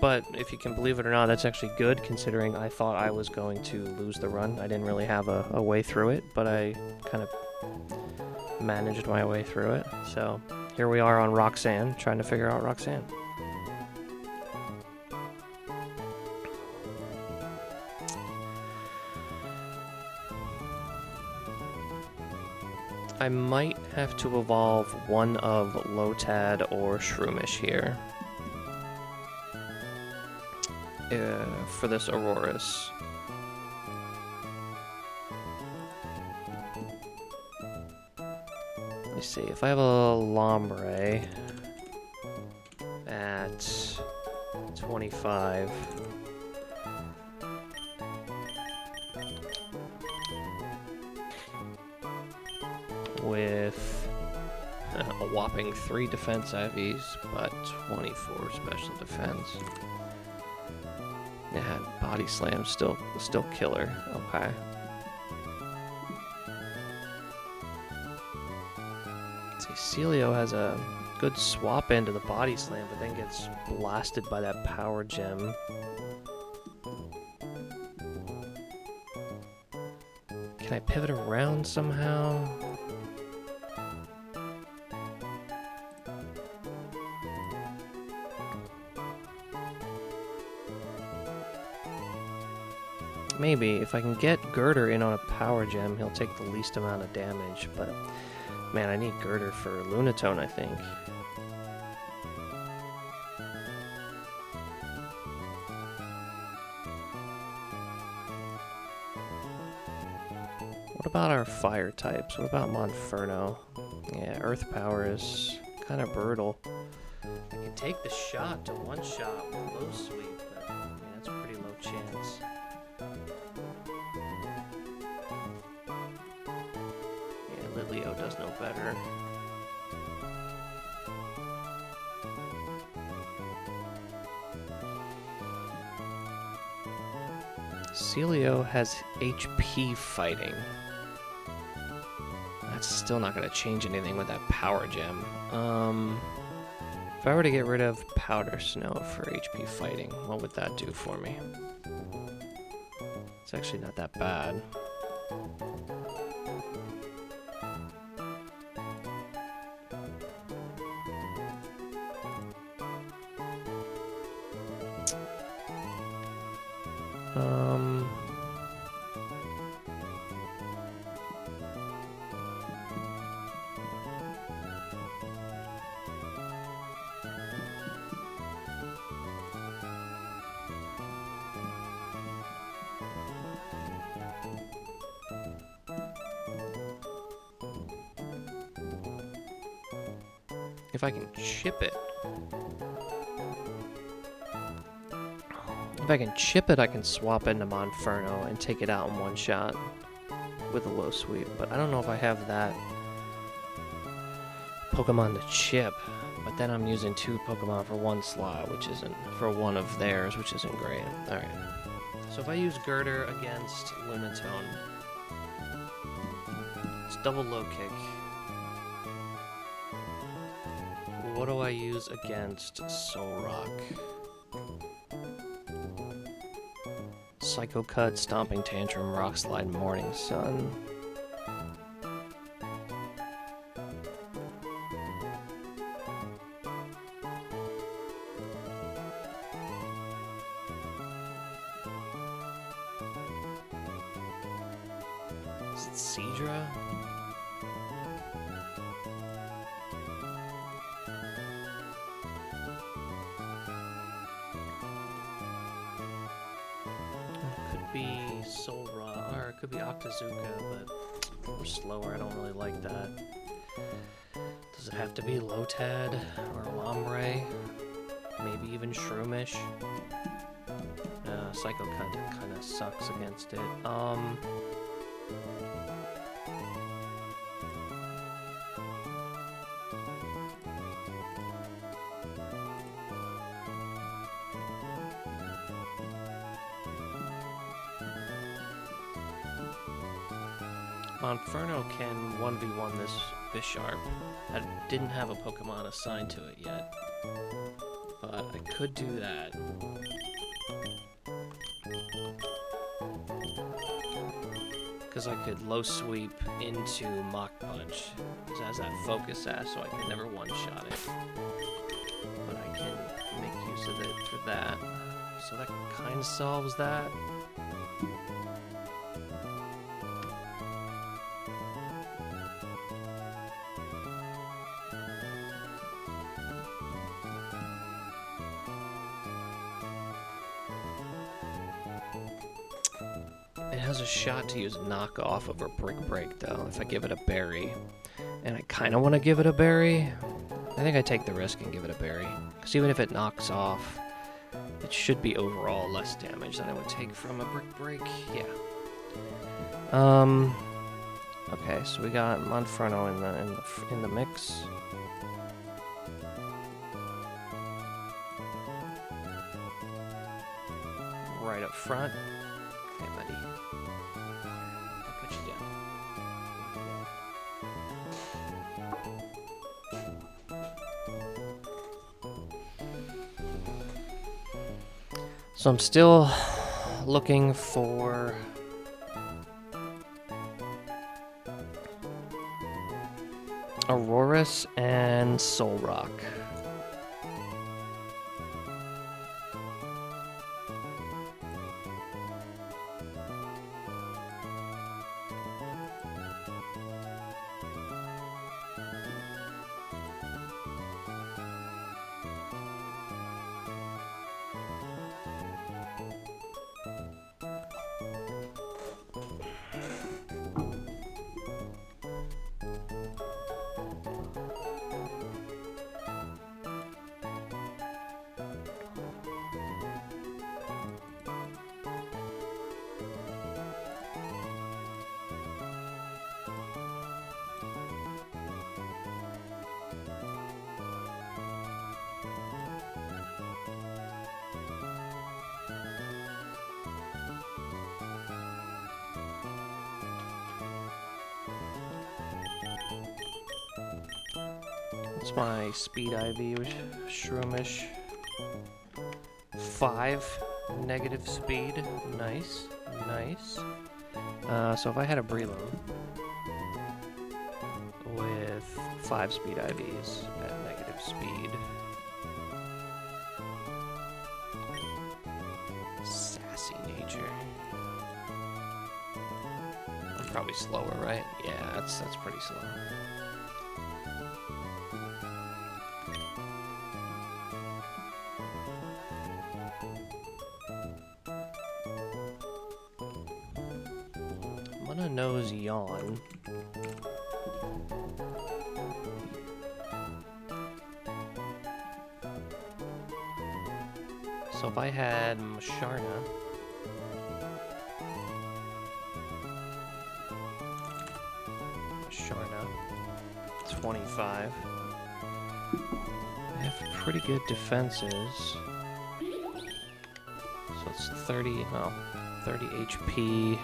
Speaker 1: But if you can believe it or not, that's actually good, considering I thought I was going to lose the run. I didn't really have a way through it, but I kind of managed my way through it. So here we are on Roxanne, trying to figure out Roxanne. I might have to evolve one of Lotad or Shroomish here for this Aurorus. Let me see, if I have a Lombre at 25, with a whopping 3 defense IVs, but 24 special defense. Yeah, body slam still killer. Okay. See, Celio has a good swap into the body slam, but then gets blasted by that power gem. Can I pivot around somehow? Maybe. If I can get Girder in on a power gem, he'll take the least amount of damage, but man, I need Girder for Lunatone, I think. What about our fire types? What about Monferno? Yeah, Earth Power is kind of brutal. I can take the shot to one-shot with low sweep, but yeah, that's a pretty low chance. Yeah, Litleo does no better. Celio has HP fighting. That's still not going to change anything with that power gem. If I were to get rid of Powder Snow for HP fighting, what would that do for me? It's actually not that bad. If I can chip it. If I can chip it, I can swap into Monferno and take it out in one shot with a low sweep. But I don't know if I have that Pokemon to chip. But then I'm using 2 Pokemon for 1 slot, which isn't for one of theirs, which isn't great. Alright. So if I use Girder against Lunatone, it's double low kick. What do I use against Solrock? Psycho Cut, Stomping Tantrum, Rock Slide, Morning Sun. Is it Seadra? Be Solrock, or it could be Octazooka, but we're slower. I don't really like that. Does it have to be Lotad or Lombre? Maybe even Shroomish? Psycho Cut kind of sucks against it. Monferno can 1v1 this Bisharp. I didn't have a Pokemon assigned to it yet, but I could do that. Because I could low sweep into Mach Punch, because it has that Focus Sash, so I can never one-shot it. But I can make use of it for that. So that kind of solves that. It has a shot to use knockoff over Brick Break, though, if I give it a berry. And I kind of want to give it a berry. I think I take the risk and give it a berry. Because even if it knocks off, it should be overall less damage than I would take from a Brick Break. Yeah. Okay, so we got Monferno in the mix. right up front. Hey, buddy. I'll put you down. So I'm still looking for Aurorus and Soul Rock. That's my speed IV with Shroomish. 5 negative speed. Nice. Nice. So if I had a Breloom with 5 speed IVs at negative speed. Sassy nature. I'm probably slower, right? Yeah, that's pretty slow. I'm gonna nose Yawn. So if I had Masharna, 25. They have pretty good defenses. So it's 30 HP.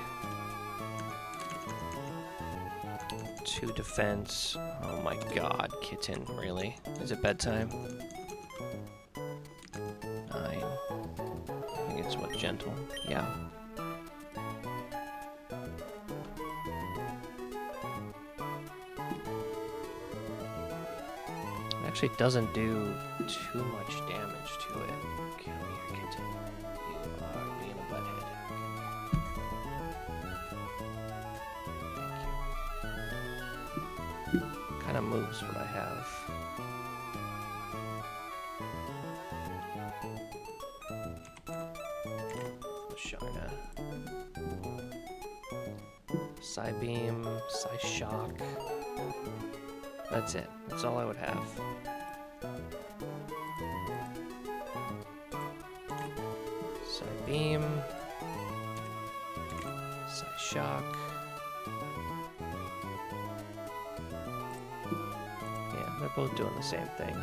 Speaker 1: 2 defense. Oh my god, kitten, really? Is it bedtime? 9. I think it's what, gentle? Yeah. It actually doesn't do too much damage to it. Come here, kitten. You are being a butthead. Thank you. Kind of moves what I have. Sharna. Psybeam, Psyshock. That's it. That's all I would have. Psybeam. Psyshock. Yeah, they're both doing the same thing.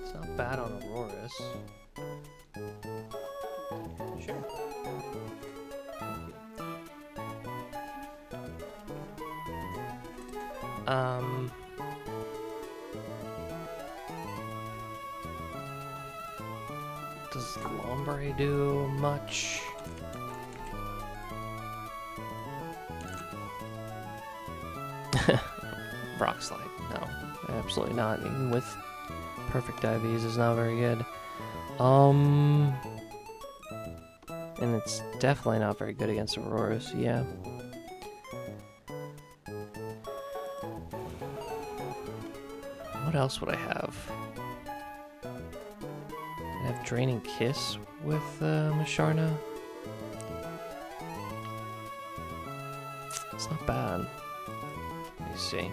Speaker 1: It's not bad on Aurorus. Sure. Does Lombre do much? Rock Slide, no, absolutely not. Even with perfect IVs is not very good. And it's definitely not very good against Aurorus, yeah. What else would I have? I have Draining Kiss with Masharna. It's not bad. Let me see.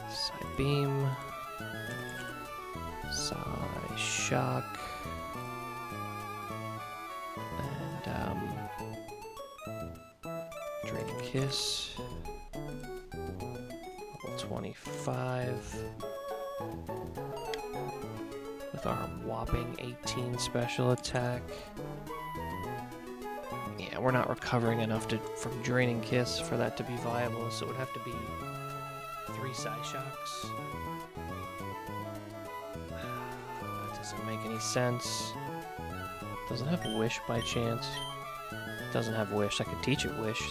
Speaker 1: Psybeam. Psyshock. Draining Kiss. Level 25. With our whopping 18 special attack. Yeah, we're not recovering enough from Draining Kiss for that to be viable, so it would have to be 3 Psy Shocks. That doesn't make any sense. Does it have Wish by chance? It doesn't have Wish. I could teach it Wish.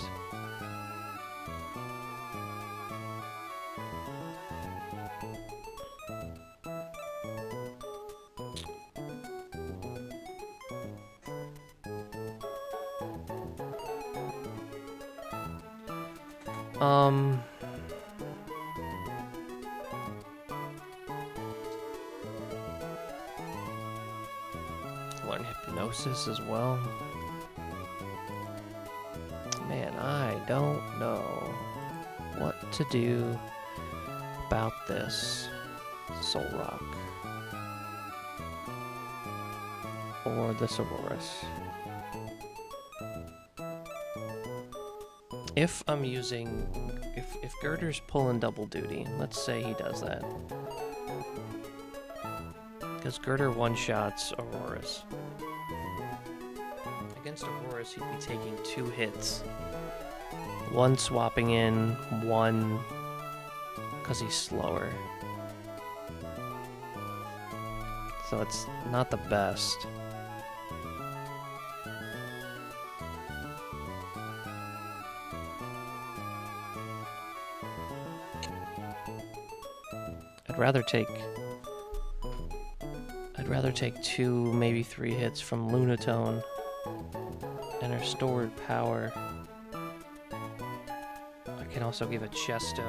Speaker 1: Learn Hypnosis as well. Man, I don't know what to do about this Soul Rock or this Aurorus. If I'm using, if Girder's pulling double duty, let's say he does that. Because Girder one-shots Aurorus. Against Aurorus, he'd be taking 2 hits. One swapping in, one because he's slower. So it's not the best. I'd rather take 2, maybe 3 hits from Lunatone and her stored power. I can also give a Chesto.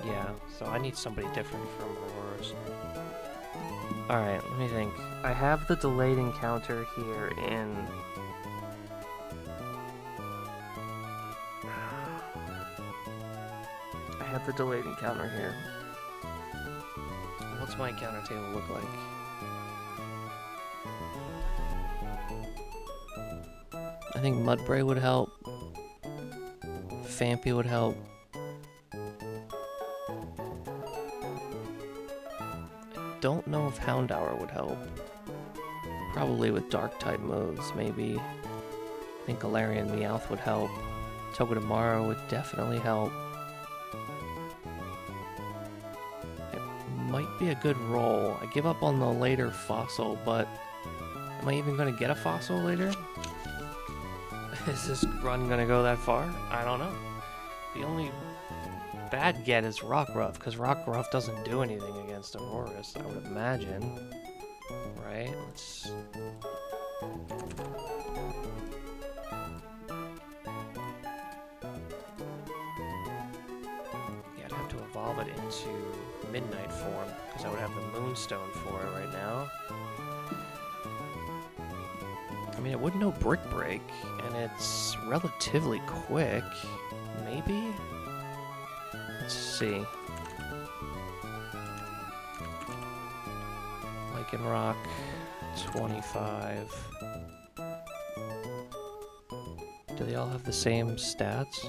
Speaker 1: Yeah, so I need somebody different from Aurorus. Alright, let me think. I have the delayed encounter here in... I have the delayed encounter here. What's my encounter table look like? I think Mudbray would help. Phanpy would help. I don't know if Houndour would help. Probably with Dark-type moves, maybe. I think Galarian Meowth would help. Togedemaru would definitely help. It might be a good roll. I give up on the later fossil, but am I even going to get a fossil later? Is this run gonna go that far? I don't know. The only bad get is Rockruff, because Rockruff doesn't do anything against Aurorus, I would imagine. Right? Let's... Yeah, I'd have to evolve it into Midnight form, because I would have the Moonstone for it right now. I mean, it would know Brick Break, and it's relatively quick. Maybe? Let's see. Lycanroc, 25. Do they all have the same stats?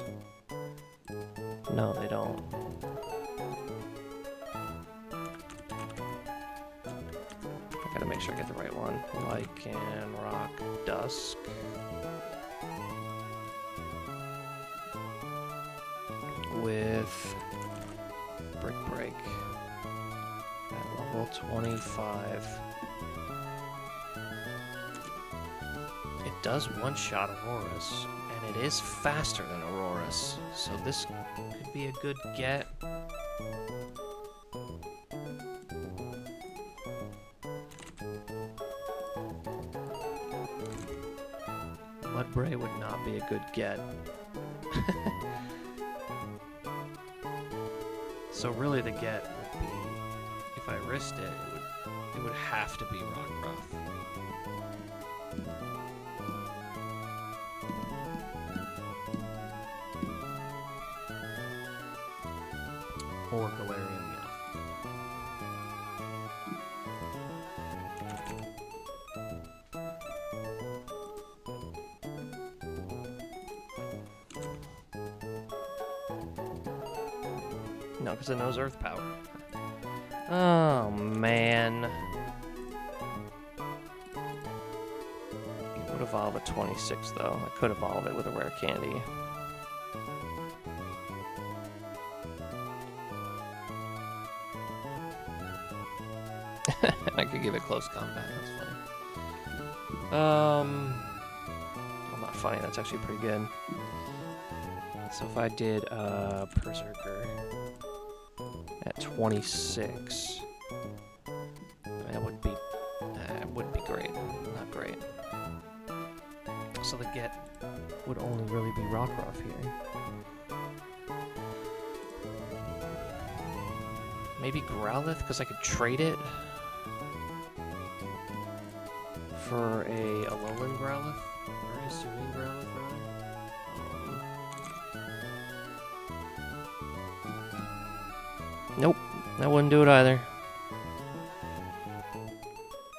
Speaker 1: No, they don't. I gotta make sure I get the right one. Lycanroc, Dusk. With Brick Break at level 25. It does one-shot Aurorus, and it is faster than Aurorus, so this could be a good get. Mudbray would not be a good get. So really the get would be, if I risked it, it would have to be Rockruff. Or Galarian Meowth. No, because it knows Earth power. Oh, man. It would evolve at 26, though. I could evolve it with a rare candy. I could give it close combat. That's funny. Well, not funny. That's actually pretty good. So if I did Berserker at 26, that would be great. Not great. So the get would only really be Rockruff here. Maybe Growlithe, because I could trade it for a Alolan Growlithe, or a Hisuian Growlithe, rather. Nope, that wouldn't do it either.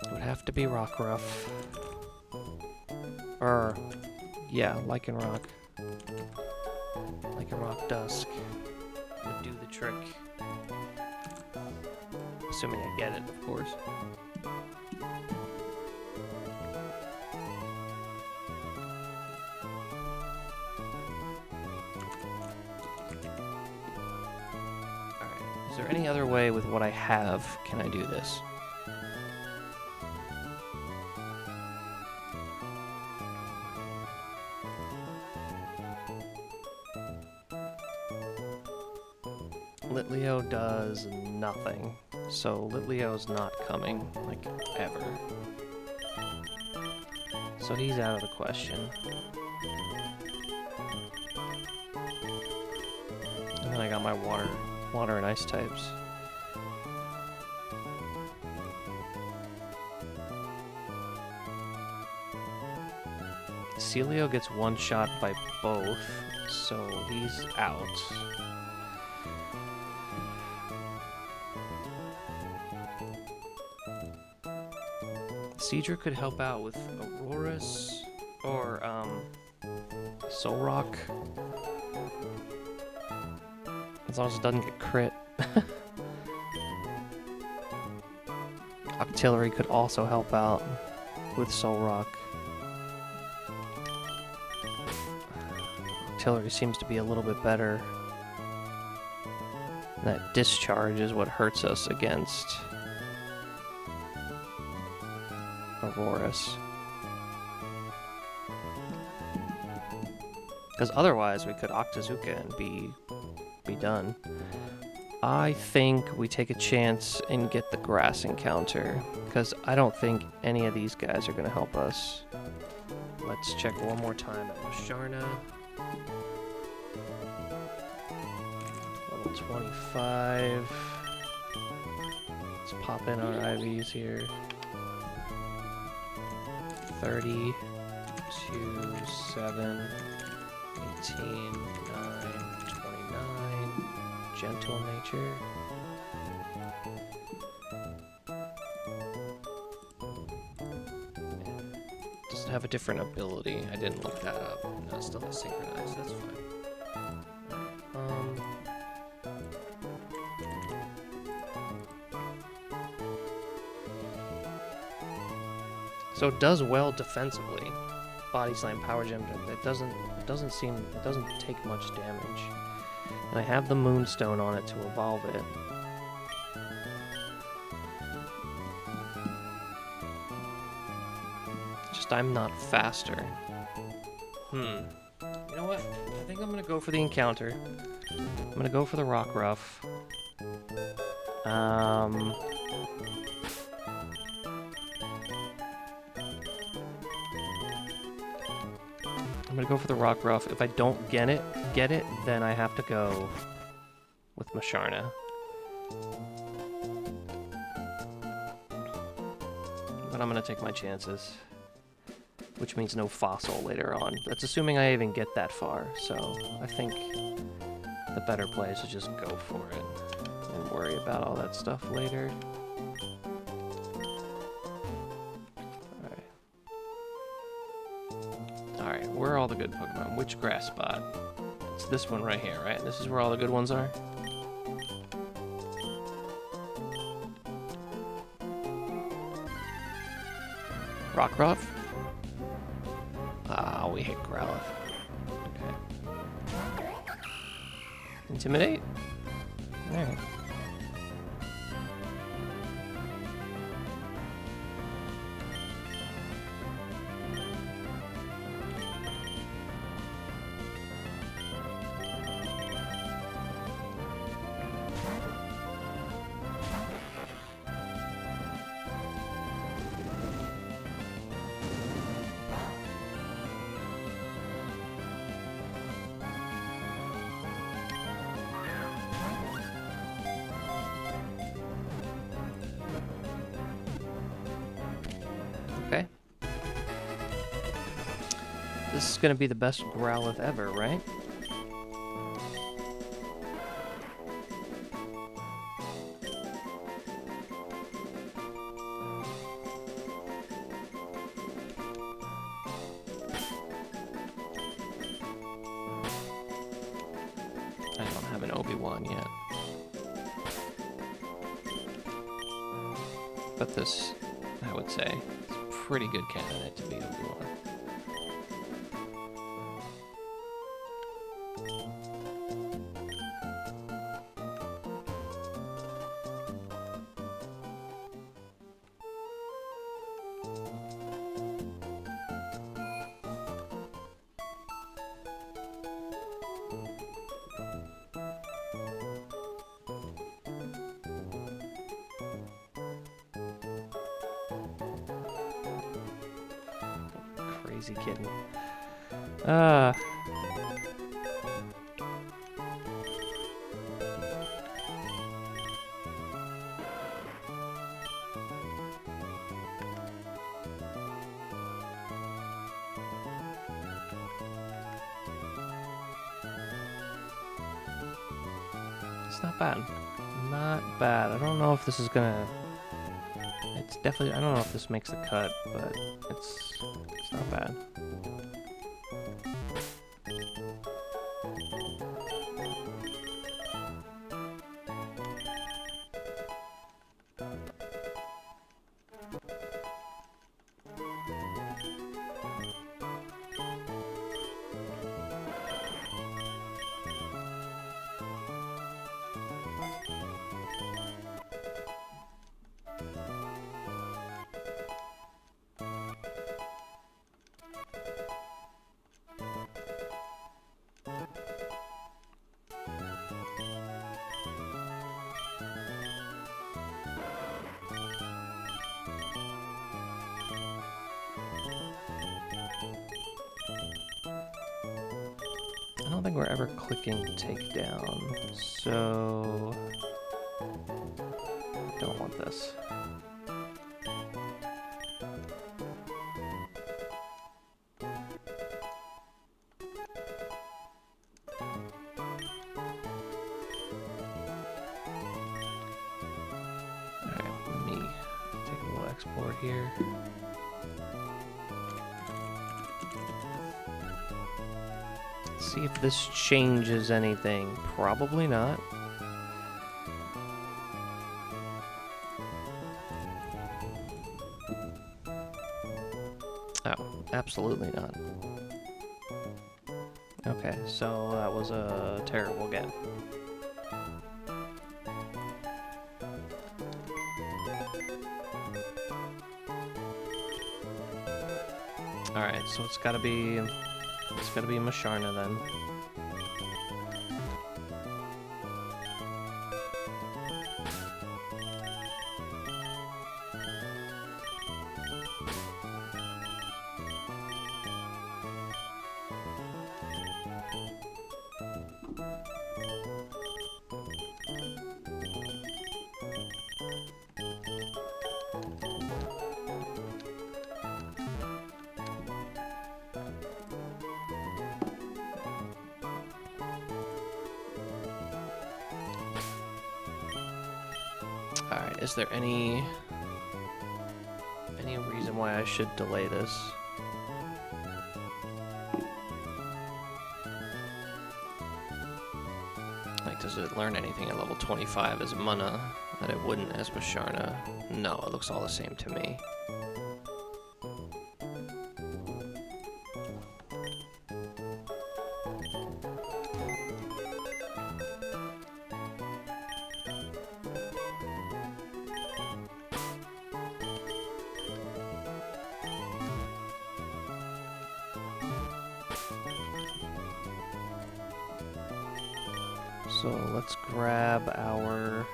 Speaker 1: It would have to be Rockruff. Or, yeah, Lycanroc. Lycanroc Dusk would do the trick. Assuming I get it, of course. Alright, is there any other way with what I have can I do this? Litleo does nothing. So Litleo's not coming, like, ever. So he's out of the question. And then I got my water and ice types. Celio gets one shot by both, so he's out. Seadra could help out with Aurorus or Solrock, as long as it doesn't get crit. Octillery could also help out with Solrock. Octillery seems to be a little bit better. That discharge is what hurts us against Aurorus. Because otherwise we could Octazooka and be done. I think we take a chance and get the grass encounter, because I don't think any of these guys are going to help us. Let's check one more time at Musharna. Level 25. Let's pop in our IVs here. 30, 2, 7, 18, 9, 29, gentle nature. Does it have a different ability? I didn't look that up. No, it still has synchronized, that's fine. So it does well defensively. Body Slam, Power Gem. It doesn't take much damage. And I have the Moonstone on it to evolve it. Just I'm not faster. You know what? I think I'm gonna go for the encounter. I'm gonna go for the Rockruff. I'm gonna go for the Rockruff. If I don't get it, then I have to go with Musharna. But I'm gonna take my chances. Which means no Fossil later on. That's assuming I even get that far, so I think the better play is to just go for it and worry about all that stuff later. Alright, where are all the good Pokemon? Which grass spot? It's this one right here, right? This is where all the good ones are? Rockruff? Ah, we hit Growlithe. Okay. Intimidate? Alright. Okay. This is gonna be the best Growlithe ever, right? I don't have an Obi-Wan yet. But this, I would say, is a pretty good candidate to be Obi-Wan. Crazy kitten. It's not bad. Not bad. I don't know if this is gonna... It's definitely... I don't know if this makes the cut, but it's not bad. I don't think we're ever clicking takedown, so don't want this. Alright, let me take a little export here. See if this changes anything. Probably not. Oh, absolutely not. Okay, so that was a terrible get. Alright, so it's gotta be Masharna then. Alright, is there any reason why I should delay this? Like, does it learn anything at level 25 as Munna that it wouldn't as Masharna? No, it looks all the same to me. So let's grab our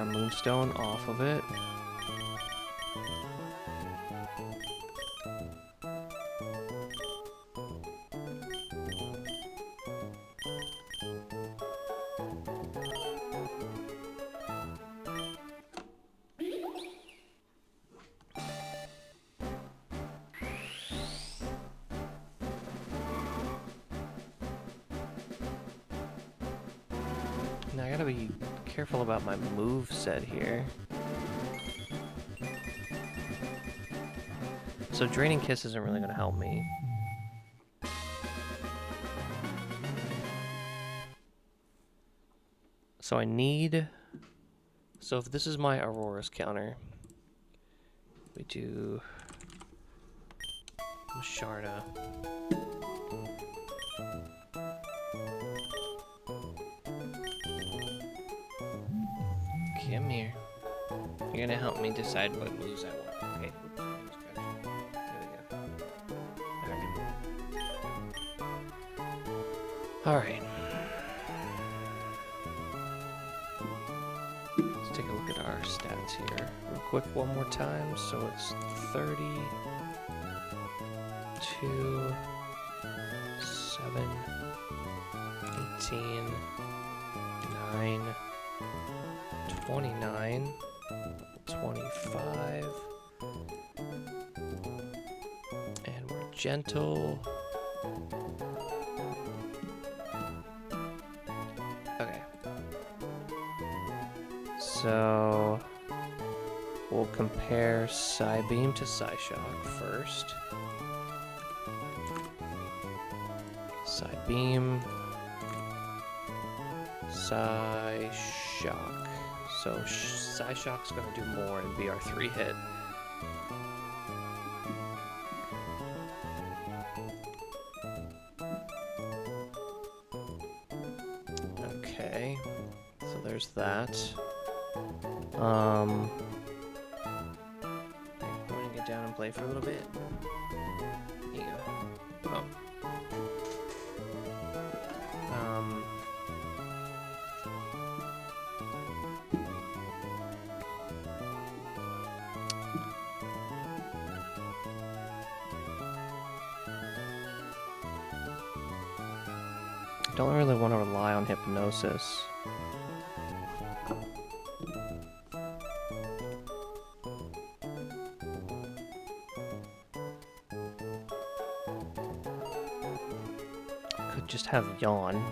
Speaker 1: moonstone off of it. Now I gotta be careful about my move set here. So Draining Kiss isn't really gonna help me. So I need... So if this is my Aurora's counter, we do... Sharda. Come here. You're gonna help me decide what moves I want. Okay. There we go. Alright. Let's take a look at our stats here real quick one more time. So it's 30, 2, 7, 18, 9, 29, 25, and we're gentle. Okay. So we'll compare Psybeam to Psyshock first. Psybeam, Psyshock. So Psyshock's gonna do more and be our 3-hit. Okay, so there's that. I'm going to get down and play for a little bit. Here you go. Oh. I don't really want to rely on Hypnosis. Could just have Yawn.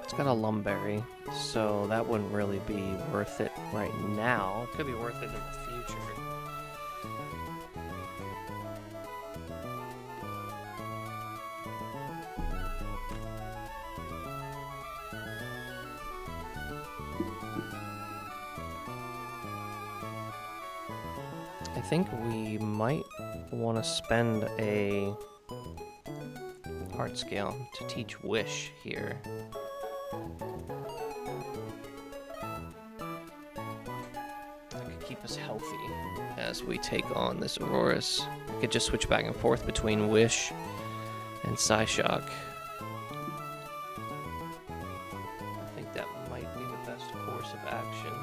Speaker 1: It's got a Lumberry, so that wouldn't really be worth it right now. It could be worth it in the future. I think we might want to spend a heart scale to teach Wish here. That could keep us healthy as we take on this Aurorus. We could just switch back and forth between Wish and Psyshock. I think that might be the best course of action.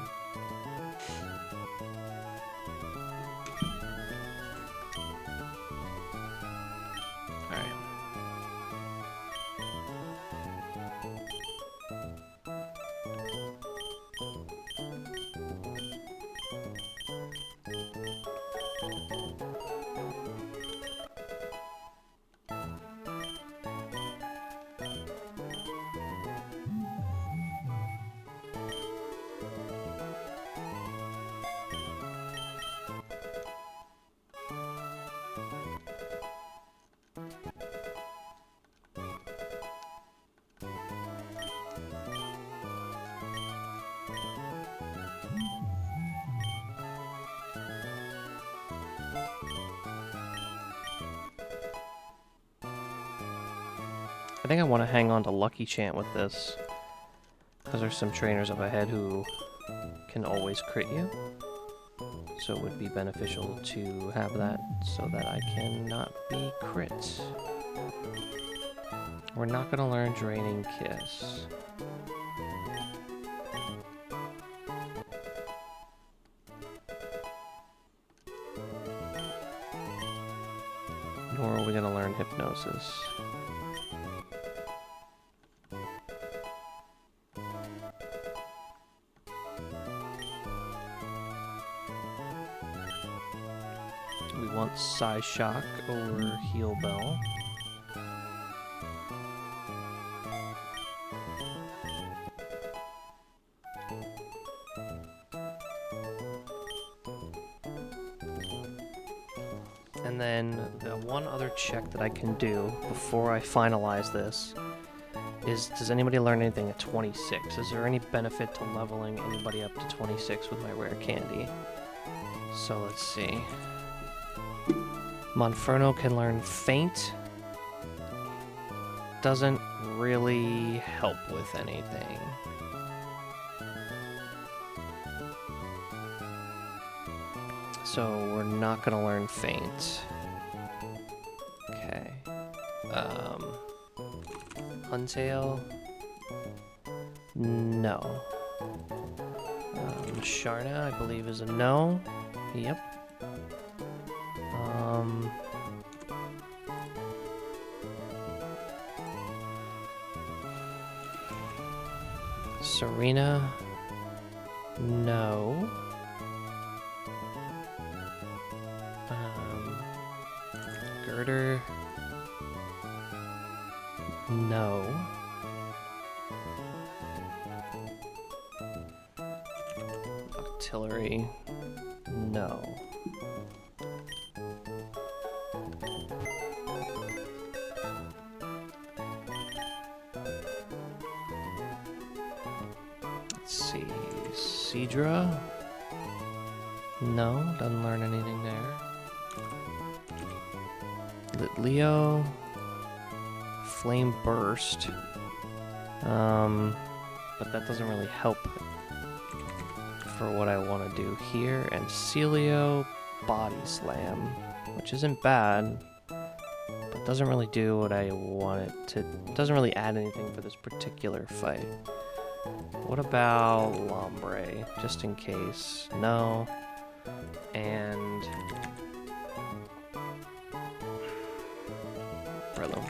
Speaker 1: I think I want to hang on to Lucky Chant with this, because there's some trainers up ahead who can always crit you. So it would be beneficial to have that so that I cannot be crit. We're not going to learn Draining Kiss. Nor are we going to learn Hypnosis. We want Psy Shock over Heal Bell. And then the one other check that I can do before I finalize this is, does anybody learn anything at 26? Is there any benefit to leveling anybody up to 26 with my rare candy? So let's see. Monferno can learn Faint. Doesn't really help with anything. So we're not gonna learn Faint. Okay. Huntail. No. Sharna, I believe, is a no. Yep. Serena. No. Girder. No. Artillery. No. Let's see. Cedra. No, doesn't learn anything there. Leo, Flame Burst, but that doesn't really help for what I want to do here. And Celio, Body Slam, which isn't bad, but doesn't really do what I want it to. Doesn't really add anything for this particular fight. What about Lombre, just in case? No. And Breloom.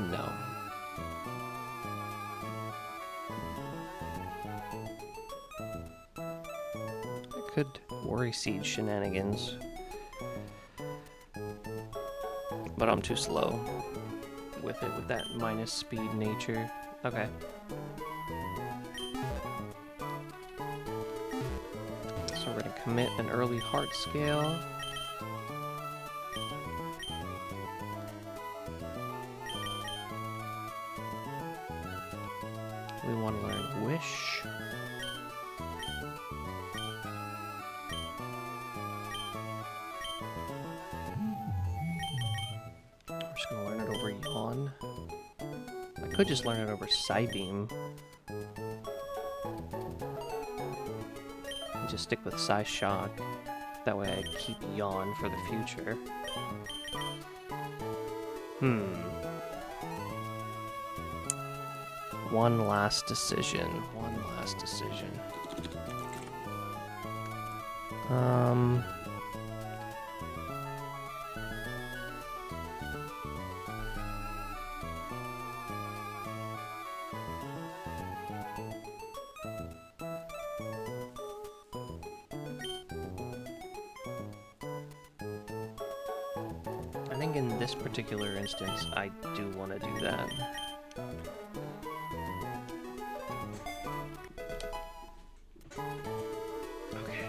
Speaker 1: No. I could Worry Seed shenanigans, but I'm too slow with it, with that minus speed nature. Okay. So we're gonna commit an early heart scale. We want to learn Wish. We're just gonna learn it over Yawn. I could just learn it over Psybeam. And just stick with Psy Shock. That way I keep Yawn for the future. One last decision. One last decision. I think in this particular instance, I do want to do that. Okay.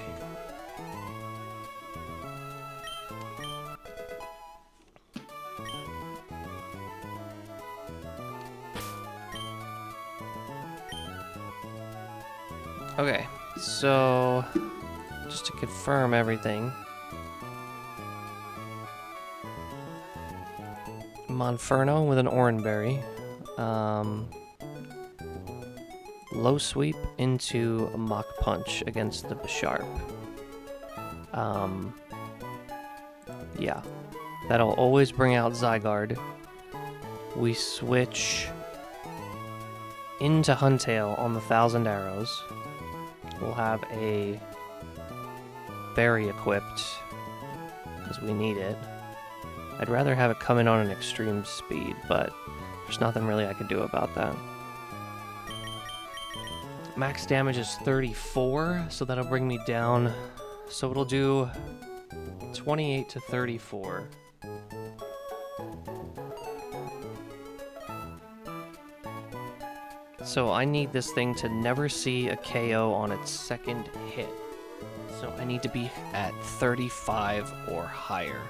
Speaker 1: Okay, so just to confirm everything, Monferno with an Oranberry. Low sweep into a Mach Punch against the Bisharp. Yeah. That'll always bring out Zygarde. We switch into Huntail on the 1,000 Arrows. We'll have a Berry equipped, because we need it. I'd rather have it come in on an extreme speed, but there's nothing really I could do about that. Max damage is 34, so that'll bring me down. So it'll do 28 to 34. So I need this thing to never see a KO on its second hit. So I need to be at 35 or higher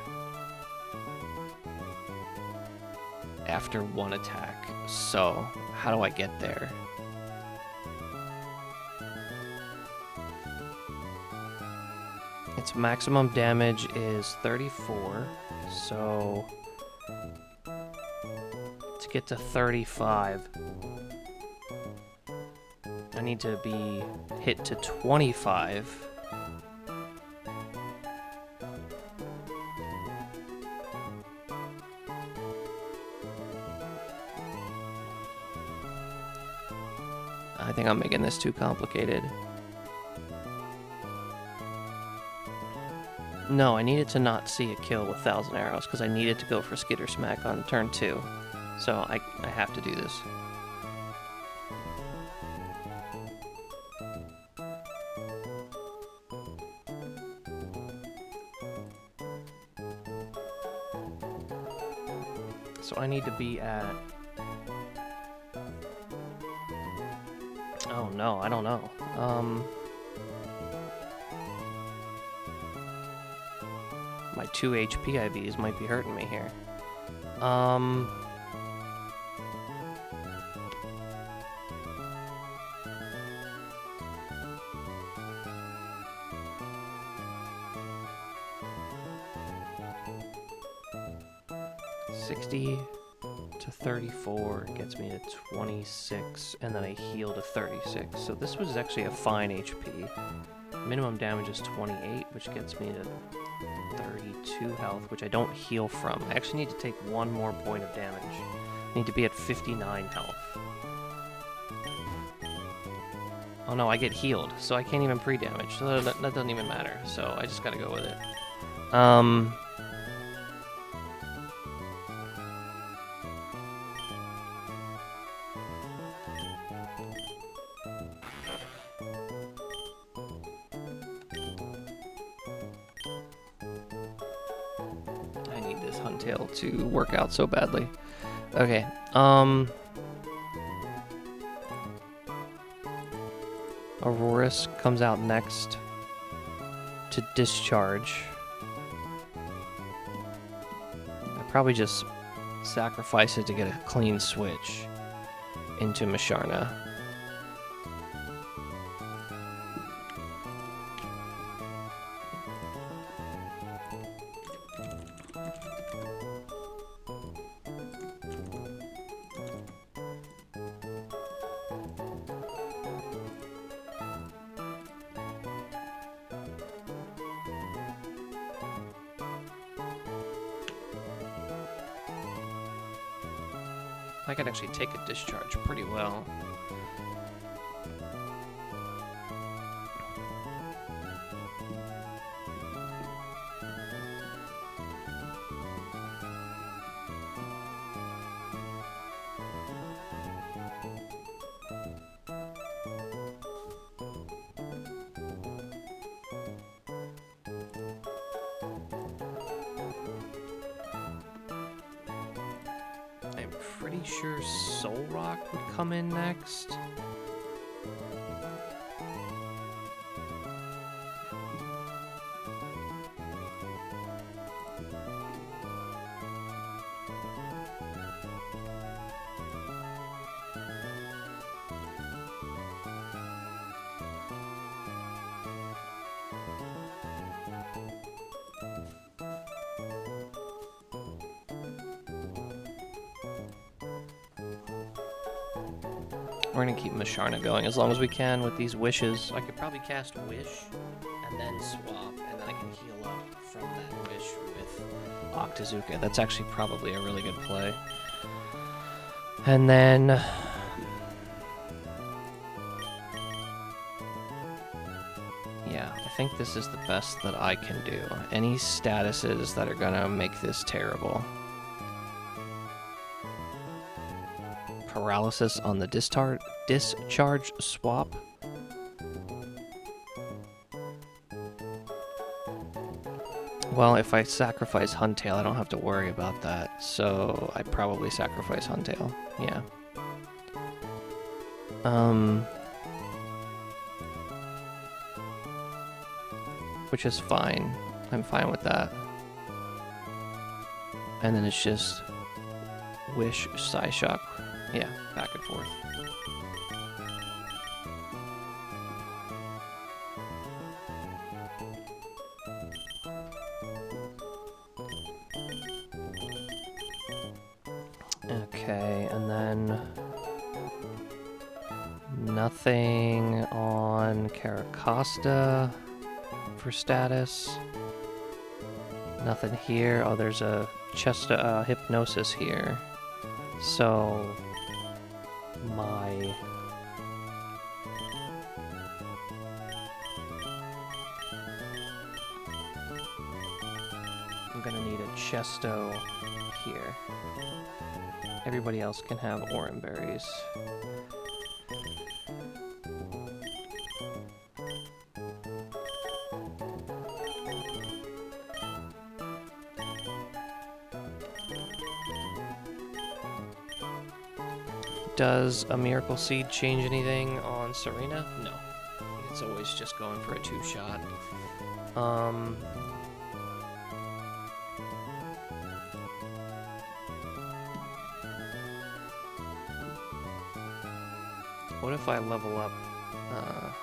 Speaker 1: after one attack. So how do I get there? Its maximum damage is 34, so to get to 35, I need to be hit to 25. I think I'm making this too complicated. No, I needed to not see a kill with 1,000 Arrows because I needed to go for Skitter Smack on turn 2. So I have to do this. So I need to be at... Oh no, I don't know. My 2 HP IVs might be hurting me here. $60 to 34 gets me to 26, and then I heal to 36. So this was actually a fine HP. Minimum damage is 28, which gets me to 32 health, which I don't heal from. I actually need to take one more point of damage. I need to be at 59 health. Oh no, I get healed, so I can't even pre-damage, so that doesn't even matter. So I just gotta go with it. I need this Huntail to work out so badly. Okay, Aurorus comes out next to discharge. I probably just sacrifice it to get a clean switch into Masharna. I can actually take a discharge pretty well. I'm pretty sure Soul Rock would come in next. We're gonna keep Masharna going as long as we can with these wishes. I could probably cast Wish and then swap, and then I can heal up from that Wish with Octazooka. That's actually probably a really good play. And then... yeah, I think this is the best that I can do. Any statuses that are gonna make this terrible. Paralysis on the discharge swap. Well, if I sacrifice Huntail, I don't have to worry about that. So I probably sacrifice Huntail. Yeah. Which is fine. I'm fine with that. And then it's just Wish, Psyshock. Yeah, back and forth. Okay, and then nothing on Caracosta for status. Nothing here. Oh, there's a chest hypnosis here. So I'm gonna need a Chesto here. Everybody else can have Oran Berries. Does a Miracle Seed change anything on Serena? No. It's always just going for a 2-shot. What if I level up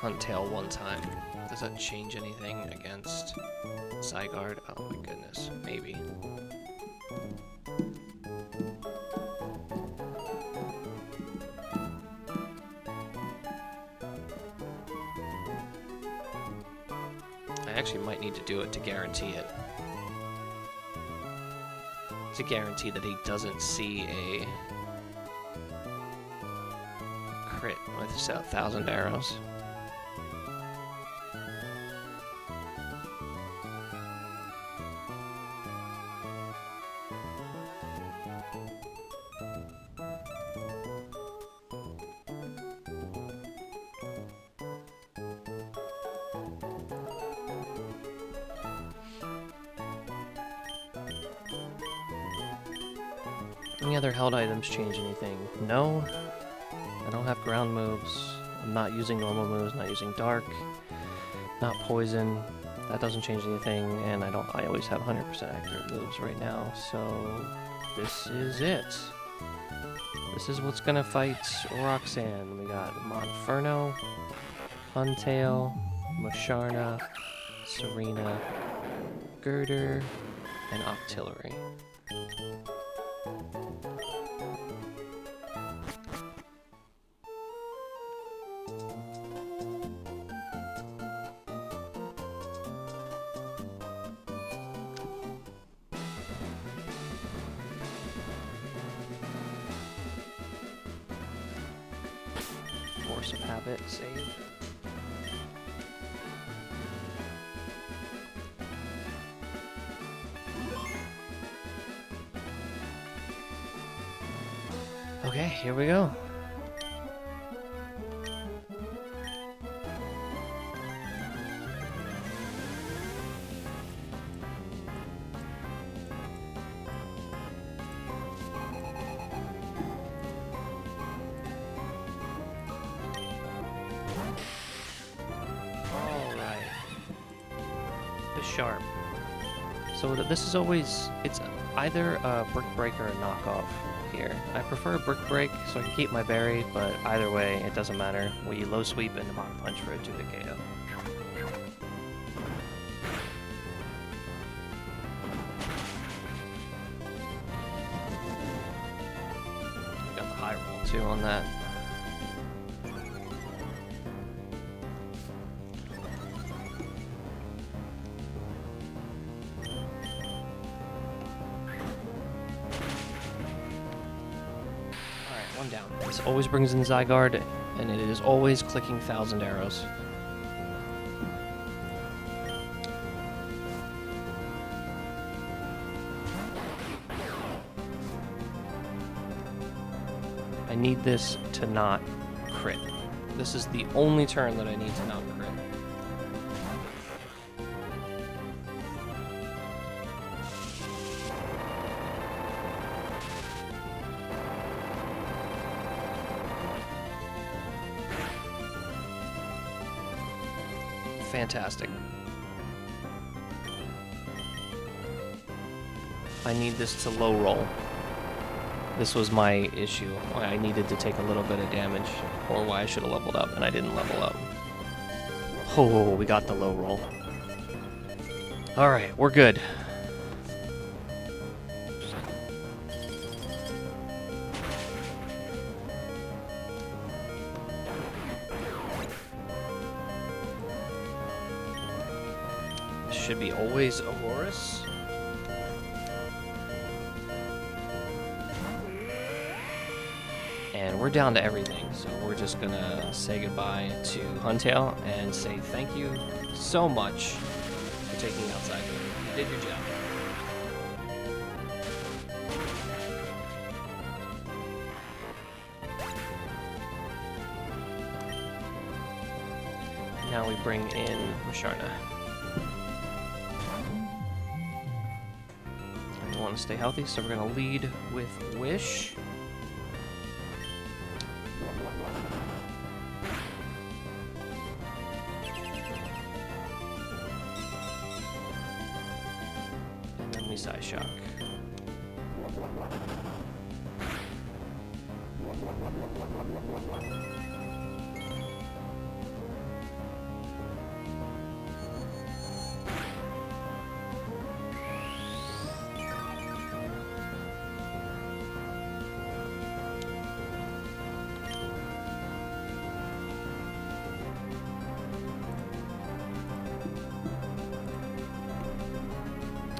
Speaker 1: Huntail one time? Does that change anything against Zygarde? Oh my goodness, maybe. I actually might need to do it to guarantee it. To guarantee that he doesn't see a crit with 1,000 arrows. Any other held items change anything? No. I don't have ground moves. I'm not using normal moves, not using dark, not poison. That doesn't change anything, and I always have 100% accurate moves right now, so this is it. This is what's gonna fight Roxanne. We got Monferno, Huntail, Masharna, Serena, Girder, and Octillery. Force of habit, save. Okay, here we go. Sharp. So this is always, it's either a Brick Break or a knockoff here. I prefer Brick Break so I can keep my berry, but either way, it doesn't matter. We low sweep and Mach Punch for a 2-hit KO. Got the high roll too on that. down. This always brings in Zygarde, and it is always clicking 1,000 arrows. I need this to not crit. This is the only turn that I need to not crit. Fantastic. I need this to low roll. This was my issue, why I needed to take a little bit of damage, or why I should have leveled up, and I didn't level up. Oh, we got the low roll. Alright, we're good. This should be always Aurorus. And we're down to everything, so we're just gonna say goodbye to Huntail and say thank you so much for taking outside. You did your job. Now we bring in Musharna. And we want to stay healthy, so we're gonna lead with Wish. Side shock.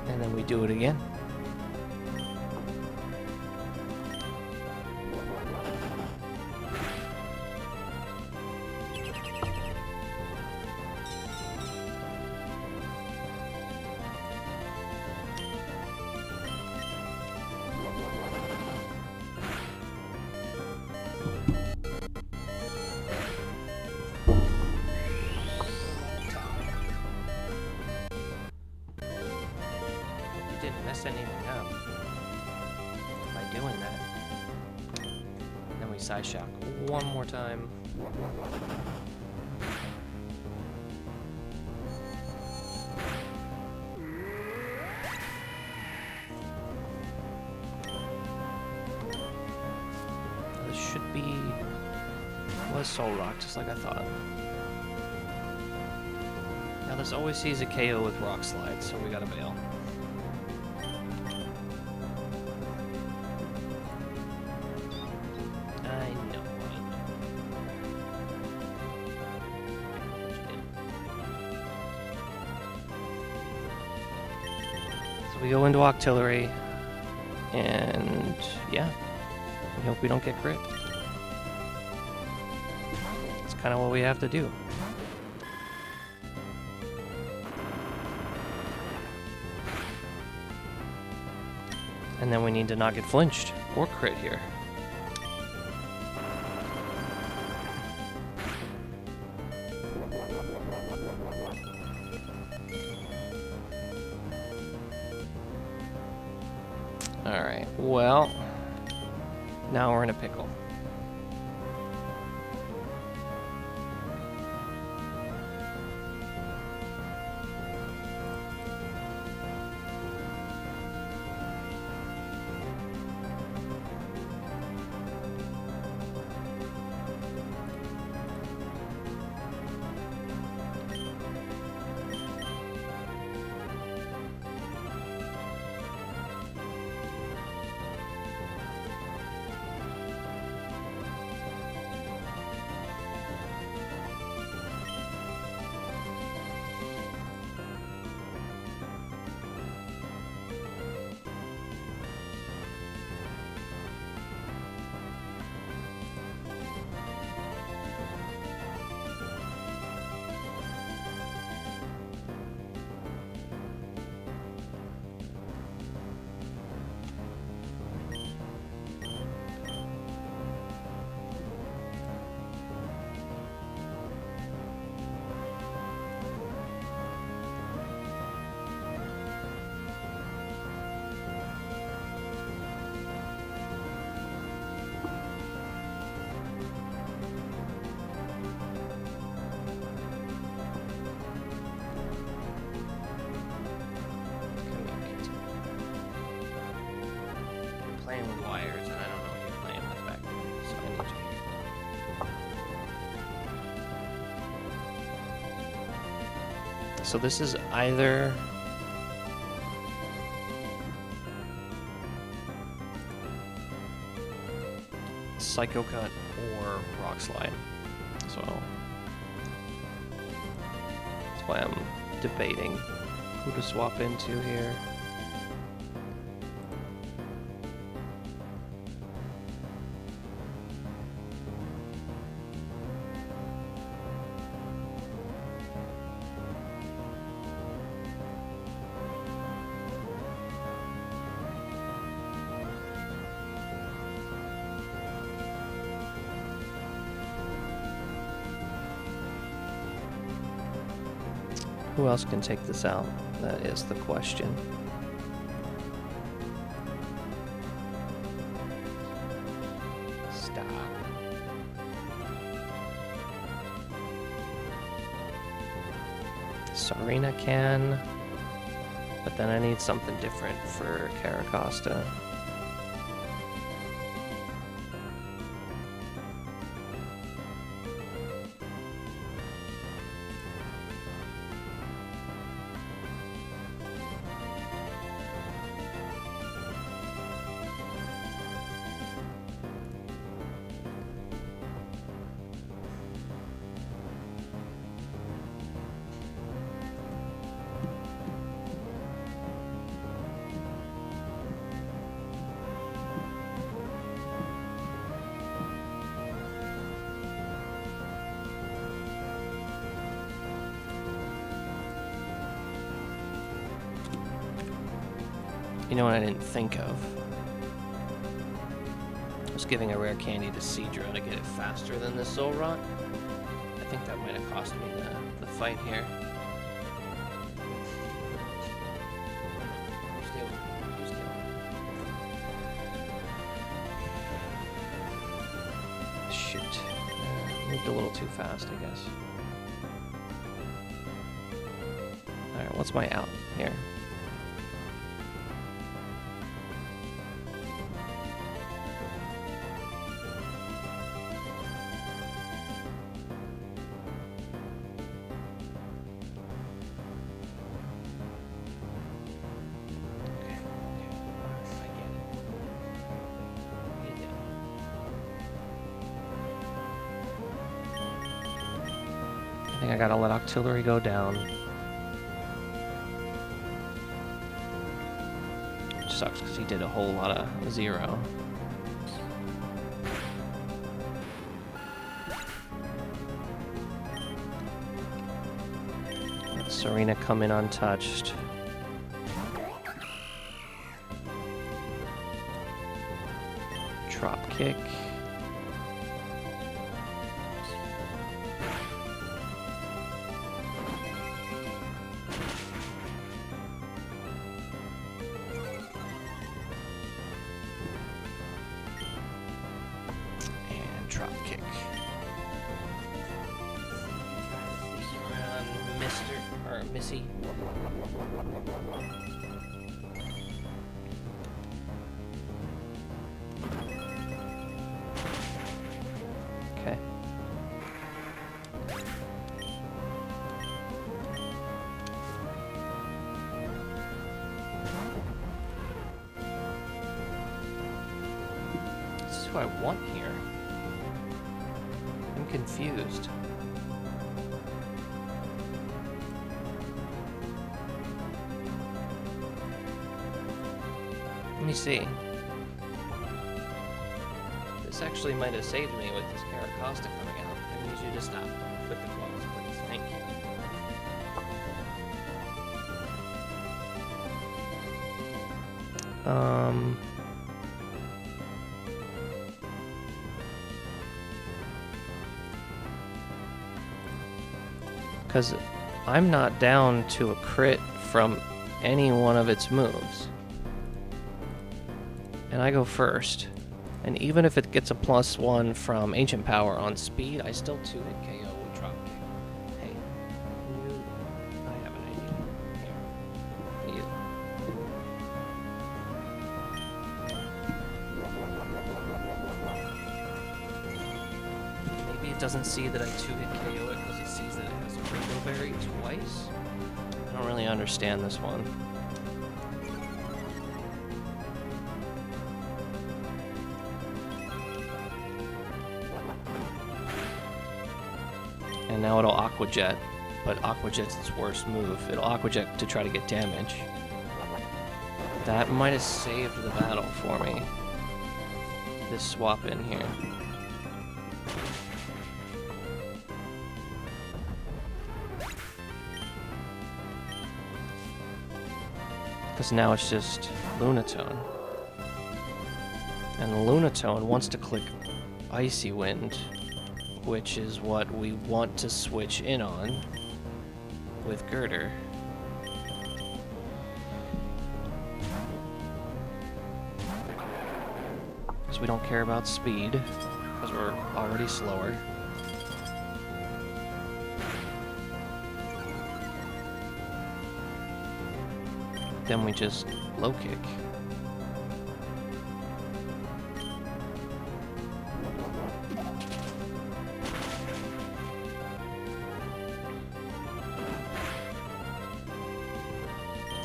Speaker 1: And then we do it again. Didn't mess anything up by doing that. Then we side shock one more time. This should be was Soul Rock, just like I thought. Now this always sees a KO with Rock Slide, so we gotta bail. We go into Octillery, and yeah, we hope we don't get crit. That's kind of what we have to do. And then we need to not get flinched or crit here. Alright, well, now we're in a pickle. So this is either Psycho Cut or Rock Slide. So that's why I'm debating who to swap into here. Who else can take this out? That is the question. Stop. Serena can, but then I need something different for Caracosta. You know what I didn't think of? I was giving a rare candy to Seadra to get it faster than the Soul Rock. I think that might have cost me the fight here. Shoot. Moved a little too fast, I guess. Alright, what's my out here? I think I gotta let Octillery go down. Which sucks because he did a whole lot of 0. Let Serena come in untouched. Drop kick. Drop kick. Around Mr. or Missy. Okay. This is who I want here. I'm confused. Let me see. This actually might have saved me with this Caracosta coming out. I need you to stop with the claws, please. Thank you. Because I'm not down to a crit from any one of its moves. And I go first. And even if it gets a +1 from Ancient Power on speed, I still 2-hit KO with drop kick. Hey, I have an idea. Here. Maybe it doesn't see that I 2-hit KO it because it sees that it has a Rainbow parry twice? I don't really understand this one. And now it'll Aqua Jet, but Aqua Jet's its worst move. It'll Aqua Jet to try to get damage. That might have saved the battle for me. This swap in here. Because now it's just Lunatone. And Lunatone wants to click Icy Wind, which is what we want to switch in on with Girder. So we don't care about speed, because we're already slower. Then we just low kick.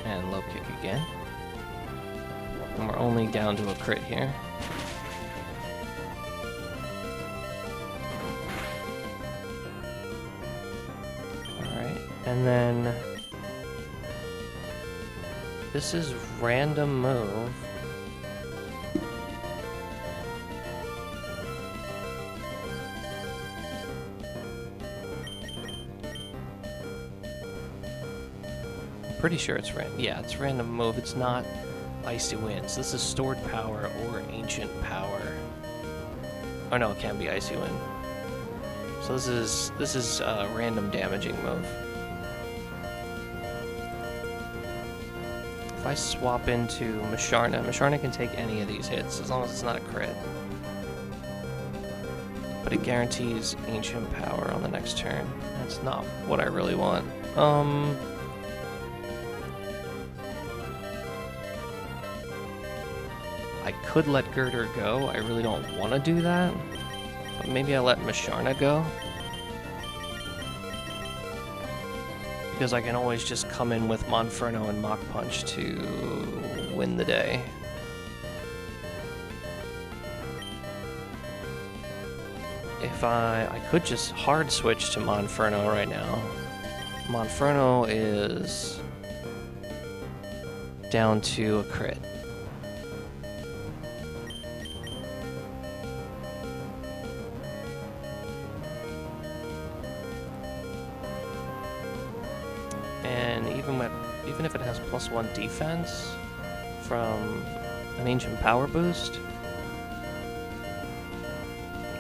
Speaker 1: And low kick again. And we're only down to a crit here. Alright, and then this is random move. I'm pretty sure it's random. Yeah, it's random move. It's not Icy Winds. This is stored power or ancient power. Oh no, it can be Icy Wind. So this is a random damaging move. If I swap into Masharna, Masharna can take any of these hits as long as it's not a crit. But it guarantees ancient power on the next turn. That's not what I really want. I could let Girder go. I really don't want to do that. But maybe I let Masharna go. Because I can always just come in with Monferno and Mach Punch to win the day. If I could just hard switch to Monferno right now. Monferno is down to a crit. And even if it has +1 defense from an ancient power boost,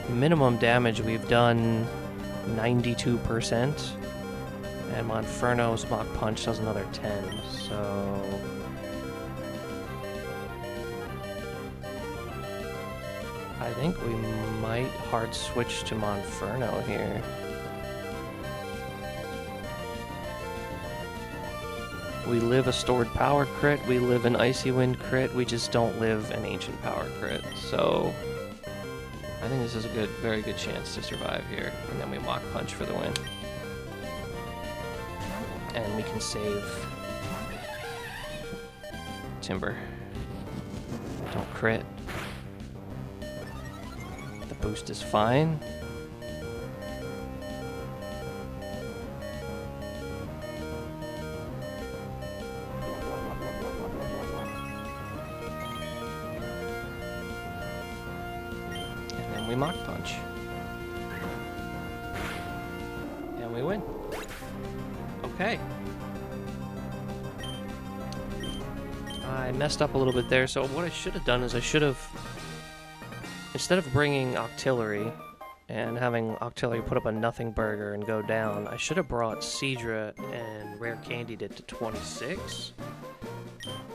Speaker 1: minimum damage we've done 92%, and Monferno's Mach Punch does another 10, so I think we might hard switch to Monferno here. We live a stored power crit, we live an Icy Wind crit, we just don't live an ancient power crit. So I think this is a very good chance to survive here. And then we Mach Punch for the win. And we can save Timber. Don't crit. The boost is fine. We Mach Punch. And we win. Okay. I messed up a little bit there, so what I should have done is I should have, instead of bringing Octillery and having Octillery put up a nothing burger and go down, I should have brought Seadra and Rare Candied it to 26,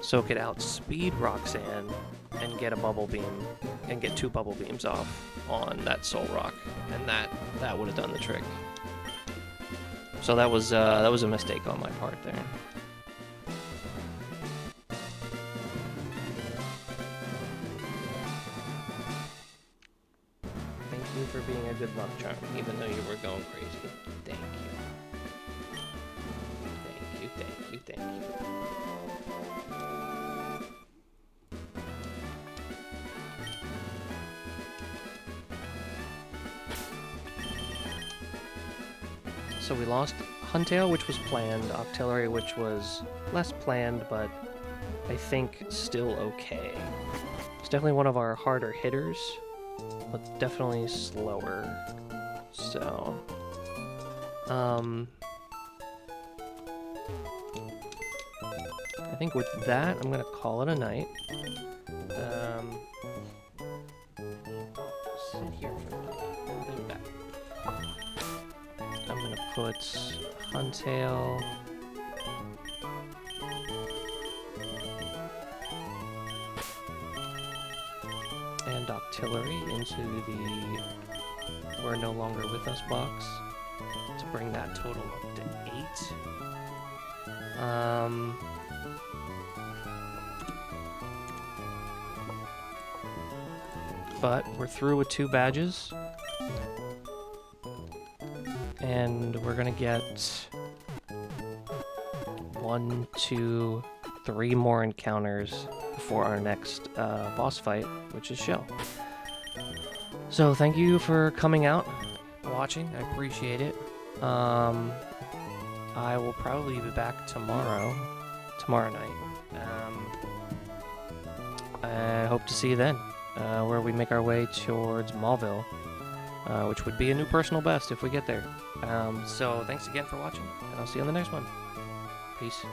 Speaker 1: so it could outspeed Roxanne and get a Bubble Beam, and get 2 Bubble Beams off on that Soul Rock, and that would have done the trick. So that was a mistake on my part there. Thank you for being a good luck charm, even though you were going crazy. Thank you. So we lost Huntail, which was planned, Octillery, which was less planned, but I think still okay. It's definitely one of our harder hitters, but definitely slower. So, I think with that, I'm gonna call it a night. Sit here for a minute. Move back. I'm gonna put Huntail. And Octillery into the We're No Longer With Us box to bring that total up to 8. But we're through with 2 badges. And we're gonna get 1, 2, 3 more encounters before our next boss fight, which is Shell. So thank you for coming out, watching. I appreciate it. I will probably be back tomorrow night. I hope to see you then, where we make our way towards Mauville, which would be a new personal best if we get there. So thanks again for watching, and I'll see you on the next one. Peace.